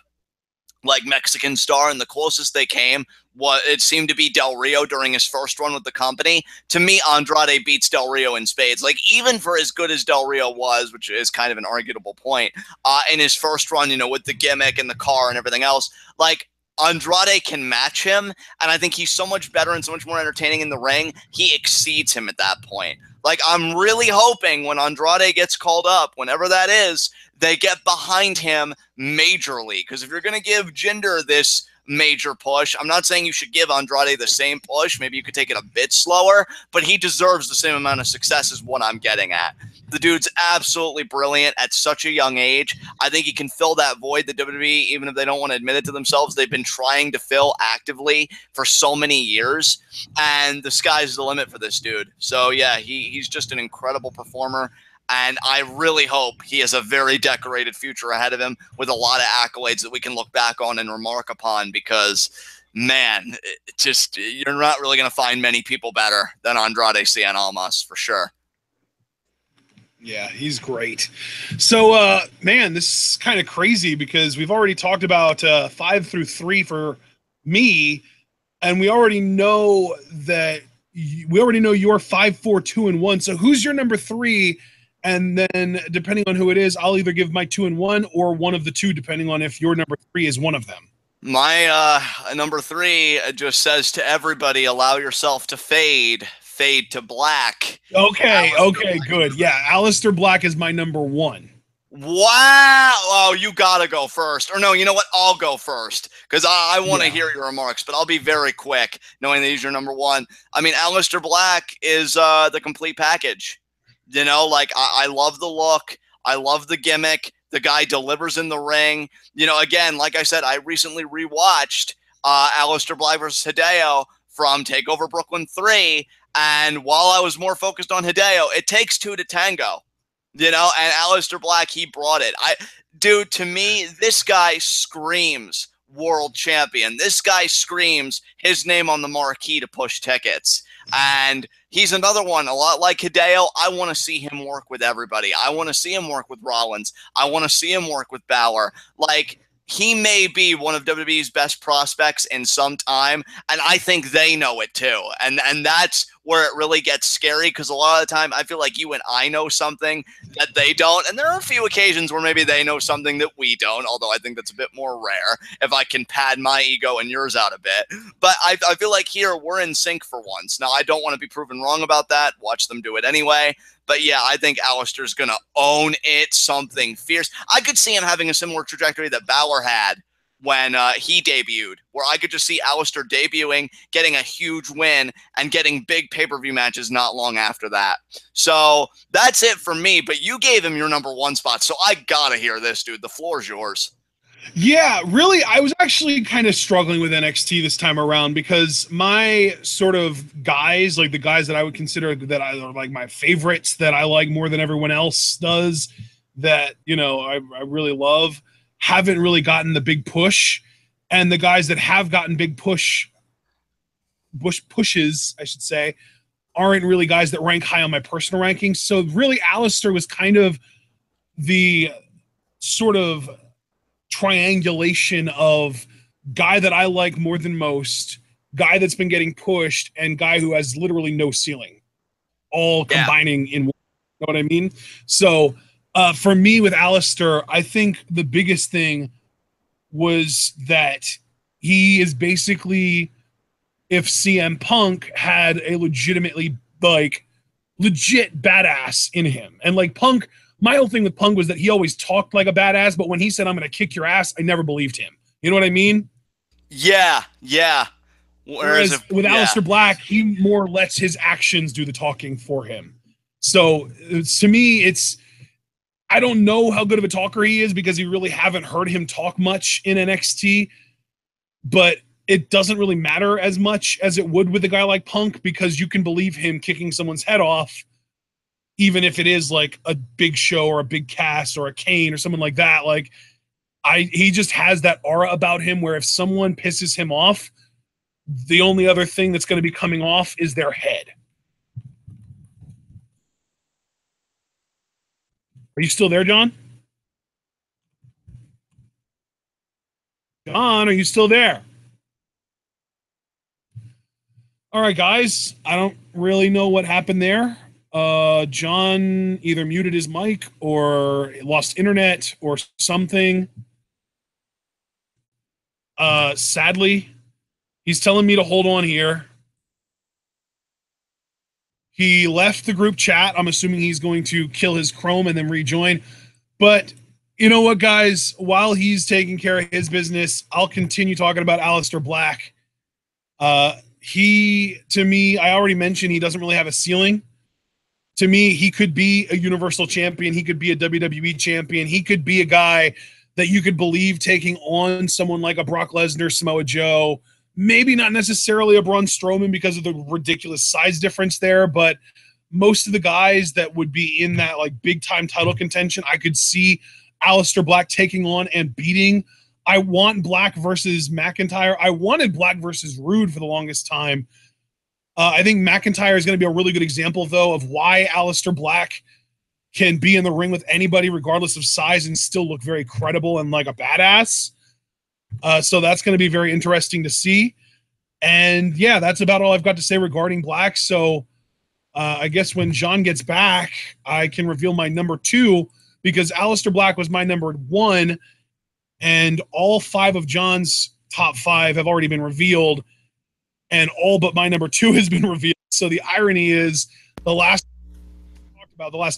like, Mexican star, and the closest they came, it seemed to be Del Rio during his first run with the company. To me, Andrade beats Del Rio in spades. Like, even for as good as Del Rio was, which is kind of an arguable point, in his first run, you know, with the gimmick and the car and everything else, like, Andrade can match him, and I think he's so much better and so much more entertaining in the ring, he exceeds him at that point. Like, I'm really hoping when Andrade gets called up, whenever that is, they get behind him majorly. Because if you're going to give Jinder this major push, I'm not saying you should give Andrade the same push. Maybe you could take it a bit slower, but he deserves the same amount of success is what I'm getting at. The dude's absolutely brilliant at such a young age. I think he can fill that void that WWE, even if they don't want to admit it to themselves, they've been trying to fill actively for so many years. And the sky's the limit for this dude. So, yeah, he's just an incredible performer. And I really hope he has a very decorated future ahead of him with a lot of accolades that we can look back on and remark upon, because, man, you're not really going to find many people better than Andrade Cien Almas, for sure. Yeah, he's great. So, man, this is kind of crazy because we've already talked about 5 through 3 for me, and we already know that you're 5, 4, 2, and 1. So who's your number 3? And then depending on who it is, I'll either give my 2 and 1 or one of the two, depending on if your number 3 is one of them. My number 3 just says to everybody, allow yourself to fade to black. Okay, good. Yeah, Aleister Black is my number 1. Wow. Oh, you gotta go first. Or no, you know what? I'll go first because I want to hear your remarks, but I'll be very quick knowing that he's your number 1. I mean, Aleister Black is the complete package. You know, like, I love the look. I love the gimmick. The guy delivers in the ring. You know, again, like I said, I recently rewatched Aleister Black versus Hideo from TakeOver Brooklyn 3. And while I was more focused on Hideo, it takes 2 to tango. You know, and Aleister Black, he brought it. Dude, to me, this guy screams world champion. This guy screams his name on the marquee to push tickets. And he's another one, a lot like Hideo. I want to see him work with everybody. I want to see him work with Rollins. I want to see him work with Balor. Like, he may be one of WWE's best prospects in some time, and I think they know it too. And that's where it really gets scary, because a lot of the time I feel like you and I know something that they don't, and there are a few occasions where maybe they know something that we don't, although I think that's a bit more rare if I can pad my ego and yours out a bit. But I feel like here we're in sync for once. Now, I don't want to be proven wrong about that. Watch them do it anyway. But yeah, I think Aleister's going to own it, something fierce. I could see him having a similar trajectory that Balor had when he debuted, where I could just see Aleister debuting, getting a huge win, and getting big pay-per-view matches not long after that. So that's it for me, but you gave him your number 1 spot, so I got to hear this, dude. The floor's yours. Yeah, really, I was actually kind of struggling with NXT this time around because my sort of guys, like the guys that I would consider that are like my favorites that I like more than everyone else does, that, you know, I really love, haven't really gotten the big push. And the guys that have gotten big pushes, I should say, aren't really guys that rank high on my personal rankings. So really, Aleister was kind of the sort of triangulation of guy that I like more than most, guy that's been getting pushed, and guy who has literally no ceiling, all combining in one. You know what I mean? So for me with Aleister, I think the biggest thing was that he is basically if CM Punk had a legitimately like legit badass in him. And like Punk, my whole thing with Punk was that he always talked like a badass, but when he said I'm going to kick your ass, I never believed him. You know what I mean? Yeah, yeah. Whereas with Aleister Black, he more lets his actions do the talking for him. So to me, it's I don't know how good of a talker he is because you really haven't heard him talk much in NXT, but it doesn't really matter as much as it would with a guy like Punk because you can believe him kicking someone's head off, even if it is like a big show or a big cast or a Kane or someone like that. Like he just has that aura about him where if someone pisses him off, the only other thing that's going to be coming off is their head. Are you still there, John? John, are you still there? All right, guys. I don't really know what happened there. John either muted his mic or lost internet or something. Sadly, he's telling me to hold on here. He left the group chat. I'm assuming he's going to kill his Chrome and then rejoin. But you know what, guys? While he's taking care of his business, I'll continue talking about Aleister Black. He, to me, I already mentioned he doesn't really have a ceiling. To me, he could be a Universal Champion. He could be a WWE Champion. He could be a guy that you could believe taking on someone like a Brock Lesnar, Samoa Joe, maybe not necessarily a Braun Strowman because of the ridiculous size difference there, but most of the guys that would be in that like big time title contention, I could see Aleister Black taking on and beating. I want Black versus McIntyre. I wanted Black versus Rude for the longest time. I think McIntyre is going to be a really good example, though, of why Aleister Black can be in the ring with anybody, regardless of size, and still look very credible and like a badass. So that's going to be very interesting to see. And yeah, that's about all I've got to say regarding Black. So I guess when John gets back, I can reveal my number 2 because Aleister Black was my number 1. And all 5 of John's top 5 have already been revealed. And all but my number 2 has been revealed. So the irony is the last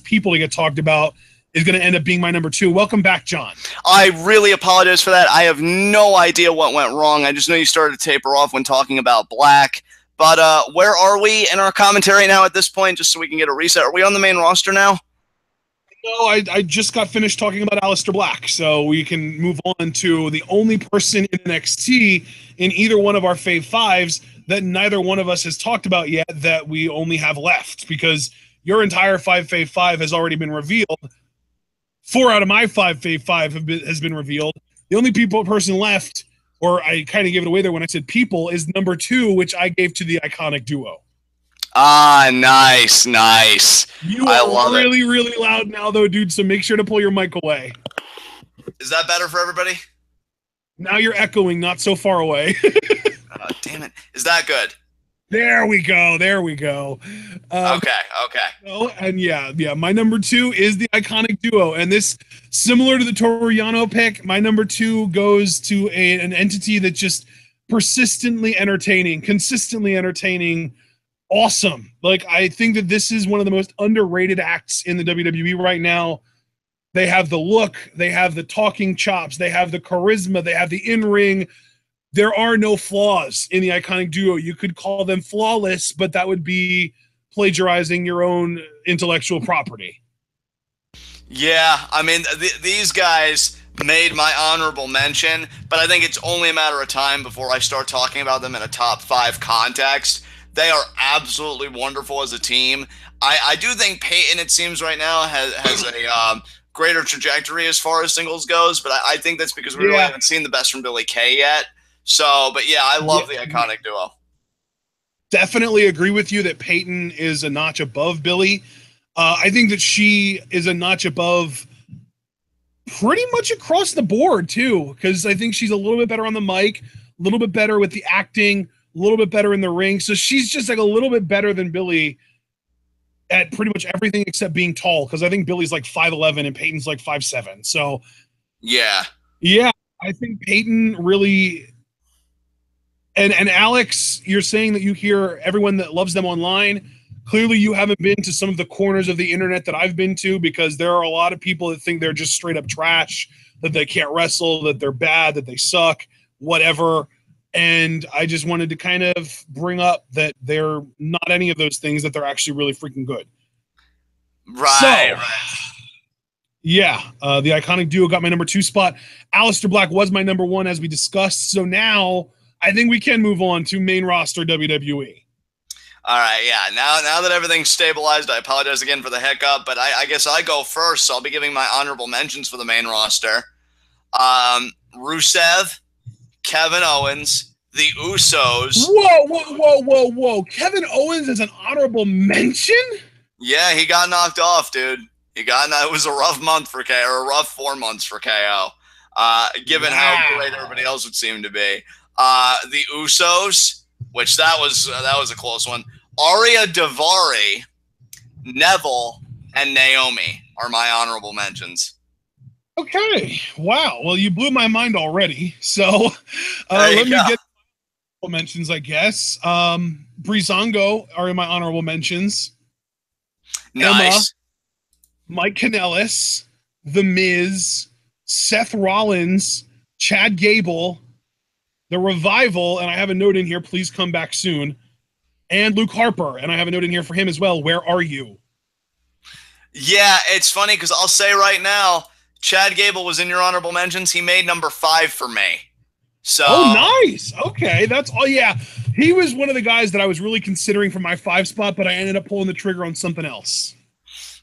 people to get talked about is going to end up being my number 2. Welcome back, John. I really apologize for that. I have no idea what went wrong. I just know you started to taper off when talking about Black. But where are we in our commentary now at this point, just so we can get a reset? Are we on the main roster now? No, I just got finished talking about Aleister Black, so we can move on to the only person in NXT in either one of our Fave 5s that neither one of us has talked about yet that we only have left, because your entire Fave 5 has already been revealed. 4 out of my Fave 5 has been revealed. The only person left, or I kind of gave it away there when I said people, is number 2, which I gave to the Iconic Duo. Ah, nice, nice. You are really, really loud now, though, dude, so make sure to pull your mic away. Is that better for everybody? Now you're echoing, not so far away. Damn it. Is that good? There we go. There we go. Okay. Oh, and yeah, my number 2 is the Iconic Duo. And this, similar to the Toriano pick, my number 2 goes to an entity that's just consistently entertaining, awesome. Like, I think that this is one of the most underrated acts in the WWE right now. They have the look, they have the talking chops, they have the charisma, they have the in-ring. There are no flaws in the Iconic Duo. You could call them flawless, but that would be plagiarizing your own intellectual property. Yeah, I mean, these guys made my honorable mention, but I think it's only a matter of time before I start talking about them in a top 5 context. They are absolutely wonderful as a team. I do think Peyton, it seems right now, has a greater trajectory as far as singles goes, but I think that's because we really haven't seen the best from Billie Kay yet. So, but yeah, I love the Iconic Duo. Definitely agree with you that Peyton is a notch above Billie. I think that she is a notch above pretty much across the board, too, because I think she's a little bit better on the mic, a little bit better with the acting, a little bit better in the ring. So she's just like a little bit better than Billie at pretty much everything except being tall, because I think Billie's like 5'11" and Peyton's like 5'7". So, yeah, I think Peyton really And Alex, you're saying that you hear everyone that loves them online. Clearly, you haven't been to some of the corners of the internet that I've been to, because there are a lot of people that think they're just straight up trash, that they can't wrestle, that they're bad, that they suck, whatever. And I just wanted to kind of bring up that they're not any of those things, that they're actually really freaking good. Right. Yeah, the Iconic Duo got my number 2 spot. Aleister Black was my number 1, as we discussed. So now I think we can move on to main roster WWE. All right, yeah. Now that everything's stabilized, I apologize again for the hiccup, but I guess I go first, so I'll be giving my honorable mentions for the main roster. Rusev, Kevin Owens, the Usos. Whoa. Kevin Owens is an honorable mention? Yeah, he got knocked off, dude. It was a rough month for KO, or a rough 4 months for KO, given how great everybody else would seem to be. The Usos, which that was a close one. Arya Daivari, Neville, and Naomi are my honorable mentions. Okay. Wow. Well, you blew my mind already. So let me get mentions, I guess. Breezango are in my honorable mentions. Nice. Emma, Mike Kanellis, The Miz, Seth Rollins, Chad Gable, The Revival, and I have a note in here, please come back soon, and Luke Harper, and I have a note in here for him as well, where are you? Yeah, it's funny because I'll say right now, Chad Gable was in your honorable mentions. He made number 5 for me. So, oh, nice. Okay, that's all. Yeah, he was one of the guys that I was really considering for my 5 spot, but I ended up pulling the trigger on something else.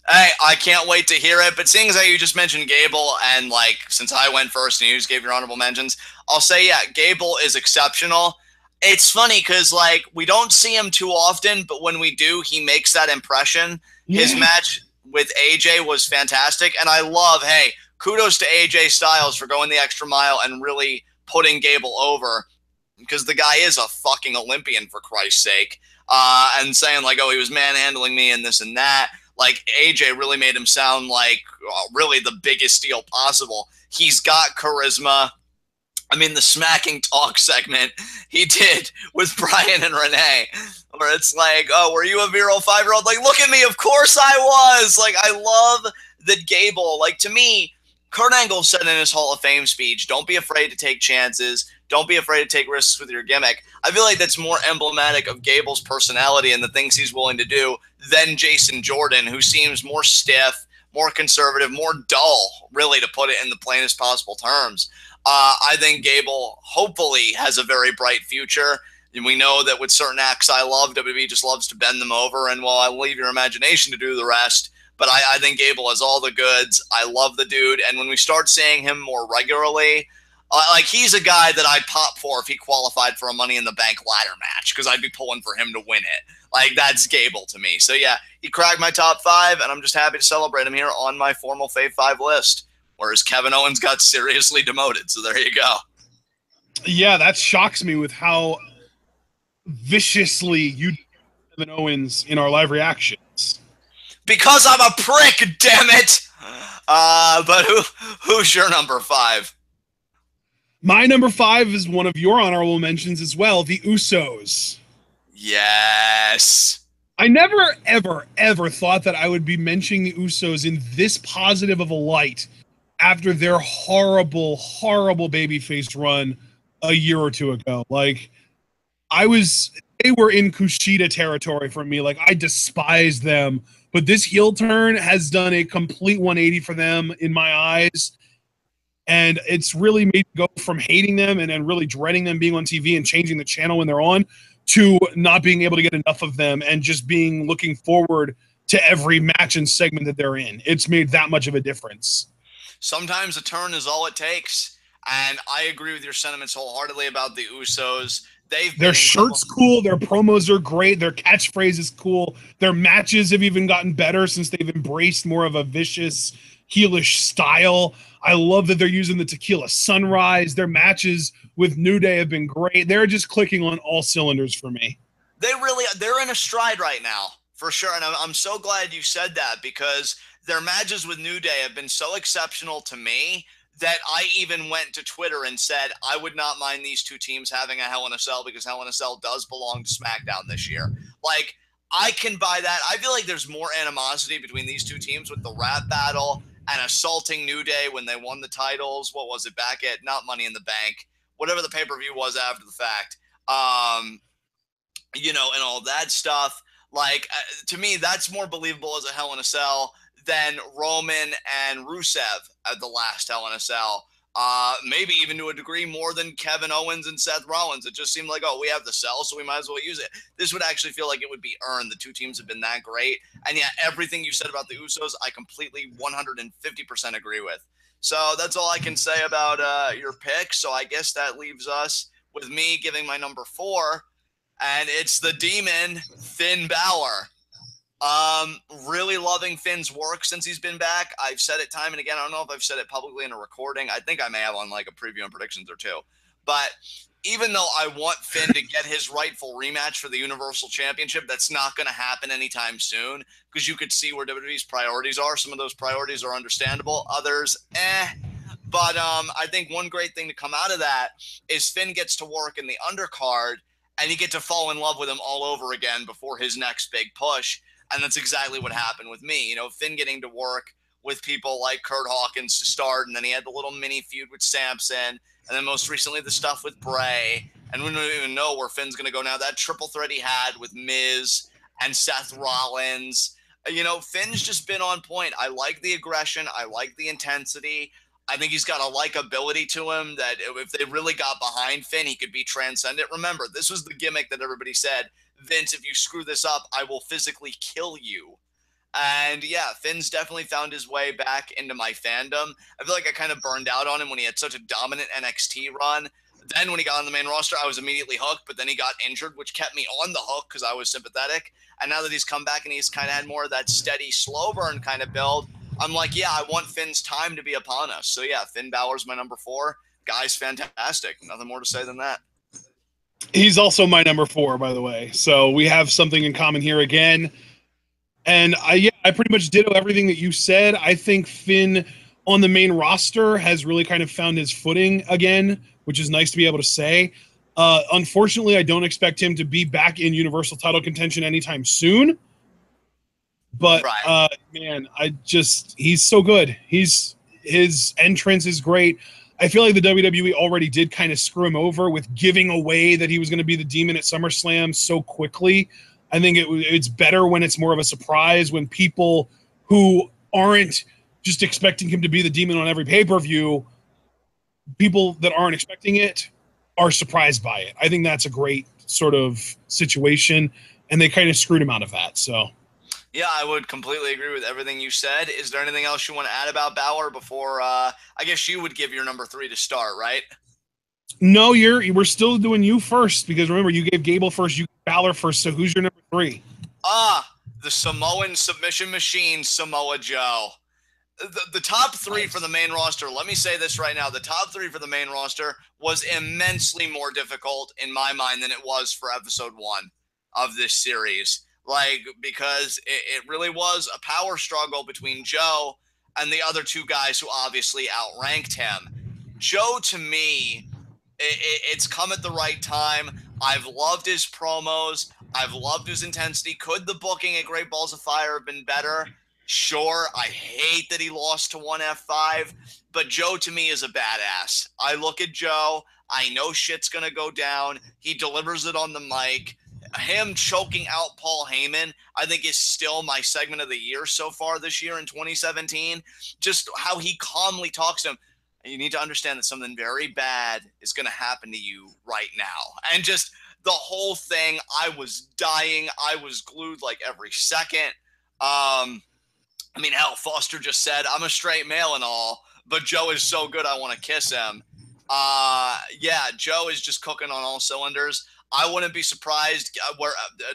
Hey, I can't wait to hear it. But seeing as how you just mentioned Gable, and like since I went first and you just gave your honorable mentions, I'll say yeah, Gable is exceptional. It's funny because like we don't see him too often, but when we do, he makes that impression. Yeah. His match with AJ was fantastic, and I love. Hey, kudos to AJ Styles for going the extra mile and really putting Gable over, because the guy is a fucking Olympian, for Christ's sake. And saying like, oh, he was manhandling me and this and that. Like, AJ really made him sound like really the biggest deal possible. He's got charisma. I mean, the smacking talk segment he did with Brian and Renee, where it's like, oh, were you a virile 5-year-old? Like, look at me. Of course I was. Like, I love that Gable, like, to me, Kurt Angle said in his Hall of Fame speech, don't be afraid to take chances. Don't be afraid to take risks with your gimmick. I feel like that's more emblematic of Gable's personality and the things he's willing to do than Jason Jordan, who seems more stiff, more conservative, more dull, really, to put it in the plainest possible terms. I think Gable hopefully has a very bright future. And we know that with certain acts I love, WWE just loves to bend them over. And well, I'll leave your imagination to do the rest. But I think Gable has all the goods. I love the dude. And when we start seeing him more regularly, like he's a guy that I'd pop for if he qualified for a Money in the Bank ladder match, because I'd be pulling for him to win it. Like, that's Gable to me. So yeah, he cracked my top 5, and I'm just happy to celebrate him here on my formal Fave 5 list. Whereas Kevin Owens got seriously demoted. So there you go. Yeah, that shocks me with how viciously you Kevin Owens in our live reactions. Because I'm a prick, damn it. But who's your number 5? My number 5 is one of your honorable mentions as well, the Usos. Yes. I never, ever thought that I would be mentioning the Usos in this positive of a light after their horrible, horrible babyface run a year or two ago. Like, they were in Kushida territory for me. Like, I despise them. But this heel turn has done a complete 180 for them in my eyes. And it's really made me go from hating them and really dreading them being on TV and changing the channel when they're on to not being able to get enough of them and just looking forward to every match and segment that they're in. It's made that much of a difference. Sometimes a turn is all it takes. And I agree with your sentiments wholeheartedly about the Usos. Their shirt's cool. Their promos are great. Their catchphrase is cool. Their matches have even gotten better since they've embraced more of a vicious, heelish style. I love that they're using the Tequila Sunrise. Their matches with New Day have been great. They're just clicking on all cylinders for me. They're in a stride right now, for sure. And I'm so glad you said that, because their matches with New Day have been so exceptional to me that I even went to Twitter and said I would not mind these two teams having a Hell in a Cell because Hell in a Cell does belong to SmackDown this year. Like, I can buy that. I feel like there's more animosity between these two teams with the rap battle and assaulting New Day when they won the titles. What was it, back at not Money in the Bank, whatever the pay-per-view was after the fact, you know, and all that stuff. Like, to me, that's more believable as a Hell in a Cell than Roman and Rusev at the last Hell in a Cell. Maybe even to a degree more than Kevin Owens and Seth Rollins. It just seemed like, oh, we have the cell, so we might as well use it. This would actually feel like it would be earned. The two teams have been that great. And yeah, everything you said about the Usos, I completely 150% agree with. So that's all I can say about your pick. So I guess that leaves us with me giving my number 4, and it's the Demon, Finn Balor. Really loving Finn's work since he's been back. I've said it time and again. I don't know if I've said it publicly in a recording. I think I may have on like a preview and predictions or two. But even though I want Finn to get his rightful rematch for the Universal Championship, that's not going to happen anytime soon because you could see where WWE's priorities are. Some of those priorities are understandable. Others, But I think one great thing to come out of that is Finn gets to work in the undercard and you get to fall in love with him all over again before his next big push. And that's exactly what happened with me. You know, Finn getting to work with people like Kurt Hawkins to start, and then he had the little mini feud with Samson, and then most recently the stuff with Bray. And we don't even know where Finn's going to go now. That triple threat he had with Miz and Seth Rollins. You know, Finn's just been on point. I like the aggression. I like the intensity. I think he's got a likability to him that if they really got behind Finn, he could be transcendent. Remember, this was the gimmick that everybody said, Vince, if you screw this up, I will physically kill you. And yeah, Finn's definitely found his way back into my fandom. I feel like I kind of burned out on him when he had such a dominant NXT run. Then when he got on the main roster, I was immediately hooked, but then he got injured, which kept me on the hook because I was sympathetic. And now that he's come back and he's kind of had more of that steady, slow burn kind of build, I'm like, yeah, I want Finn's time to be upon us. So yeah, Finn Balor's my number 4. Guy's fantastic. Nothing more to say than that. He's also my number 4, by the way. So we have something in common here again. And I pretty much ditto everything that you said. I think Finn on the main roster has really kind of found his footing again, which is nice to be able to say. Unfortunately, I don't expect him to be back in Universal title contention anytime soon. But right. Man, he's so good. His entrance is great. I feel like the WWE already did kind of screw him over with giving away that he was going to be the Demon at SummerSlam so quickly. I think it's better when it's more of a surprise, when people who aren't just expecting him to be the Demon on every pay-per-view, people that aren't expecting it are surprised by it. I think that's a great sort of situation, and they kind of screwed him out of that. So, yeah, I would completely agree with everything you said. Is there anything else you want to add about Balor before? I guess you would give your number 3 to start, right? No, we're still doing you first because remember you gave Gable first, you gave Balor first. So who's your number 3? The Samoan submission machine, Samoa Joe. The top 3 for the main roster. Let me say this right now: the top 3 for the main roster was immensely more difficult in my mind than it was for episode 1 of this series. Like, because it really was a power struggle between Joe and the other 2 guys who obviously outranked him. Joe, to me, it's come at the right time. I've loved his promos. I've loved his intensity. Could the booking at Great Balls of Fire have been better? Sure. I hate that he lost to 1F5, but Joe to me is a badass. I look at Joe. I know shit's going to go down. He delivers it on the mic. Him choking out Paul Heyman, I think, is still my segment of the year so far this year in 2017. Just how he calmly talks to him. You need to understand that something very bad is going to happen to you right now. And just the whole thing, I was dying. I was glued like every second. I mean, hell, Foster just said, I'm a straight male and all, but Joe is so good, I want to kiss him. Yeah, Joe is just cooking on all cylinders. I wouldn't be surprised,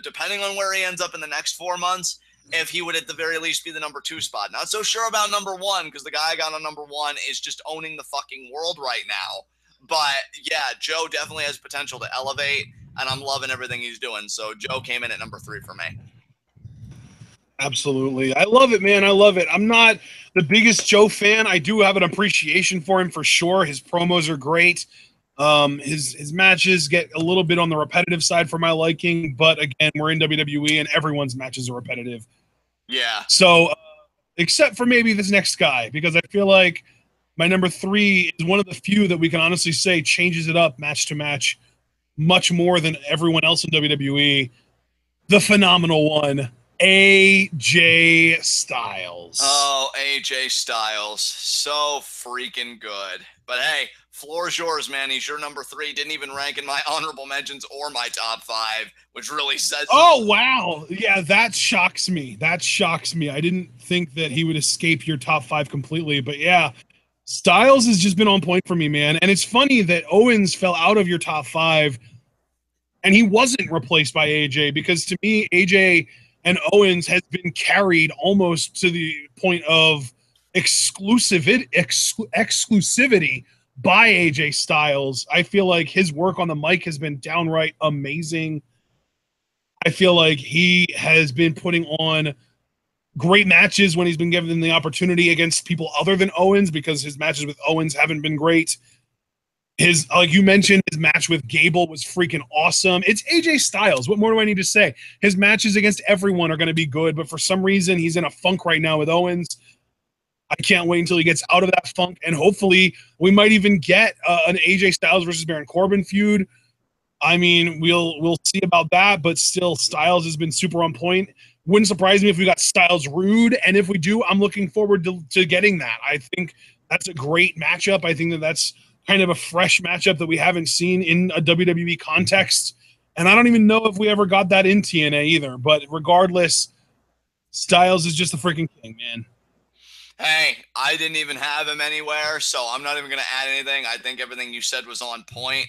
depending on where he ends up in the next 4 months, if he would at the very least be the number 2 spot. Not so sure about number 1 because the guy I got on number 1 is just owning the fucking world right now. But yeah, Joe definitely has potential to elevate, and I'm loving everything he's doing. So Joe came in at number 3 for me. Absolutely. I love it, man. I love it. I'm not the biggest Joe fan. I do have an appreciation for him for sure. His promos are great. His matches get a little bit on the repetitive side for my liking, but again, we're in WWE and everyone's matches are repetitive. Yeah. So, except for maybe this next guy, because I feel like my number 3 is one of the few that we can honestly say changes it up match to match much more than everyone else in WWE. The phenomenal one, AJ Styles. Oh, AJ Styles. So freaking good. But hey, floor's yours, man. He's your number 3. Didn't even rank in my honorable mentions or my top 5, which really says... Oh, wow. Yeah, that shocks me. That shocks me. I didn't think that he would escape your top 5 completely. But yeah, Styles has just been on point for me, man. And it's funny that Owens fell out of your top 5 and he wasn't replaced by AJ, because to me, AJ and Owens has been carried almost to the point of exclusivity by AJ Styles. I feel like his work on the mic has been downright amazing. I feel like he has been putting on great matches when he's been given the opportunity against people other than Owens, because his matches with Owens haven't been great. His, like you mentioned, his match with Gable was freaking awesome. It's AJ Styles. What more do I need to say? His matches against everyone are going to be good, but for some reason, he's in a funk right now with Owens. I can't wait until he gets out of that funk, and hopefully we might even get an AJ Styles versus Baron Corbin feud. I mean, we'll see about that, but still, Styles has been super on point. Wouldn't surprise me if we got Styles Rude, and if we do, I'm looking forward to getting that. I think that's a great matchup. I think that's kind of a fresh matchup that we haven't seen in a WWE context. And I don't even know if we ever got that in TNA either. But regardless, Styles is just a freaking king, man. Hey, I didn't even have him anywhere, so I'm not even going to add anything. I think everything you said was on point.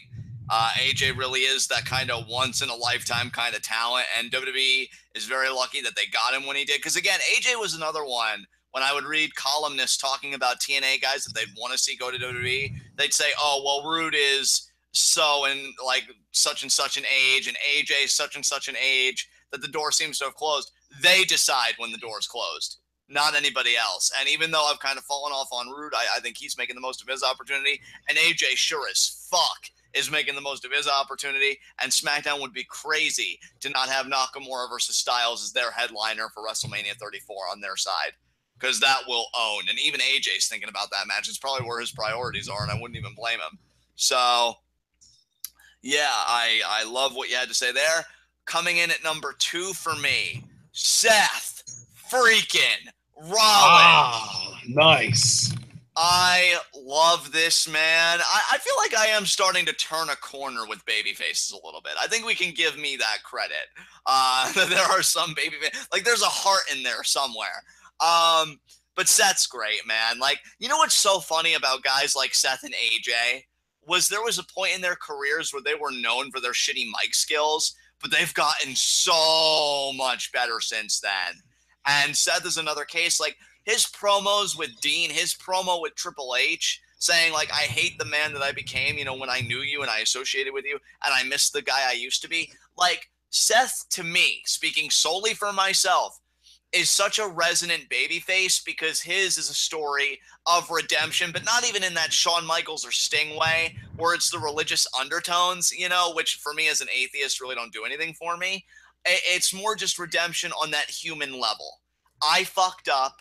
AJ really is that kind of once-in-a-lifetime kind of talent, and WWE is very lucky that they got him when he did. Because, again, AJ was another one. When I would read columnists talking about TNA guys that they'd want to see go to WWE, they'd say, oh, well, Rude is so and like such and such an age, and AJ is such and such an age, that the door seems to have closed. They decide when the door's closed, not anybody else. And even though I've kind of fallen off on Rude, I think he's making the most of his opportunity, and AJ sure as fuck is making the most of his opportunity, and SmackDown would be crazy to not have Nakamura versus Styles as their headliner for WrestleMania 34 on their side. Because that will own. And even AJ's thinking about that match. It's probably where his priorities are, and I wouldn't even blame him. So, yeah, I love what you had to say there. Coming in at number 2 for me, Seth freaking Rollins. Ah, nice. I love this, man. I feel like I am starting to turn a corner with baby faces a little bit. I think we can give me that credit. There are some baby faces. Like, there's a heart in there somewhere. But Seth's great, man. Like, you know what's so funny about guys like Seth and AJ? There was a point in their careers where they were known for their shitty mic skills, but they've gotten so much better since then. And Seth is another case. Like, his promos with Dean, his promo with Triple H, saying, like, I hate the man that I became, you know, when I knew you and I associated with you, and I miss the guy I used to be. Like, Seth, to me, speaking solely for myself, is such a resonant babyface, because his is a story of redemption, but not even in that Shawn Michaels or Sting way, where it's the religious undertones, you know, which for me as an atheist really don't do anything for me. It's more just redemption on that human level. I fucked up.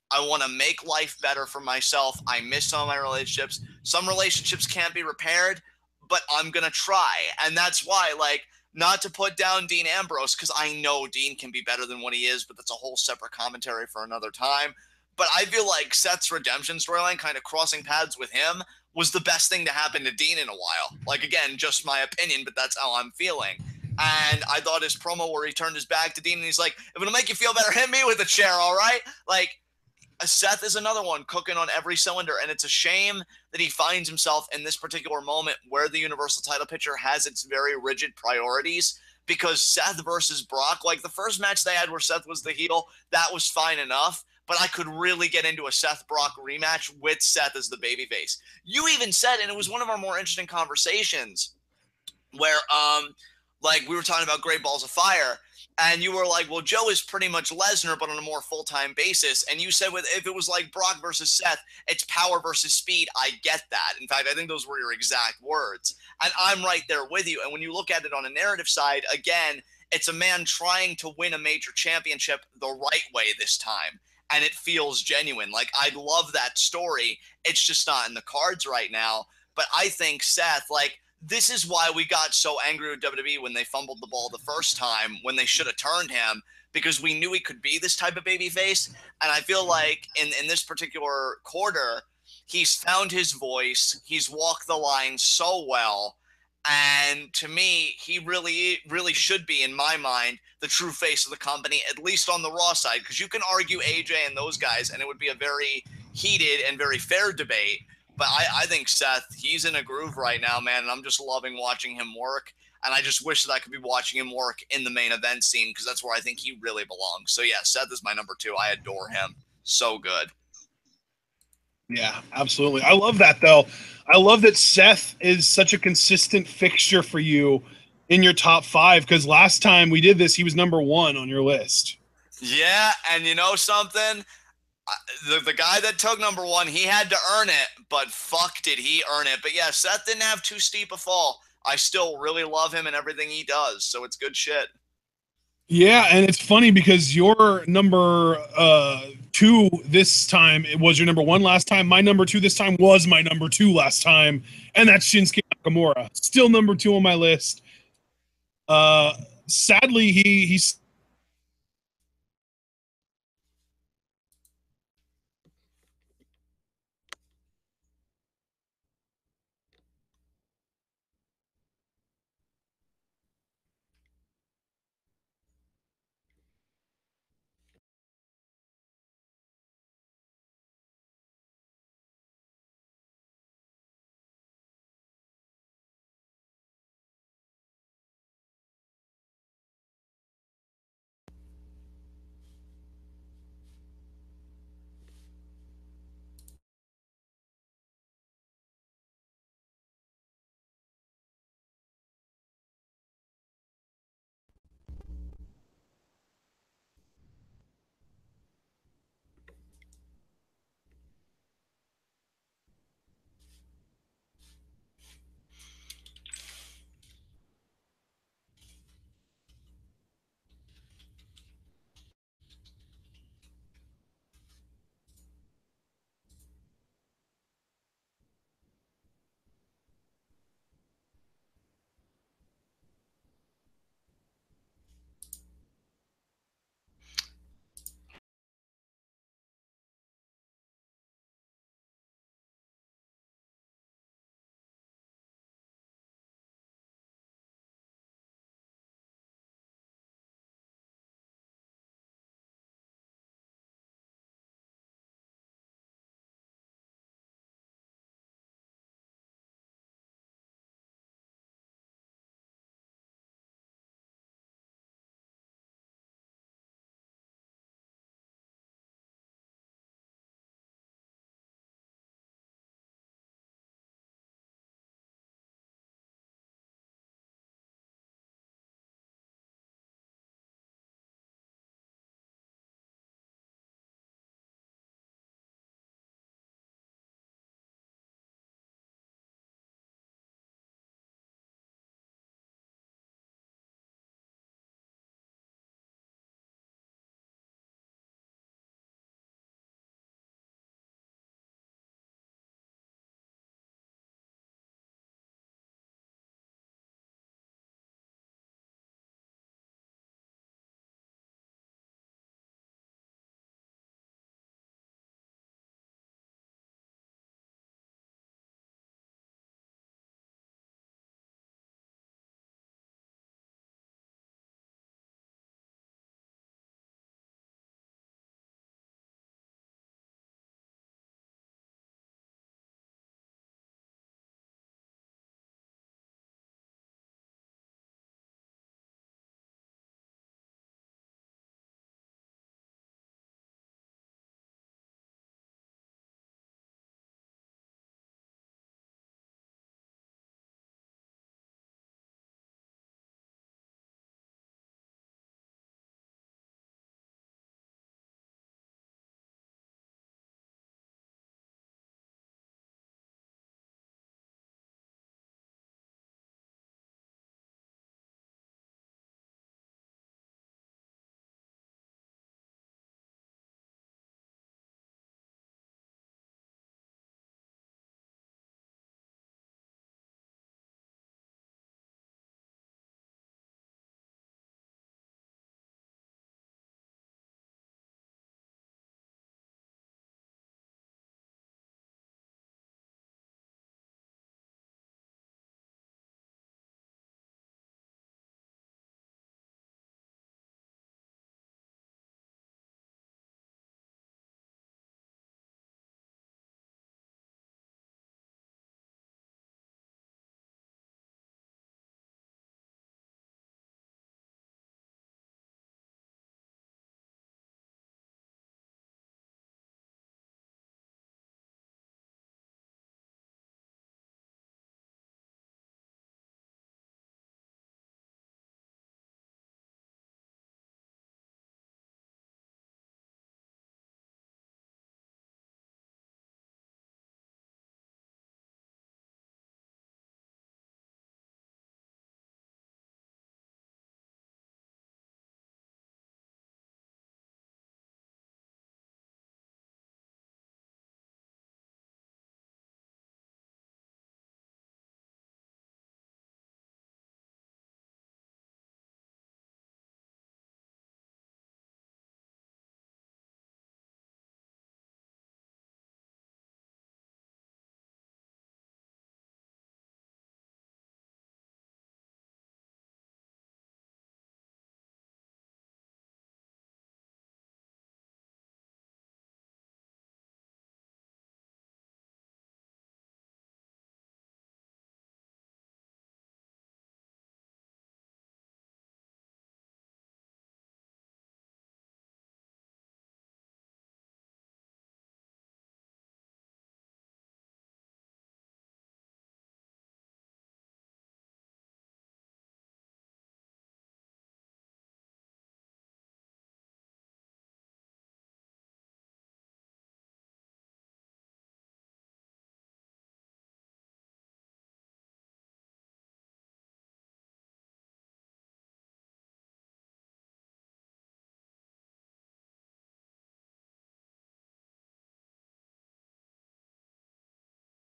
I want to make life better for myself. I miss some of my relationships. Some relationships can't be repaired, but I'm going to try. And that's why, like, not to put down Dean Ambrose, because I know Dean can be better than what he is, but that's a whole separate commentary for another time. But I feel like Seth's redemption storyline, kind of crossing paths with him, was the best thing to happen to Dean in a while. Like, again, just my opinion, but that's how I'm feeling. And I thought his promo where he turned his back to Dean and he's like, if it'll make you feel better, hit me with a chair, all right? Like, Seth is another one cooking on every cylinder, and it's a shame that he finds himself in this particular moment where the Universal title picture has its very rigid priorities, because Seth versus Brock, like the first match they had where Seth was the heel, that was fine enough, but I could really get into a Seth Brock rematch with Seth as the babyface. You even said, and it was one of our more interesting conversations, where Like, we were talking about Great Balls of Fire, and you were like, well, Joe is pretty much Lesnar, but on a more full-time basis. And you said if it was like Brock versus Seth, it's power versus speed. I get that. In fact, I think those were your exact words. And I'm right there with you. And when you look at it on a narrative side, again, it's a man trying to win a major championship the right way this time. And it feels genuine. Like, I love that story. It's just not in the cards right now. But I think Seth, like, this is why we got so angry with WWE when they fumbled the ball the first time, when they should have turned him, because we knew he could be this type of babyface. And I feel like in this particular quarter, he's found his voice. He's walked the line so well. And to me, he really, really should be, in my mind, the true face of the company, at least on the Raw side, because you can argue AJ and those guys, and it would be a very heated and very fair debate. But I think Seth, he's in a groove right now, man, and I'm just loving watching him work. And I just wish that I could be watching him work in the main event scene, because that's where I think he really belongs. So, yeah, Seth is my number 2. I adore him. So good. Yeah, absolutely. I love that, though. I love that Seth is such a consistent fixture for you in your top 5, because last time we did this, he was number 1 on your list. Yeah, and you know something? The guy that took number 1, he had to earn it, but fuck did he earn it. But yeah, Seth didn't have too steep a fall. I still really love him and everything he does, so it's good shit. Yeah, and it's funny because your number 2 this time, it was your number 1 last time. My number 2 this time was my number 2 last time, and that's Shinsuke Nakamura. Still number 2 on my list. Sadly, he's